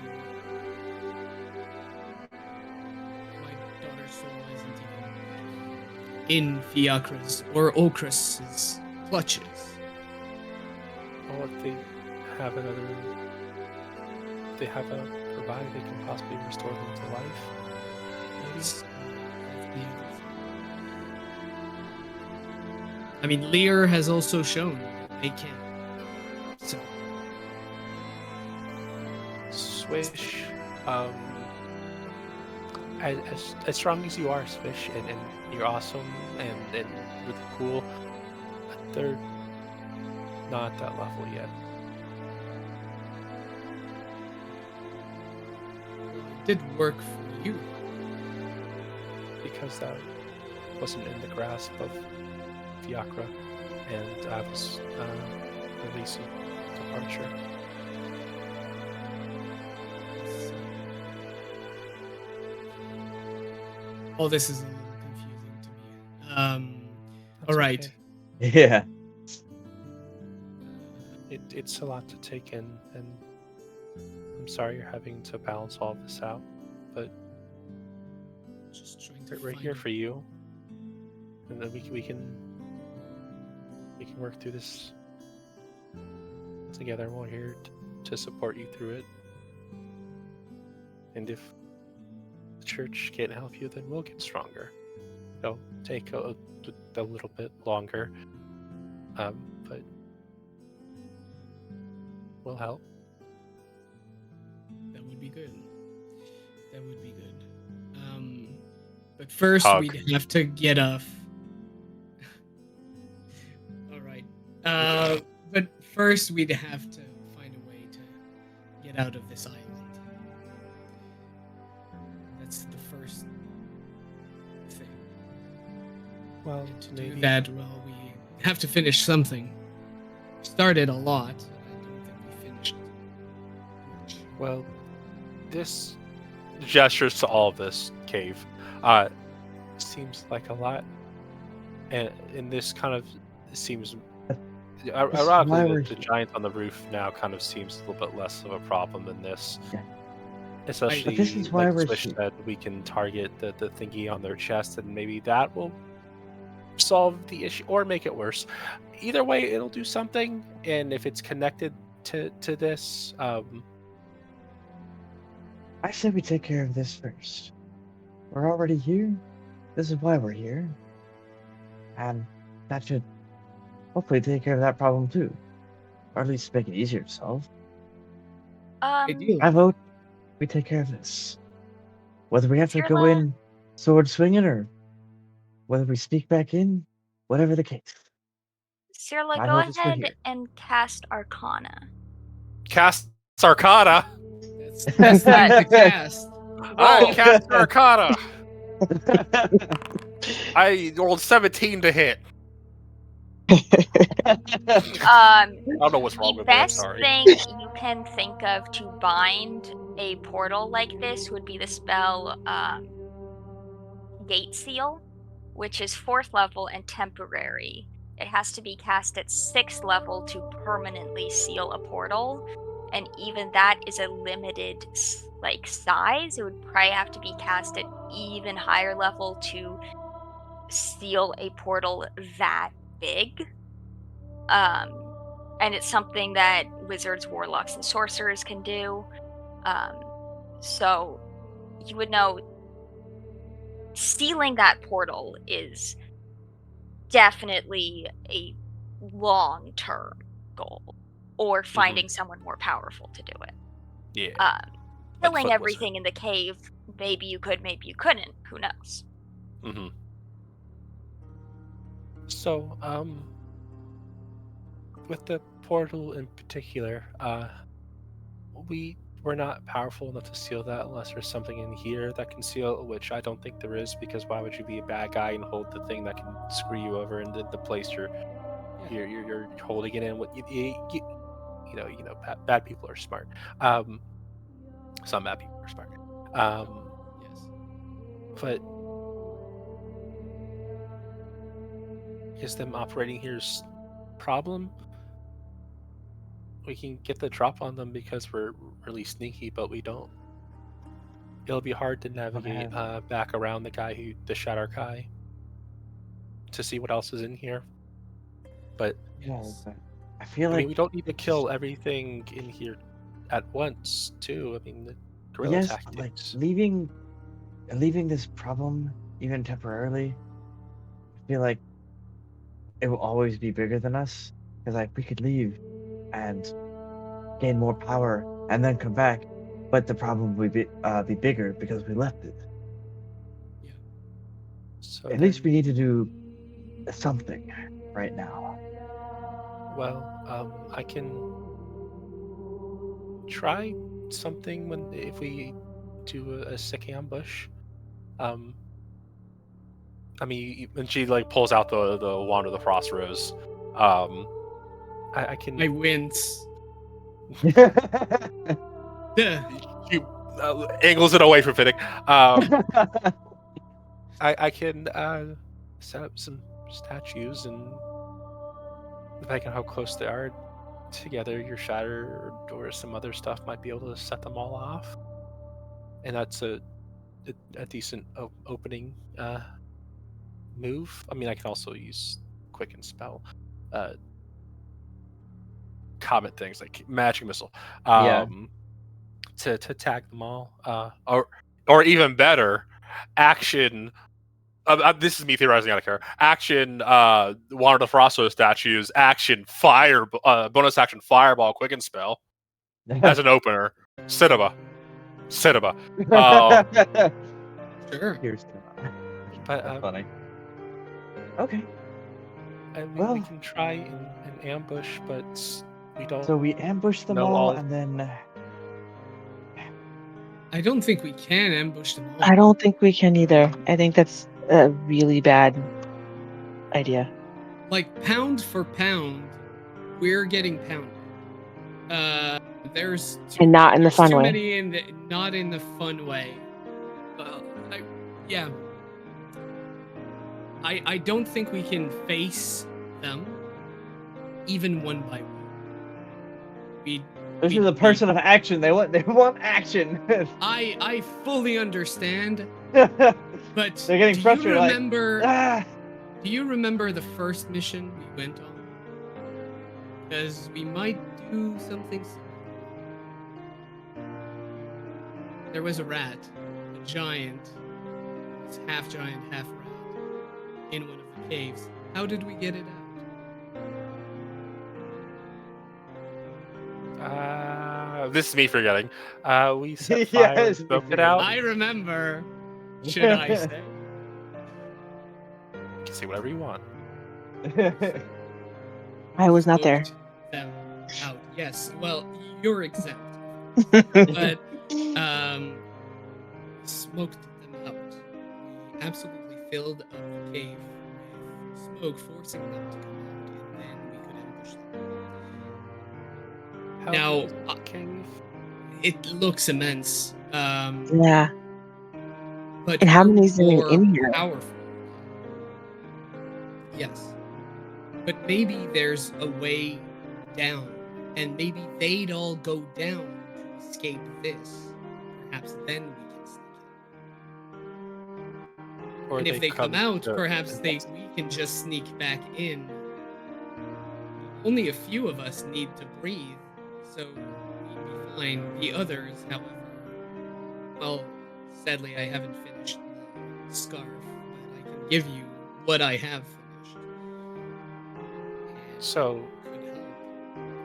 My daughter's soul isn't even in Fiacra's or Okrus's clutches. Or if they have another, they have a provider they can possibly restore them to life. Maybe. I mean, Lear has also shown they can. So, Swish, as strong as you are, Swish, and you're awesome and really cool, they're not at that level yet. it did work for you. Because that wasn't in the grasp of Fiacra, and I was releasing departure. All this is a little confusing to me. That's All right. okay. Yeah. It's a lot to take in, and I'm sorry you're having to balance all this out, but Just trying to we're find here a- for you, and then we can work through this together. We're here to support you through it, and if the church can't help you, then we'll get stronger. It'll take a little bit longer, but we'll help. That would be good. That would be good. But first Hug. we'd have to get off. All right. But first we'd have to find a way to get out of this island. That's the first thing. Well, And to maybe do that, well, we have to finish something. We started a lot. I don't think we finished much. Well, this gestures to all of this cave. Seems like a lot, and this kind of seems why ironically we're the giant on the roof now kind of seems a little bit less of a problem than this. Yeah. Especially, But this is why like we're Swish here. said, we can target the thingy on their chest, and maybe that will solve the issue or make it worse. Either way, it'll do something, and if it's connected to this, I said we take care of this first. We're already here. This is why we're here. And that should hopefully take care of that problem too. Or at least make it easier to solve. Ideally. I vote we take care of this. Whether we have to go Sirla- in sword swinging or whether we sneak back in, whatever the case. Sirla, My go vote is we're ahead here. and cast Arcana. cast Arcana. That's not the cast. I cast Arcana. I rolled 17 to hit. I don't know what's wrong The with that. best Sorry. thing you can think of to bind a portal like this would be the spell Gate Seal, which is 4th level and temporary. It has to be cast at 6th level to permanently seal a portal, and even that is a limited size. It would probably have to be cast at even higher level to seal a portal that big. And it's something that wizards, warlocks, and sorcerers can do. So you would know sealing that portal is definitely a long-term goal, or finding someone more powerful to do it. Yeah. Like Killing Foot everything in the cave, maybe you could, maybe you couldn't. Who knows? Mm-hmm. So, with the portal in particular, we're not powerful enough to seal that unless there's something in here that can seal it, which I don't think there is, because why would you be a bad guy and hold the thing that can screw you over in the place you're holding it in? What you know, bad people are smart. Some bad people are smart. Yes. But is them operating here's problem? we can get the drop on them because we're really sneaky, but we don't. It'll be hard to navigate back around the Shatter guy, to see what else is in here. But Yeah, Yes. but I feel I like mean, we don't need to it's kill just- everything in here at once, too. I mean, the guerrilla yes, tactics. but, like leaving this problem even temporarily. I feel like it will always be bigger than us. Because like we could leave and gain more power and then come back, but the problem would be bigger because we left it. So At least then- we need to do something right now. Well, I can try something if we do a sick ambush. I mean, when she like pulls out the wand of the frost rose, I can. I wince. Duh. She angles it away from Finnick. I can set up some statues, and depending on how close they are together, your shatter or some other stuff might be able to set them all off. And that's a decent opening move. I mean, I can also use quicken spell, comet things like magic missile, Yeah. to tag them all, or even better, action. This is me theorizing out of care. Action, one of the Frosto statues. Action, fire, bonus action, fireball, quicken spell as an opener. Cinema. Sure. Here's But that's funny. Okay, I mean, we Well- can try an ambush, but we don't. so we ambush them No, all, all- and then I don't think we can ambush them all. I don't think we can either. I think that's a really bad idea. Like pound for pound, we're getting pounded. There's And not in the there's fun too way. many not in the fun way. Yeah. I don't think we can face them, even one by one. this is a person of action. They want action. I fully understand, They're but getting frustrated. Do you Like, remember? ah. Do you remember the first mission we went on? Because we might do something similar. There was a rat, a giant, it's half giant, half rat, in one of the caves. How did we get it out? This is me forgetting. We set Yeah, fire and it's me smoked it forgetting. out. I remember. Should I say? You can say whatever you want. I was not there. Smoked them out. Yes. Well, you're exempt. But smoked them out. We absolutely filled up the cave with smoke, forcing them to come out, and then we could ambush them. How Now, big is the cave? It looks immense. Yeah. But And how we're many's even more in here? Powerful. Yes. But maybe there's a way down, and maybe they'd all go down to escape this. Perhaps then we can sneak in. Or And if they come out, to- perhaps we can just sneak back in. Only a few of us need to breathe, so we'd be fine. The others, however, well, sadly, I haven't finished the scarf, but I can give you what I have finished. And So, could help.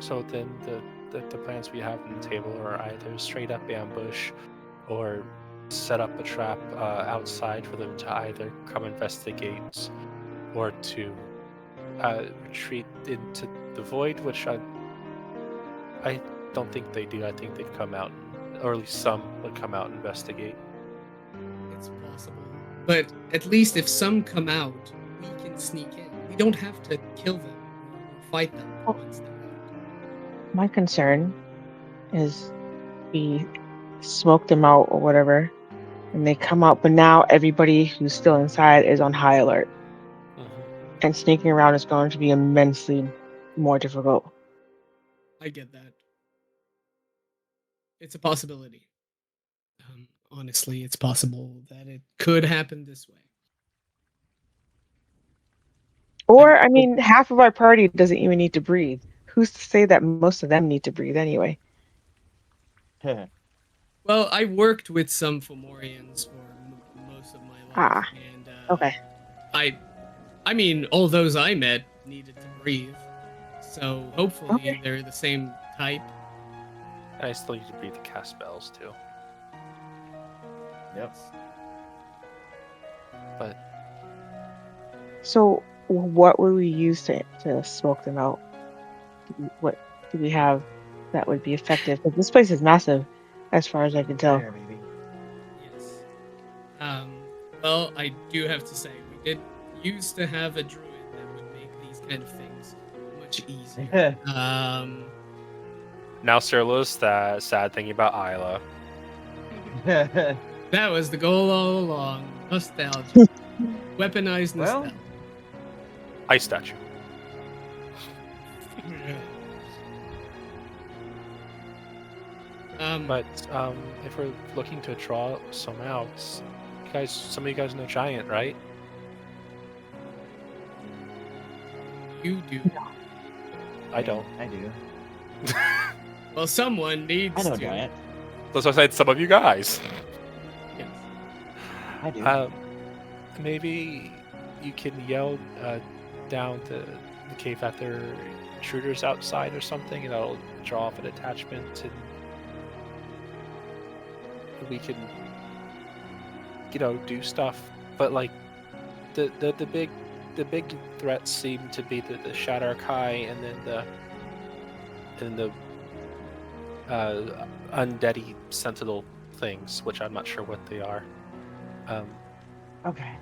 so then the plans we have on the table are either straight up ambush, or set up a trap outside for them to either come investigate, or to retreat into the void, which I don't think they do. I think they'd come out, or at least some would come out and investigate. It's possible. But at least if some come out, we can sneak in. We don't have to kill them or fight them once they're out. My concern is we smoke them out or whatever, and they come out, but now everybody who's still inside is on high alert, and sneaking around is going to be immensely more difficult. I get that. It's a possibility. Honestly, it's possible that it could happen this way. Or, I mean, half of our party doesn't even need to breathe. Who's to say that most of them need to breathe anyway? Well, I worked with some Fomorians for most of my life, and okay. I mean, all those I met needed to breathe, so hopefully they're the same type. And I still need to breathe to cast spells too. Yep. But So, what would we use to smoke them out? What do we have that would be effective? Because this place is massive, as far as I can tell. Fire, maybe. Yes. Well, I do have to say, we did used to have a druid that would make these kind of things much easier. now Cyrillus, that sad thing about Isla. That was the goal all along. Nostalgia. Weaponized Well- nostalgia. Ice statue. But if we're looking to draw some out, some of you guys know Giant, right? You do. I don't. I do. Well, someone needs I know to. Giant. That's why I said some of you guys. Yes. I do. Maybe you can yell down to the cave that there are intruders outside or something, and that'll draw off an attachment, and we can, do stuff. But like the big threats seem to be the Shadarkai and then the undeady sentinel things, which I'm not sure what they are. Okay.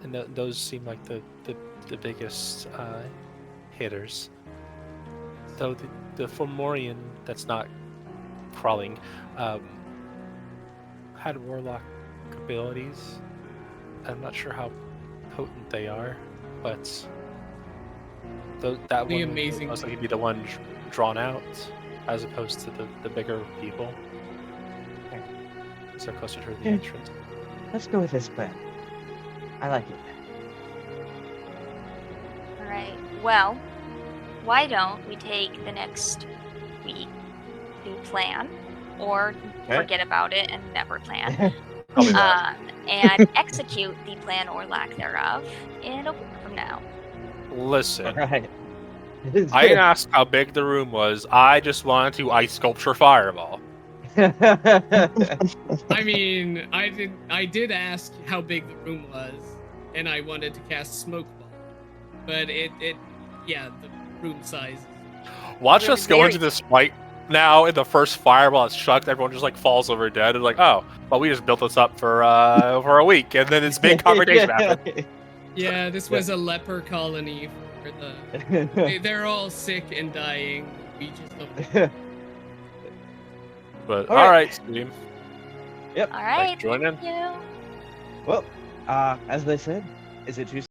And those seem like the biggest hitters. Though the Fomorian that's not crawling had warlock abilities. I'm not sure how potent they are, but that The one amazing most likely be the one drawn out, as opposed to the bigger people. Okay. So they're closer to the Yeah. entrance. Let's go with this plan. I like it. Alright, well, why don't we take the next week to plan, or Okay. forget about it and never plan, Probably not. and execute the plan or lack thereof in a week from now. Listen, Alright. I didn't ask how big the room was. I just wanted to ice sculpture fireball. I mean, I did ask how big the room was, and I wanted to cast smoke ball, but the room size. Watch Really us go into this fight now. In the first fireball, it's chucked. Everyone just like falls over dead. And like, oh, well, we just built this up for a week, and then it's big confrontation happened. Yeah, this was a leper colony for the. They're all sick and dying. We just don't. But All right. all right, Steam. Yep. Alright, Join in. thank you. Well, as they said, is it too